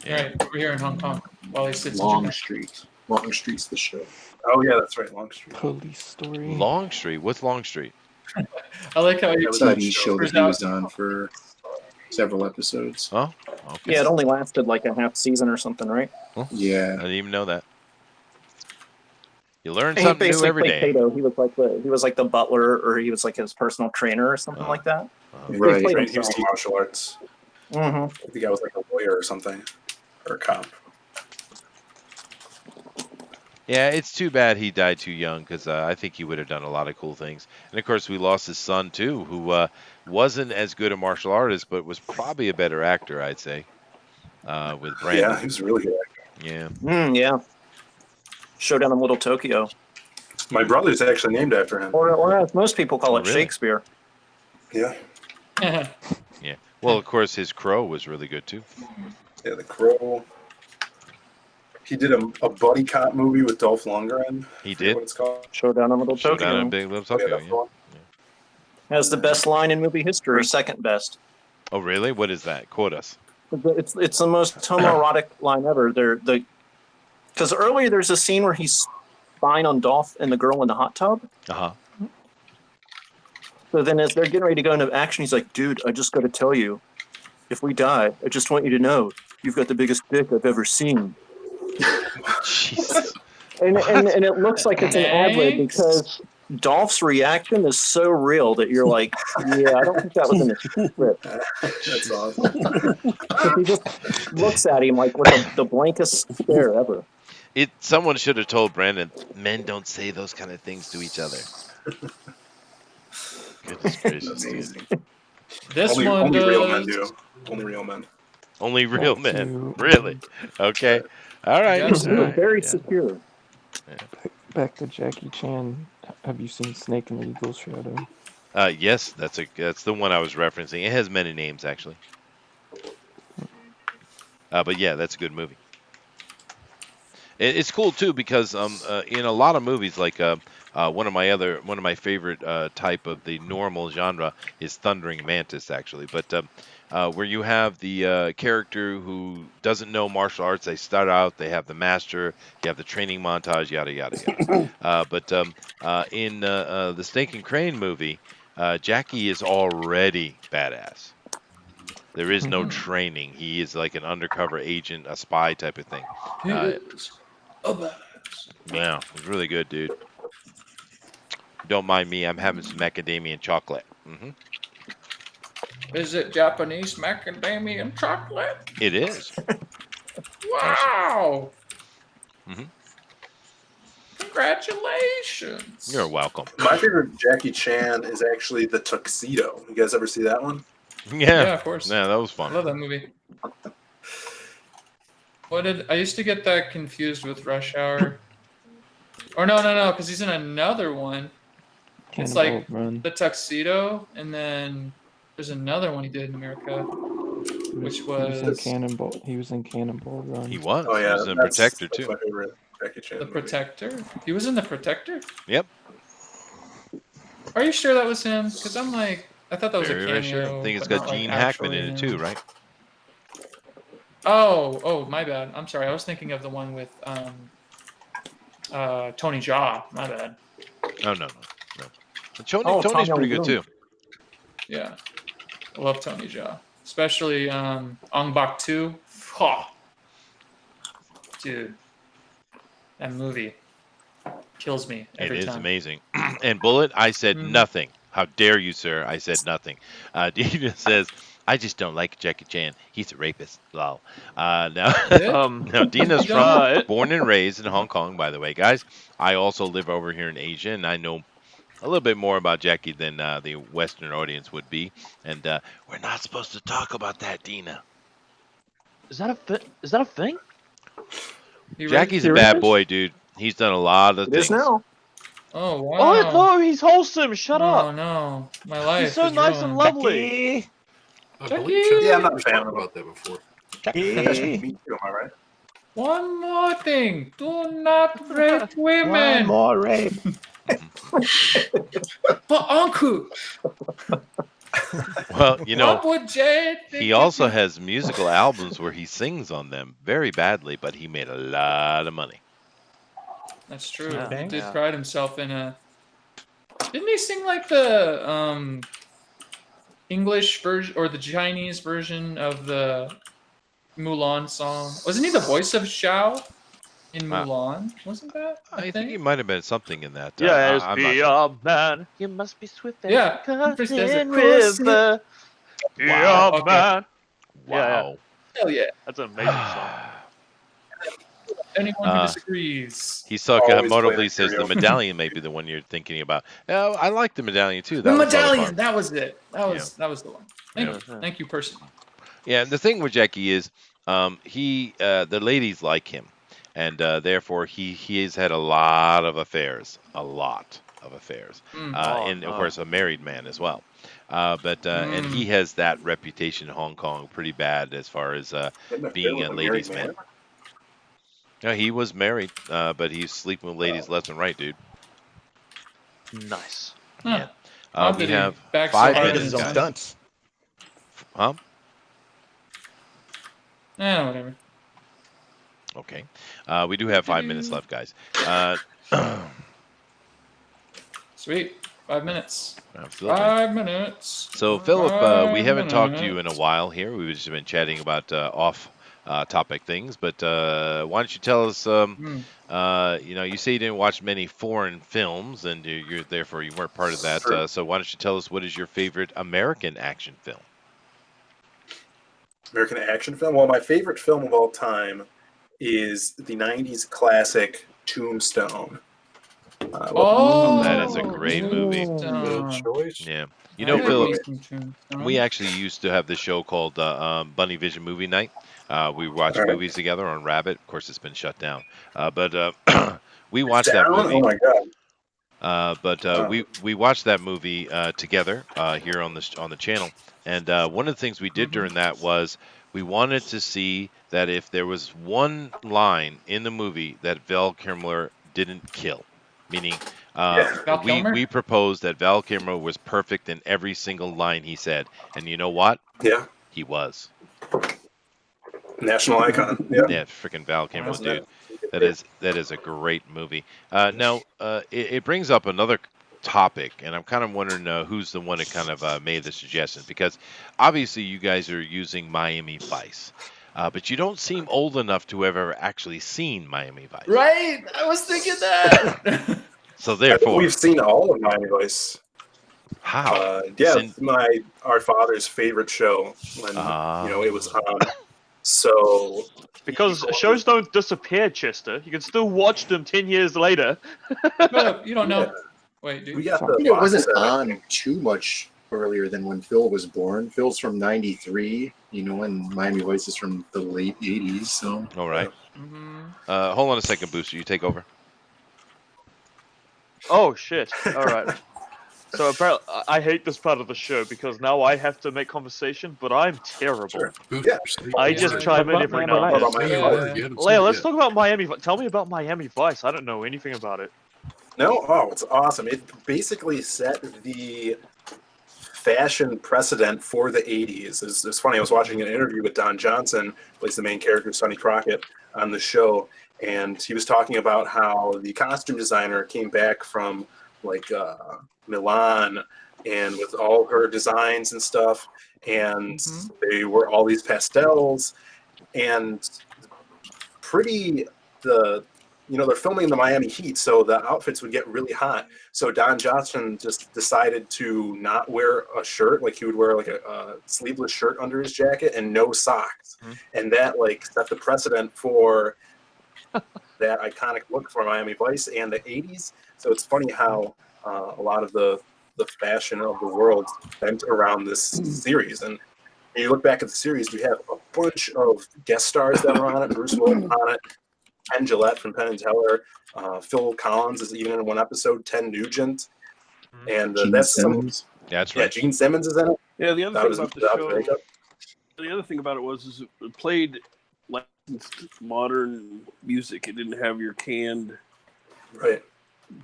Yeah. Right, over here in Hong Kong while he sits in Long Japan. Street. Long Street's the show. Oh yeah, that's right, Long Street. Police Story. Long Street. What's Long Street? I like how he That was a show that he was on for several episodes. Oh, okay. Yeah, it only lasted like a half season or something, right? Oh, Yeah. I didn't even know that. You learn And he something new basically every played day. Kato. He was like the butler, or he was like his personal trainer or something like that. Right. played He was in martial arts. Mm-hmm. I think the guy was like a lawyer or something, or a cop. Yeah, it's too bad he died too young because I think he would have done a lot of cool things. And of course, we lost his son too, who wasn't as good a martial artist, but was probably a better actor, I'd say. With Brandon. Yeah, he was a really good actor. Yeah. Yeah. Showdown in Little Tokyo. My brother's actually named after him. Or as most people call it, really? Shakespeare. Yeah. Yeah. Well, of course, his Crow was really good too. Yeah, The Crow. He did a buddy cop movie with Dolph Lundgren. He I forget did. what it's called. Showdown in Little Tokyo. Showdown in Big Little Oh, yeah, Tokyo. that's the one. Has the best line in movie history, second best. Oh, really? What is that? Quote us. It's the most homoerotic line ever. Because earlier there's a scene where he's spying on Dolph and the girl in the hot tub. Uh-huh. So then as they're getting ready to go into action, he's like, dude, I just got to tell you, if we die, I just want you to know you've got the biggest dick I've ever seen. Jesus. And it looks like it's an ad lib because Dolph's reaction is so real that you're like, yeah, I don't think that was in the script. That's awesome. He just looks at him like with the blankest stare ever. Someone should have told Brandon, men don't say those kind of things to each other. Goodness gracious, dude. This only, one only does. real men do. Only real men. Only real men. Really? Okay. All right. Yes, All right. Very Yeah. secure. Back to Jackie Chan. Have you seen Snake and the Eagle's Shadow? Yes, that's the one I was referencing. It has many names actually. But yeah, that's a good movie. It's cool too because in a lot of movies, like one of my favorite type of the normal genre is Thundering Mantis actually. But where you have the character who doesn't know martial arts, they start out, they have the master, you have the training montage, yada yada yada. But in the Snake and Crane movie, Jackie is already badass. There is no training. He is like an undercover agent, a spy type of thing. He is a badass. Yeah, it's really good, dude. Don't mind me. I'm having some macadamia and chocolate. Mm-hmm. Is it Japanese macadamia and chocolate? It is. Wow! Mm-hmm. Congratulations! You're welcome. My favorite Jackie Chan is actually The Tuxedo. You guys ever see that one? Yeah, of course. Yeah, that was I fun. love that movie. I used to get that confused with Rush Hour. Or no, because he's in another one. It's like Run. The Tuxedo, and then there's another one he did in America, which was He was in Cannonball. He was in Cannonball Run. He was. Oh yeah, He was in that's Protector too. my favorite Jackie Chan The movie. Protector. He was in The Protector. Yep. Are you sure that was him? Because I'm like, I thought that was Very, a very cameo. sure. I think it's but got not, like, Gene Hackman in it actually too, him. right? Oh, my bad. I'm sorry. I was thinking of the one with Tony Jaa. My bad. Oh no. Tony's Tom pretty good Yong-Joon. too. Yeah, I love Tony Jaa, especially Ong Bak 2. Ha! Dude, that movie kills me every It is time. amazing. And Bullet, I said nothing. How dare you, sir? I said nothing. Dina says, I just don't like Jackie Chan. He's a rapist. Lol. Now, Dina's born and raised in Hong Kong, by the way, guys. I also live over here in Asia, and I know a little bit more about Jackie than the Western audience would be. And we're not supposed to talk about that, Dina. Is that a thing? Jackie's a bad boy, dude. He's done a lot of things. It is now. Oh wow! Oh no, he's wholesome. Shut up. Oh no, my life. He's so is nice ruined. and lovely. Yeah, I'm not a fan about that before. Me too, am I right? One more thing. Do not rape women. More rape. But Uncle, Well, you know, what would Jade think he of also me? has musical albums where he sings on them very badly, but he made a lot of money. That's true. Yeah. He did Yeah. pride himself in a. Didn't he sing like the English version or the Chinese version of the Mulan song? Wasn't he the voice of Xiao in Uh, Mulan? Wasn't that? I think he might have been something in that. Yes, I'm not be sure. a man. You must be swift as Yeah, a First there's a cousin cousin. river. Be Wow. a Okay. man. Wow. Hell yeah. That's an amazing song. Anyone who disagrees. He Always play Motively the says the karaoke. medallion may be the one you're thinking about. Oh, I like the medallion too. The That was a lot of medallion. fun. That was it. That was the one. Yeah. Thank you, person. Yeah, and the thing with Jackie is, the ladies like him, and therefore he has had a lot of affairs, and of course a married man as well. And he has that reputation in Hong Kong pretty bad as far as being a ladies' man. No, he was married, but he's sleeping with ladies left and right, dude. Nice. Yeah. How We did he have back so 5 hard minutes, in his guys. Stunts. Huh? Whatever. Okay. We do have 5 minutes left, guys. Sweet. 5 minutes. Absolutely. 5 minutes. So, Philip, we haven't talked to you in a minutes. while here. We've just been chatting about off-topic things. But why don't you tell us? You say you didn't watch many foreign films, and you're therefore you weren't part of that. Sure. So, why don't you tell us what is your favorite American action film? American action film. Well, my favorite film of all time is the '90s classic Tombstone. That is a great movie. Good choice. Yeah. You I know, like Philip, me some Tombstone. we actually used to have this show called Bunny Vision Movie Night. We watch All right. movies together on Rabbit. Of course, it's been shut down. But we watched It's that down? movie. Oh my god. We watched that movie together here on the channel. And one of the things we did during that was we wanted to see that if there was one line in the movie that Val Kilmer didn't kill, meaning Val Kilmer? we proposed that Val Kilmer was perfect in every single line he said. And you know what? Yeah. He was. National icon. Yeah. Yeah, freaking Val Kilmer, Wasn't dude. it? That is a great movie. Now, it brings up another topic, and I'm kind of wondering who's the one that kind of made the suggestion, because obviously you guys are using Miami Vice, but you don't seem old enough to have ever actually seen Miami Vice. Right? I was thinking that. So therefore, We've seen all of Miami Vice. How? Yeah, it's our father's favorite show when it was on. So because shows don't disappear, Chester. You can still watch them 10 years later. No, you don't know. Wait, dude. we got I the think it wasn't box set. on too much earlier than when Phil was born. Phil's from '93, and Miami Vice is from the late '80s. So, all right. Hold on a second, Booster. You take over. Oh shit! All right. So apparently, I hate this part of the show because now I have to make conversation, but I'm terrible. Sure. Yeah. I just chime in every now and About then. Miami Vice. Leia, let's talk about Miami. Tell me about Miami Vice. I don't know anything about it. No, it's awesome. It basically set the fashion precedent for the 80s. It's funny, I was watching an interview with Don Johnson, who plays the main character, Sonny Crockett, on the show, and he was talking about how the costume designer came back from Milan and with all her designs and stuff, and they were all these pastels and they're filming the Miami heat, so the outfits would get really hot. So Don Johnson just decided to not wear a shirt. Like he would wear like a sleeveless shirt under his jacket and no socks. And that set the precedent for that iconic look for Miami Vice and the 80s. So it's funny how a lot of the fashion of the world bent around this series. And when you look back at the series, you have a bunch of guest stars that were on it. Bruce Willis on it. Ken Gillette from Penn and Teller, Phil Collins is even in one episode, Ted Nugent, and that's Simmons. That's right. Yeah, Gene Simmons is in it. Yeah, the other That thing was- about the that was show, very good. the other thing about it was it played licensed modern music. It didn't have your canned Right.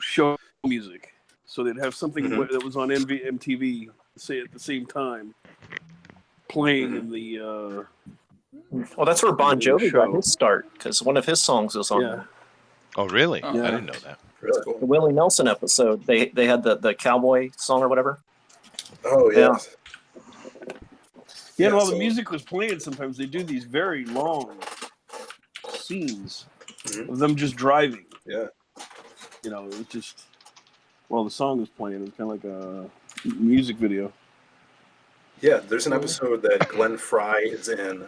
show music. So they'd have something that was on MTV, say at the same time, playing in the. Well, that's where Bon in the Jovi got show. his start because one of his songs was on there. Oh, really? Yeah. I didn't know that. Really cool. The Willie Nelson episode. They had the cowboy song or whatever. Oh yeah. Yeah, while the music was playing, sometimes they do these very long scenes of them just driving. Yeah. You know, it just while the song was playing, it was kind of like a music video. Yeah, there's an episode that Glenn Fry is in,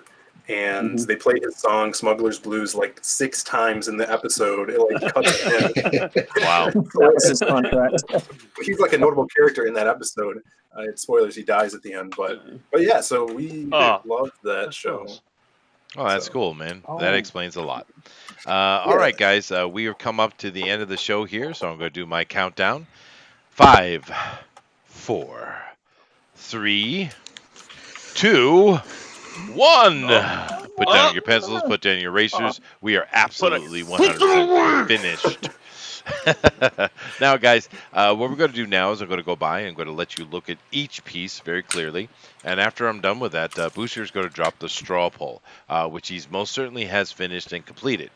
and they play his song "Smuggler's Blues" like 6 times in the episode. It like cuts in. Wow, that was his contract. He's like a notable character in that episode. Spoilers: he dies at the end, but yeah. So we loved that show. Oh, that's cool, man. That explains a lot. All right, guys, we have come up to the end of the show here, so I'm going to do my countdown. 5, 4, 3, 2, 1. Put down your pencils, put down your erasers. We are absolutely 100% finished. Now, guys, what we're going to do now is I'm going to go by and I'm going to let you look at each piece very clearly. And after I'm done with that, Booster's going to drop the straw poll, which he most certainly has finished and completed.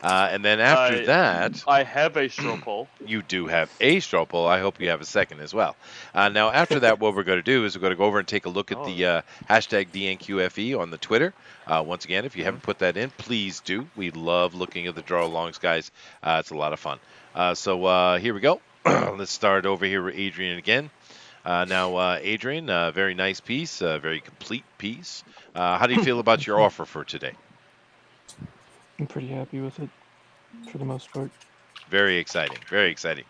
And then after that... I have a straw poll. You do have a straw poll. I hope you have a second as well. Now, after that, what we're going to do is we're going to go over and take a look at the hashtag DNQFE on the Twitter. Once again, if you haven't put that in, please do. We love looking at the draw-alongs, guys. It's a lot of fun. So here we go. Let's start over here with Adrian again. Now, Adrian, very nice piece, very complete piece. How do you feel about your offer for today? I'm pretty happy with it, for the most part. Very exciting, very exciting.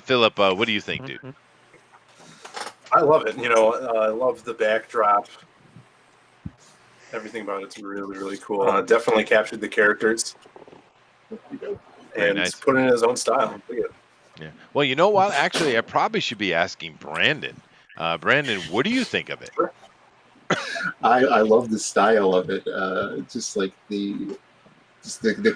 Philip, what do you think, dude? I love it. You know, I love the backdrop. Everything about it's really, really cool. Definitely captured the characters. And put it in his own style. Look at it. Yeah. Well, you know what? Actually, I probably should be asking Brandon. Brandon, what do you think of it? I love the style of it. Just like the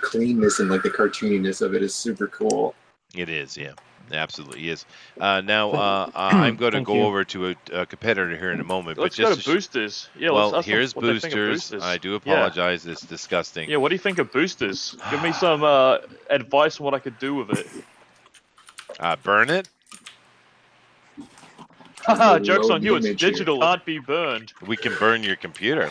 cleanness and like the cartooniness of it is super cool. It is, yeah. Absolutely is. Now, I'm going to go over to a competitor here in a moment. Let's but just go to Boosters. Yeah, well, let's here's what they think of Boosters. I do apologize. It's disgusting. Yeah, what do you think of Boosters? Give me some advice on what I could do with it. Burn it? Haha, joke's on you. It's digital. It can't be burned. We can burn your computer.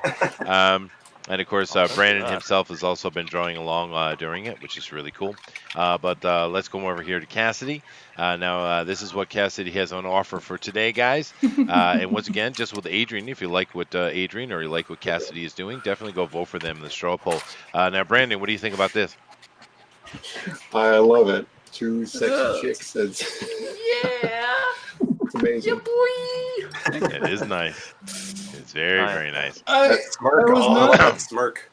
And of course, Brandon himself has also been drawing along during it, which is really cool. But let's go over here to Cassidy. Now, this is what Cassidy has on offer for today, guys. And once again, just with Adrian, if you like what Adrian or you like what Cassidy is doing, definitely go vote for them in the straw poll. Now, Brandon, what do you think about this? I love it. 2 sexy chicks. That's Yeah. it's amazing. Yeah, boy. It is nice. It's very, very nice. That smirk. I love that smirk.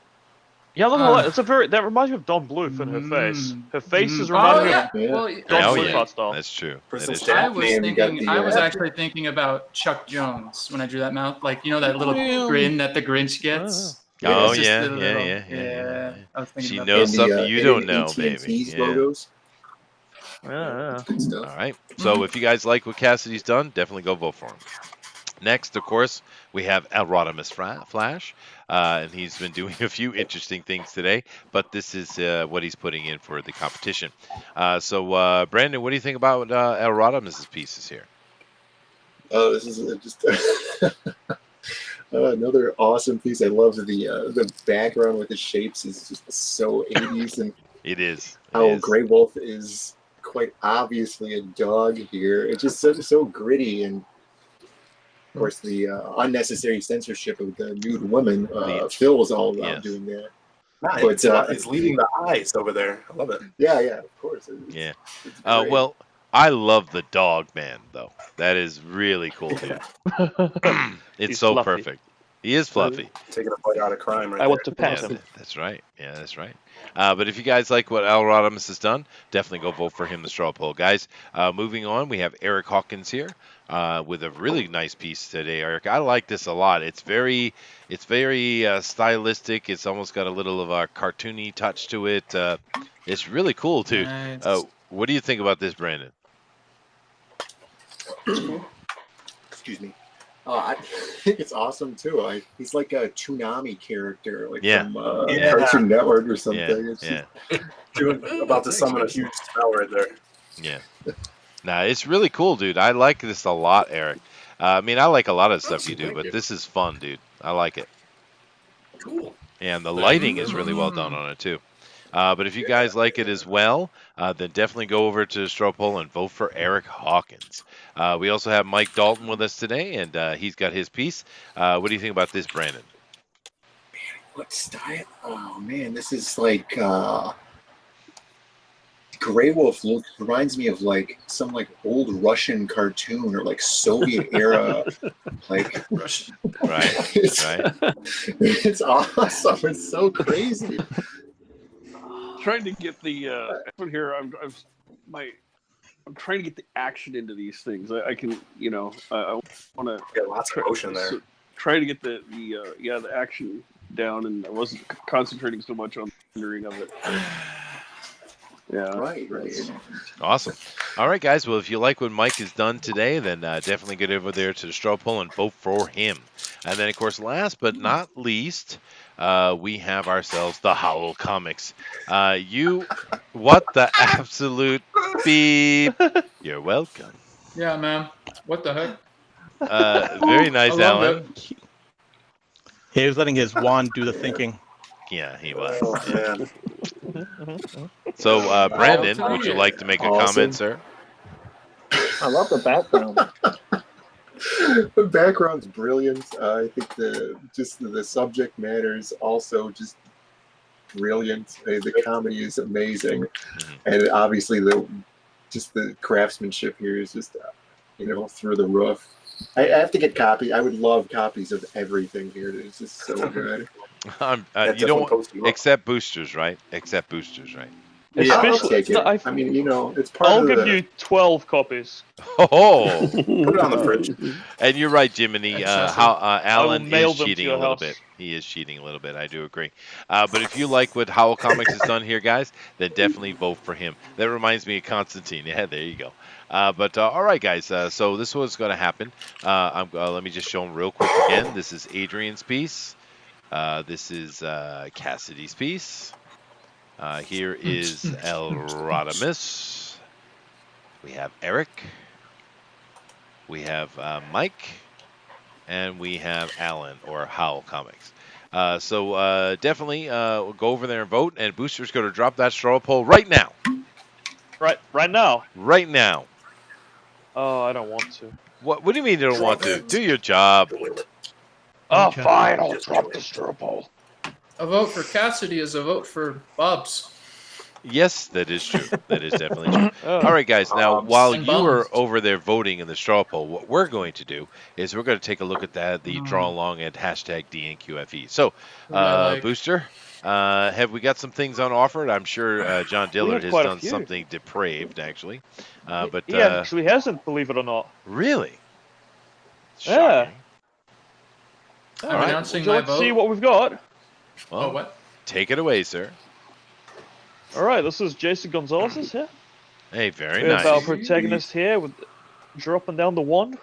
Yeah, look at that. That reminds me of Don Bluth in her face. Her face is reminding me of Don Bluth art style. That's true. I was actually thinking about Chuck Jones when I drew that mouth. Like, you know, that little grin that the Grinch gets? Oh, It's just yeah, a little- yeah. I was thinking She about knows that. something you don't know, AT&T's baby. Yeah. logos. Yeah. Good stuff. All right. So if you guys like what Cassidy's done, definitely go vote for him. Next, of course, we have Rodimus Flash, and he's been doing a few interesting things today, but this is what he's putting in for the competition. So, Brandon, what do you think about Rodimus's pieces here? Oh, this is just another awesome piece. I love the background with the shapes is just so 80s, and it is. How Grey Wolf is quite obviously a dog here. It's just so gritty, and of course the unnecessary censorship of the nude women. Phil was all about doing that. Nah, But, it's leaving the eyes over there. I love it. Yeah, of course. Yeah. It's great. Well, I love the dog man, though. That is really cool, dude. It's He's so fluffy. perfect. He is fluffy. Taking a bite out of crime right I want there. to pass Yeah, him. that's right. Yeah, that's right. But if you guys like what Al Rodimus has done, definitely go vote for him, the straw poll. Guys, moving on, we have Eric Hawkins here with a really nice piece today, Eric. I like this a lot. It's very stylistic. It's almost got a little of a cartoony touch to it. It's really cool, too. Nice. What do you think about this, Brandon? Excuse me. I think it's awesome too. He's like a Toonami character, like from Cartoon Network or something. It's Yeah. About to summon a huge spell right there. Yeah. Nah, it's really cool, dude. I like this a lot, Eric. I mean, I like a lot of stuff you do, but this is fun, dude. I like it. Cool. And the lighting is really well done on it too. But if you guys like it as well, then definitely go over to the straw poll and vote for Eric Hawkins. We also have Mike Dalton with us today, and he's got his piece. What do you think about this, Brandon? What style? Oh man, this is like Grey Wolf reminds me of like some like old Russian cartoon or like Soviet era like Russian. Right. It's awesome. It's so crazy. Trying to get the here. I'm trying to get the action into these things. I can, I want to get lots of motion there. Trying to get the action down, and I wasn't concentrating so much on the rendering of it. Yeah. Right. Awesome. All right, guys. Well, if you like what Mike has done today, then definitely get over there to the straw poll and vote for him. And then, of course, last but not least, we have ourselves the Howl Comics. What the absolute beep? You're welcome. Yeah, man. What the heck? Very nice, I love Alan. He was letting his wand do the thinking. Yeah, he was. Yeah. So, Brandon, would you like to make a comment, sir? I love the background. The background's brilliant. I think the subject matter is also just brilliant. The comedy is amazing, and obviously the craftsmanship here is just through the roof. I have to get copies. I would love copies of everything here. It's just so good. You don't except boosters, right? Except boosters, right? Yeah, I'll take it. I mean, it's part I'll of give you 12 copies. Oh, put it on the fridge. And you're right, Jiminy. Alan mail is them to cheating your a little house. bit. He is cheating a little bit. I do agree. But if you like what Howl Comics has done here, guys, then definitely vote for him. That reminds me of Constantine. Yeah, there you go. But all right, guys. So this was going to happen. Let me just show them real quick again. This is Adrian's piece. This is Cassidy's piece. Here is El Rodimus. We have Eric. We have Mike. And we have Alan, or Howl Comics. So definitely go over there and vote. And Booster's going to drop that straw poll right now. Right now? Right now. Oh, I don't want to. What do you mean you don't want to? Do your job. Oh, fine. I'll drop the straw poll. A vote for Cassidy is a vote for Bubs. Yes, that is true. That is definitely true. All right, guys. Now, while you are over there voting in the straw poll, what we're going to do is we're going to take a look at the draw along and hashtag DNQFE. So, Booster, have we got some things on offer? I'm sure John Dillard has done something depraved, actually. But he actually hasn't, believe it or not. Really? Yeah. I'm announcing Would you my like to vote. see what we've got? Well, what? Take it away, sir. All right, this is Jason Gonzalez's here. Hey, very We have nice. our protagonist here with dropping down the wand.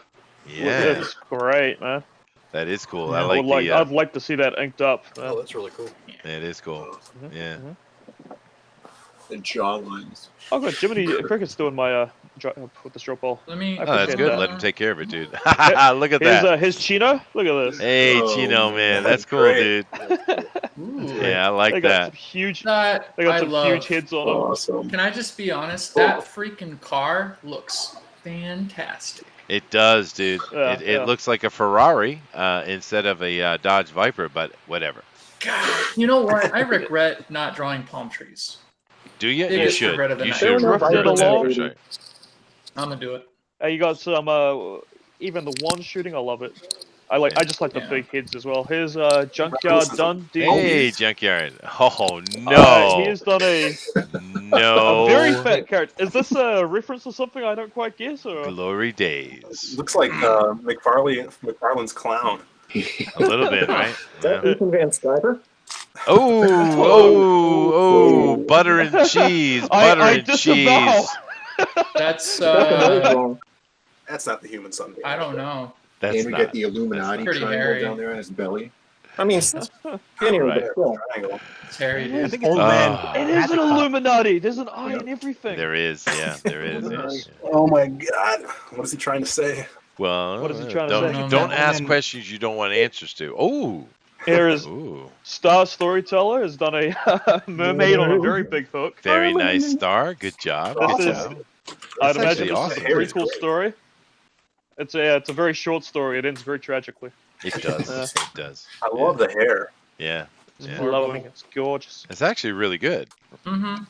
Yeah. That's great, man. That is cool. Yeah, I I'd like to see that inked up. Oh, that's really cool. It is cool. Yeah. The jaw lines. Oh, good. Jiminy Cricket's doing my with the straw poll. Let me. Oh, that's good. Let him take care of it, dude. Look at Here's, that. Here's Chino. Look at this. Hey, Chino, man. That's cool, dude. Yeah, I like They got that. some huge. That They got I some love. huge hits on them. Awesome. Can I just be honest? That freaking car looks fantastic. It does, dude. Yeah, It looks like a Ferrari instead of a Dodge Viper, but whatever. God, you know what? I regret not drawing palm trees. Do you? You Biggest should. regret of the You night. should. Drift it along. Sure. I'm gonna do it. You got some. Even the one shooting, I love it. I just like the big hits as well. Here's Junkyard done. Hey, Junkyard. Oh, no. He has done a No. very fat character. Is this a reference to something I don't quite guess? Or Glory days. Looks like McFarlane's clown. A little bit, right? Is that Ethan Van Sciver? Oh, butter and cheese. Butter I and disavow. cheese. That's Wrong. That's not the human sun. I don't know. That's and we not. get the Illuminati Pretty triangle hairy. down there on his belly. I mean, skinny Right. but still. It's hairy, It dude. is. I think it's Oh. man. It is an Magic Cop. Illuminati. There's an eye in everything. There is, yeah, there is. Yeah. Oh my god! What is he trying to say? Well, What is he trying to say? don't No, ask man. questions you don't want answers to. Oh, Here is ooh, Star Storyteller has done a mermaid on a very big hook. very nice, Star. Good job. Good This is- job. I'd That's imagine actually this awesome. is a pretty cool story. It's a very short story. It ends very tragically. It does. It does. I love the hair. Yeah, It's yeah. glowing. It's gorgeous. It's actually really good. Mm-hmm.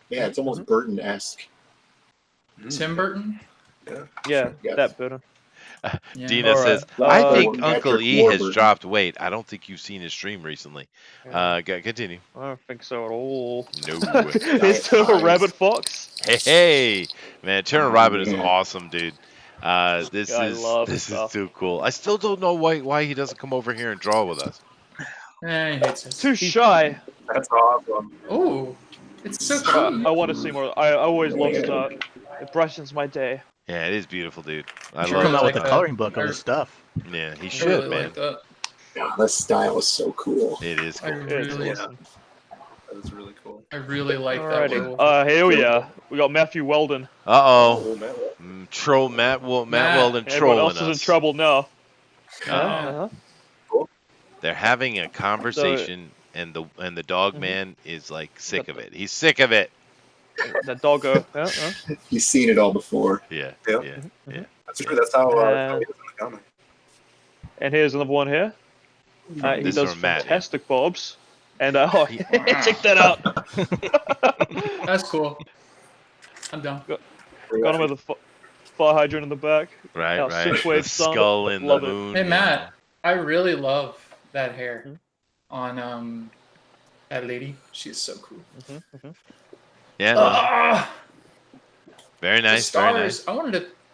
Yeah, it's almost Burton-esque. Tim Burton. Yeah, Yes. that Burton. Yeah. Dina All right. says, "I Uh, think Patrick Uncle E has Warburton. dropped weight. I don't think you've seen his stream recently." Continue. I don't think so at all. No. He's still a rabbit fox. Hey, man, Turner Rabbit is man. awesome, dude. This I love is stuff. too cool. I still don't know why he doesn't come over here and draw with us. He hates us. Too shy. That's awesome. Oh, it's so cool. I want to see more. I always love art. It brightens my day. Yeah, it is beautiful, dude. I Should love Come it. out with like a that. coloring book on his stuff. Yeah, he I should, really man. like that. Yeah, that style is so cool. It is I cool. really, awesome. That is really cool. I really like that. Alrighty. Little... Here we are. We got Matthew Weldon. Uh-oh. Troll Matt Weldon Everyone trolling else is in us. trouble now. They're having a conversation, and the dog man is like sick of it. He's sick of it. The doggo. He's seen it all before. Yeah, Yep. yeah. That's true. That's how he is in the comic. And here's another one here. He This is does from Matt, yeah. fantastic bobs. And check that out. That's cool. I'm down. Got him with a fire hydrant in the back. Right, Our right. six-wave The sun. skull in the Love it. moon. Hey yeah. Matt, I really love that hair on that lady. She's so cool. Yeah. no. Very The nice. Very stars. nice. I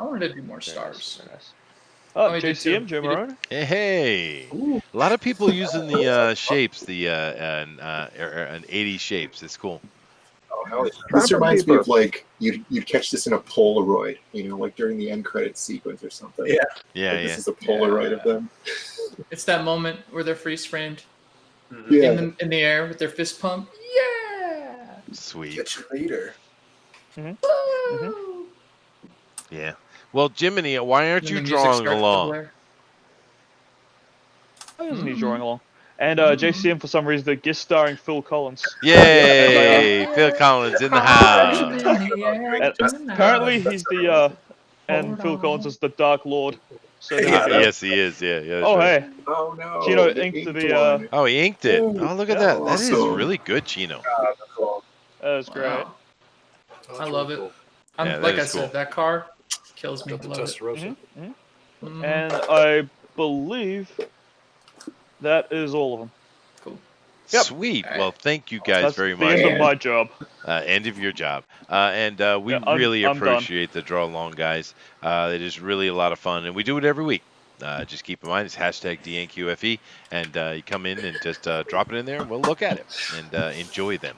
wanted to do more stars. Oh, he did JCM, too. Joe He did. Marone. Hey. A lot of people using the shapes, the an 80 shapes. It's cool. Oh, hell yeah. This reminds me of like you'd catch this in a Polaroid, like during the end credits sequence or something. Yeah. Yeah, Like, yeah. This is a Polaroid of them. It's that moment where they're freeze framed Yeah. in the air with their fist pump. Yeah. Sweet. Get you later. Woo! Yeah. Well, Jiminy, why aren't Then you the music drawing starts to along? blare. Why isn't he drawing along? And JCM, for some reason, they're guest starring Phil Collins. Yay! Phil Collins in the house. And apparently, he's the and Phil Collins is the Dark Lord. So there you go. Yes, he is. Yeah, yeah. that's Oh right. hey, Oh no. Chino they inked inked the one. Oh, he inked it. Oh, look at that. That is Awesome. really good, Chino. that's great. Wow. I love it. I'm, Yeah, that like I is cool. said, that car kills me. Got the Love it. Testarossa. Mhm. And I believe that is all of them. Cool. Yep. Sweet. Well, thank you guys That's very the much. end of my job. End of your job. And we Yeah, I'm really done. appreciate the draw along, guys. It is really a lot of fun, and we do it every week. Just keep in mind, it's hashtag DNQFE, and you come in and just drop it in there, and we'll look at it and enjoy them.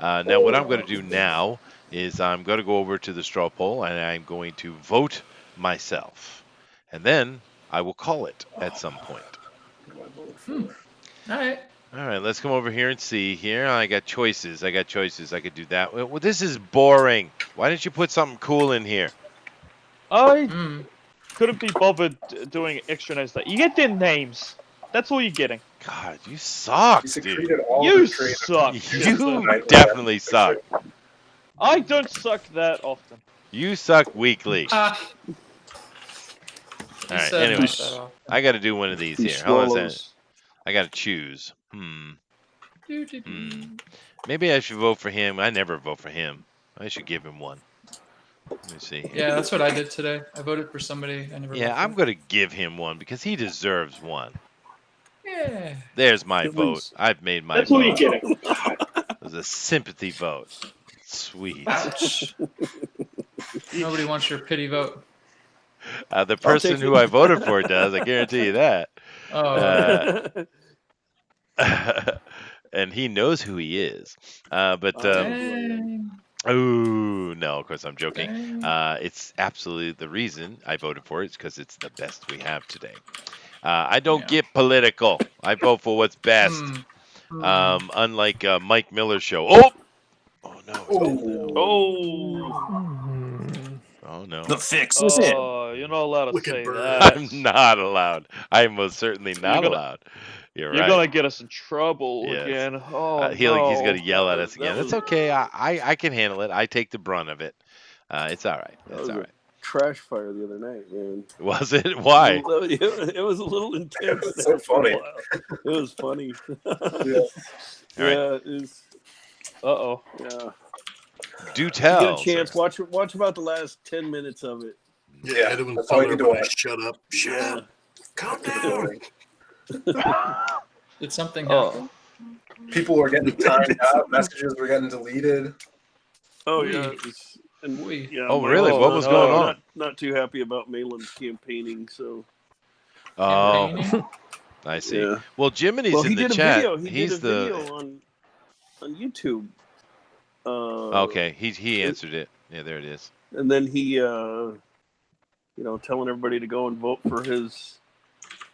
Now, what I'm going to do now is I'm going to go over to the straw poll, and I'm going to vote myself. And then I will call it at some point. All right. All right, let's come over here and see here. I got choices. I could do that. Well, this is boring. Why didn't you put something cool in here? I couldn't be bothered doing extra names. You get their names. That's all you're getting. God, you suck, dude. You suck. You definitely suck. I don't suck that often. You suck weekly. All right, said anyways, not that often. I got to do one of these here. Hold on a second. I got to choose. Maybe I should vote for him. I never vote for him. I should give him one. Let me see. Yeah, that's what I did today. I voted for somebody I never. Yeah, voted I'm going to give him one because he deserves one. for. Yeah. There's my vote. I've made my That's vote. all you're getting. It was a sympathy vote. Sweet. Ouch. Nobody wants your pity vote. The person who I voted for does. I guarantee you that. Oh. And he knows who he is. But Dang. Oh no, of course I'm joking. It's absolutely the reason I voted for it is because it's the best we have today. I don't get political. I vote for what's best. Unlike Mike Miller's show. Oh no! Oh no! The fix is in. Oh, you're not allowed to Wicked say bird. that. I'm not allowed. I'm most certainly not allowed. You're You're right. gonna get us in trouble Yes. again. Oh He's no. going to yell at us That again. It's was- okay. I can handle it. I take the brunt of it. It's all right. That It's was all a right. trash fire the other night, man. Was it? Why? It was a little intense. It's so there for a funny. while. It was funny. Yeah. All right. Yeah, it was. Uh-oh. Yeah. Do If tell. you get a chance, watch about the last 10 minutes of it. Yeah, it was that's all you telling need to everybody, watch. shut up, shut Yeah. up, calm down. Did something Oh. happen? People were getting timed out. Messages were getting deleted. Oh Wee. yeah. It was, and Wee. yeah. Oh, Mike really? What was going on? Not too happy about Malin's campaigning. So. Oh, Campaigning? I see. Yeah. Well, Jiminy's Well, in he the did a chat. video. He He's did a the video on YouTube. okay. He answered it. Yeah, there it is. And then he, telling everybody to go and vote for his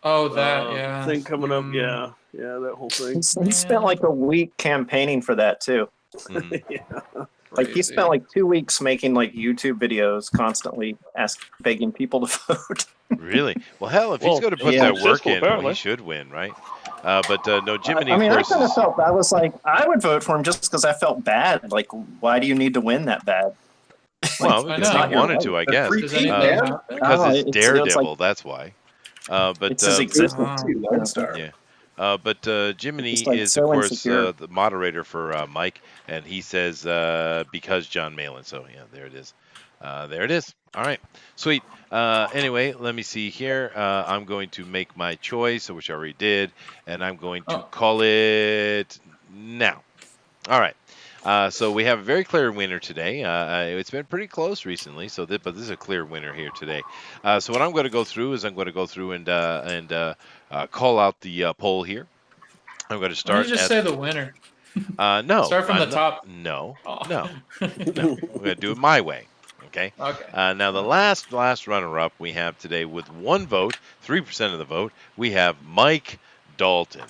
Oh, that, thing coming up. Yeah, that whole thing. He spent like a week campaigning for that too. Mhm. Yeah. Like he spent like 2 weeks making like YouTube videos, constantly begging people to vote. Really? Well, hell, if he's Well, going to put yeah. that work Successful, in, well, apparently. he should win, right? But no, Jiminy, I mean, of I course, kind of is. felt I was like, I would vote for him just because I felt bad. Like, why do you need to win that bad? Well, I because know. he wanted to, I guess. Does anything happen? Because Oh, it's it's Daredevil, like- that's why. But It's his existence Oh. too. Lone Star. yeah. But Jiminy It's, like, is, so of course, insecure. the moderator for Mike, and he says because John Malin. So, yeah, there it is. There it is. All right. Sweet. Anyway, let me see here. I'm going to make my choice, which I already did, and I'm going to call it now. All right. So we have a very clear winner today. It's been pretty close recently, but this is a clear winner here today. So what I'm going to go through is I'm going to go through and call out the poll here. I'm going to Why start. don't you just say the winner? No. Start from the top. No. Oh. No. No. We're going to do it my way. Okay. Okay. Now the last runner-up we have today with 1 vote, 3% of the vote, we have Mike Dalton.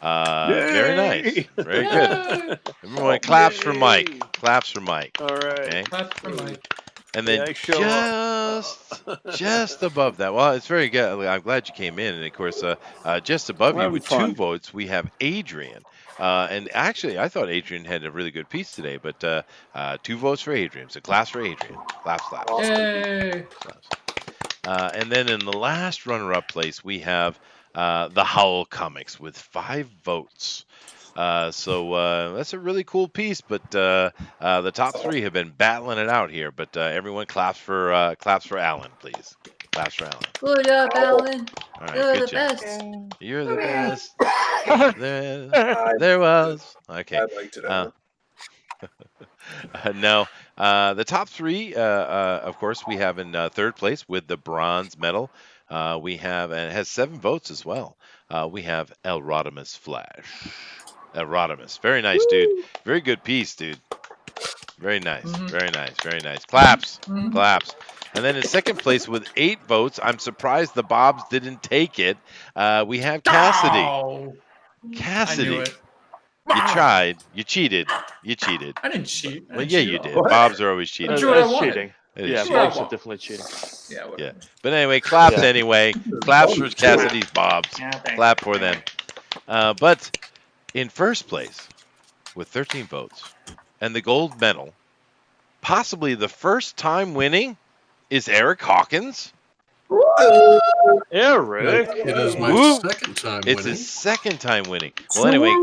Very nice. Very good. Everyone claps for Mike. Claps for Mike. All right. Okay. Clap for Mike. And then Yeah, I show just above that. Well, it's very good. I'm glad you came in. And of course, just above Well, you with having 2 fun. votes, we have Adrian. And actually, I thought Adrian had a really good piece today, but 2 votes for Adrian. So claps for Adrian. Claps, claps. Yay! Claps. And then in the last runner-up place, we have the Howl Comics with 5 votes. So that's a really cool piece, but the top 3 have been battling it out here. But everyone claps for Alan, please. Claps for Alan. Good job, Alan. All right, You're good the job. best. You're the best. There was. Okay. I liked it. No, the top 3, of course, we have in 3rd place with the bronze medal. We have, and it has 7 votes as well. We have El Rodimus Flash. El Rodimus. Very nice, dude. Very good piece, dude. Very nice. Very nice. Very nice. Claps. Claps. And then in 2nd place with 8 votes, I'm surprised the Bobs didn't take it. We have Cassidy. Oh, Cassidy. I knew it. You tried. You cheated. You cheated. I didn't cheat. I Well, didn't yeah, cheat you at did. all. Bobs are always cheating. That's what I That's wanted. cheating. It is Yeah, cheating. Bobs are definitely cheating. Yeah, whatever. Yeah. But anyway, claps Yeah. anyway. Claps for Cassidy's Bobs. Yeah, thanks. Clap for them. But in 1st place with 13 votes and the gold medal, possibly the first time winning, is Eric Hawkins. Eric. It is my Woo. 2nd time It's winning. his 2nd time winning. Well, anyway,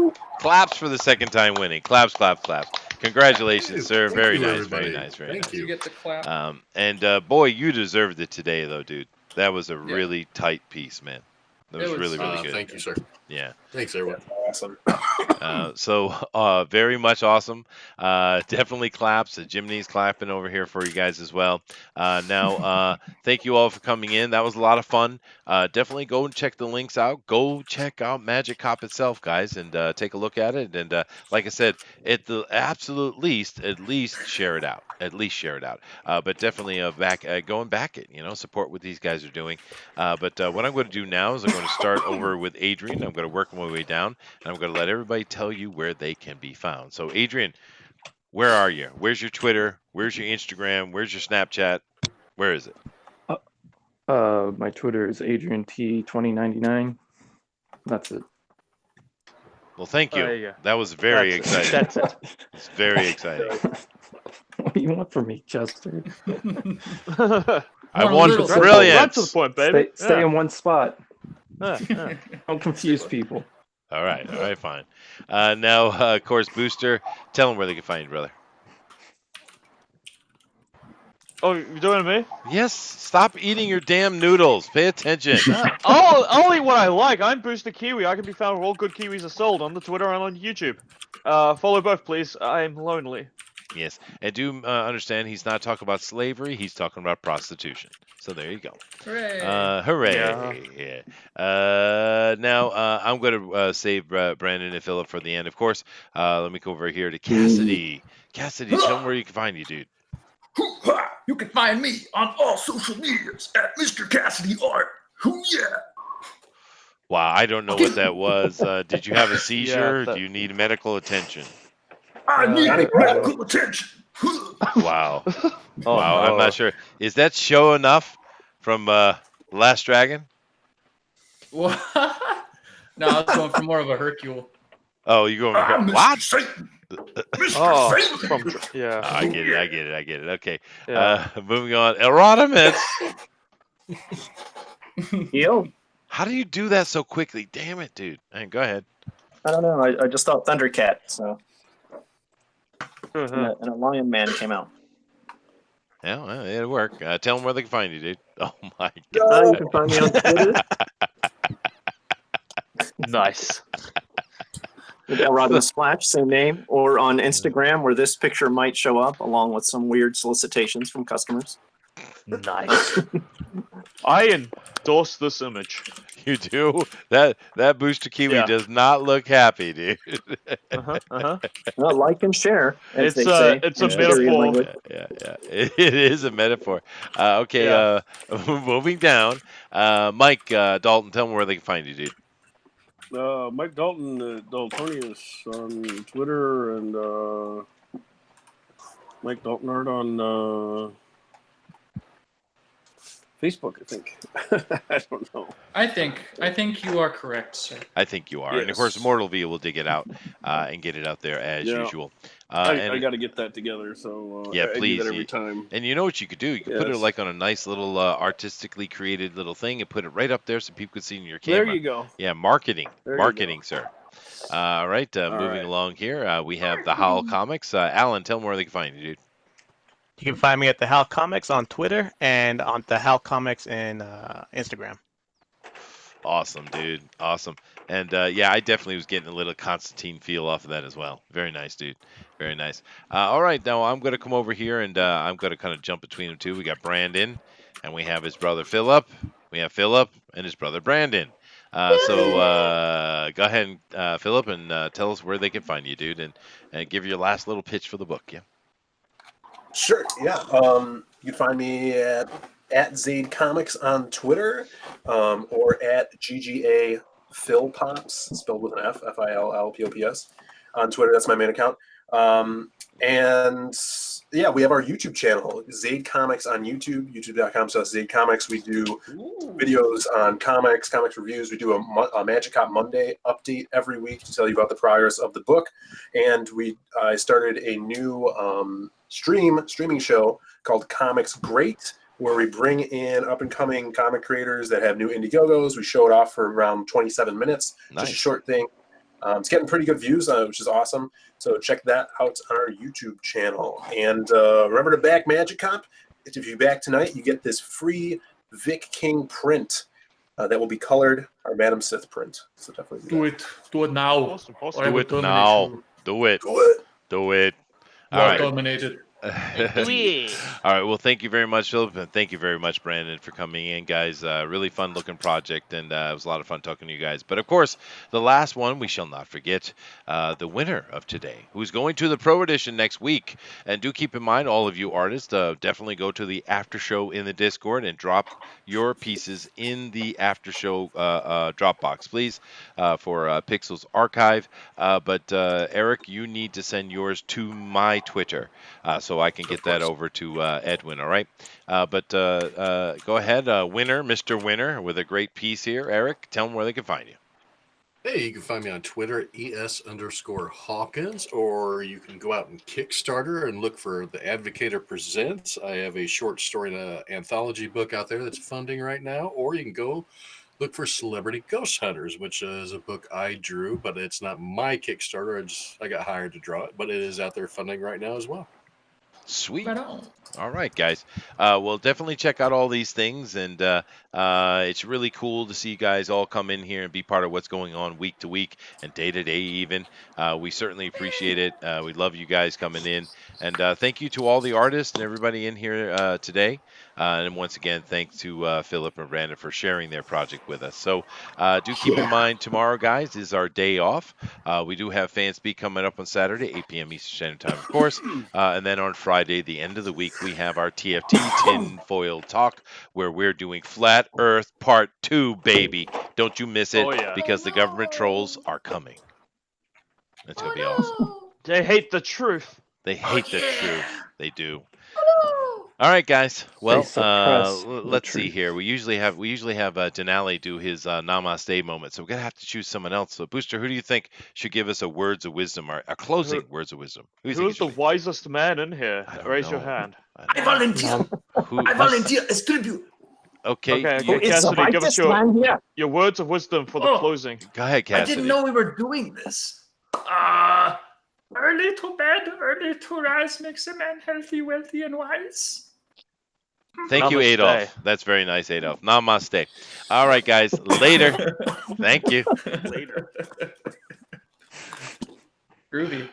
claps for the 2nd time winning. Claps, claps, claps. Congratulations, sir. Thank Very you, nice, everybody. very nice, very Thank nice. You get the clap. And boy, you deserved it today, though, dude. That was a really tight piece, man. That was It was, really, really good. Thank you, sir. Yeah. Thanks, everyone. awesome. So very much awesome. Definitely claps. Jimny's clapping over here for you guys as well. Now, thank you all for coming in. That was a lot of fun. Definitely go and check the links out. Go check out Magic Cop itself, guys, and take a look at it. And like I said, at the absolute least, at least share it out. At least share it out. But definitely going back it. Support what these guys are doing. But what I'm going to do now is I'm going to start over with Adrian. I'm going to work my way down, and I'm going to let everybody tell you where they can be found. So, Adrian, where are you? Where's your Twitter? Where's your Instagram? Where's your Snapchat? Where is it? My Twitter is AdrianT2099. That's it. Well, thank you. There you go. That was very That's it. exciting. That's it. It's very exciting. What do you want from me, Chester? I want brilliance. Right to the point, baby. Stay in one spot. Yeah. Don't confuse people. All right, fine. Now, of course, Booster, tell them where they can find you, brother. Oh, you're doing me? Yes, stop eating your damn noodles. Pay attention. Only what I like. I'm Booster Kiwi. I can be found where all good Kiwis are sold on the Twitter and on YouTube. Follow both, please. I'm lonely. Yes, and do understand he's not talking about slavery. He's talking about prostitution. So there you go. Hooray! Hooray! Yeah. Now I'm going to save Brandon and Philip for the end, of course. Let me go over here to Cassidy. Cassidy, tell them where you can find you, dude. You can find me on all social medias at Mr. Cassidy Art. Hoo yeah! Wow, I don't know what that was. Did you have a seizure? Do you need medical attention? I need medical attention. Wow. Wow, I'm not sure. Is that show enough from Last Dragon? What? No, I was going for more of a Hercule. Oh, you're going for what? Yeah. I get it. Okay. Yeah. Moving on. Erotimus. Yo. How do you do that so quickly? Damn it, dude. Go ahead. I don't know. I just thought Thundercat, so. And a Lion Man came out. Yeah, well, it'll work. Tell them where they can find you, dude. Oh my You god. can find me on Twitter. Nice. Erotimus Splash, same name, or on Instagram, where this picture might show up along with some weird solicitations from customers. Nice. I endorse this image. You do? That Booster Kiwi does not look happy, dude. Well, like and share, as they It's say. a metaphor. Yeah. It is a metaphor. Okay, moving down. Mike Dalton, tell them where they can find you, dude. Mike Dalton, Daltonius on Twitter, and Mike Dalton Art on Facebook, I think. I don't know. I think you are correct, sir. I think you are. Yes. And of course, Mortal V will dig it out and get it out there as usual. I got to get that together, so yeah, I please. do that every time. And you know what you could do? You could put it like on a nice little artistically created little thing and put it right up there so people could see in your camera. There you go. Yeah, marketing, sir. All right, moving along here, we have the Howl Comics. Alan, tell them where they can find you, dude. You can find me at the Howl Comics on Twitter and on the Howl Comics in Instagram. Awesome, dude. Awesome. And yeah, I definitely was getting a little Constantine feel off of that as well. Very nice, dude. Very nice. All right, now I'm going to come over here and I'm going to kind of jump between them two. We got Brandon and we have his brother Philip. We have Philip and his brother Brandon. So go ahead, and, Philip, and tell us where they can find you, dude, and give your last little pitch for the book. Yeah. Sure, yeah. You can find me at Zaid Comics on Twitter, or at GGA Philpops, spelled with an F, Fillpops, on Twitter. That's my main account. And yeah, we have our YouTube channel, Zaid Comics on YouTube, youtube.com/Zaid Comics. We do videos on comics reviews. We do a Magic Cop Monday update every week to tell you about the progress of the book. And I started a new streaming show called Comics Great, where we bring in up-and-coming comic creators that have new Indiegogos. We show it off for around 27 minutes. Nice. Just a short thing. It's getting pretty good views, which is awesome. So check that out on our YouTube channel. And remember to back Magic Cop. If you back tonight, you get this free Vic King print that will be colored, our Madam Sith print. So definitely Do it. Do it now. Awesome. Or I Do will it terminate now. you. Do it. Do it. Do it. You All are right. terminated. Do it. All right. Well, thank you very much, Philip, and thank you very much, Brandon, for coming in, guys. Really fun looking project, and it was a lot of fun talking to you guys. But of course, the last one we shall not forget, the winner of today, who's going to the Pro Edition next week. And do keep in mind, all of you artists, definitely go to the after show in the Discord and drop your pieces in the after show Dropbox, please, for Pixel's archive. But Eric, you need to send yours to my Twitter. So I can get that over to Edwin, all right? But go ahead, winner, Mr. Winner, with a great piece here. Eric, tell them where they can find you. Hey, you can find me on Twitter at ES_Hawkins, or you can go out and Kickstarter and look for The Advocator Presents. I have a short story and an anthology book out there that's funding right now, or you can go look for Celebrity Ghost Hunters, which is a book I drew, but it's not my Kickstarter. I got hired to draw it, but it is out there funding right now as well. Sweet. Right on. All right, guys. Well, definitely check out all these things, and it's really cool to see you guys all come in here and be part of what's going on week to week and day to day even. We certainly appreciate it. We love you guys coming in, and thank you to all the artists and everybody in here today. And once again, thanks to Philip and Brandon for sharing their project with us. So do keep in mind, tomorrow, guys, is our day off. We do have Fan Speak coming up on Saturday, 8 p.m. Eastern Standard Time, of course. And then on Friday, the end of the week, we have our TFT Tinfoil Talk, where we're doing Flat Earth Part 2, baby. Don't you miss it, Oh, yeah. because the government trolls are coming. It's going to be awesome. They hate the truth. They hate the truth. They do. All right, guys. Well, suppress the let's see truth. here. We usually have Dinale do his Namaste moment, so we're gonna have to choose someone else. So, Booster, who do you think should give us a words of wisdom, or a closing words of wisdom? Who do you think Who's the wisest man in here? Raise your know. hand. I volunteer. I volunteer as tribute. Okay. Okay, Who is the Cassidy, give us wisest man here? your words of wisdom for the closing. Go ahead, I Cassidy. didn't know we were doing this. Early to bed, early to rise makes a man healthy, wealthy, and wise. Thank you, Namaste. Adolf. That's very nice, Adolf. Namaste. All right, guys. Later. Thank you. Later. Groovy.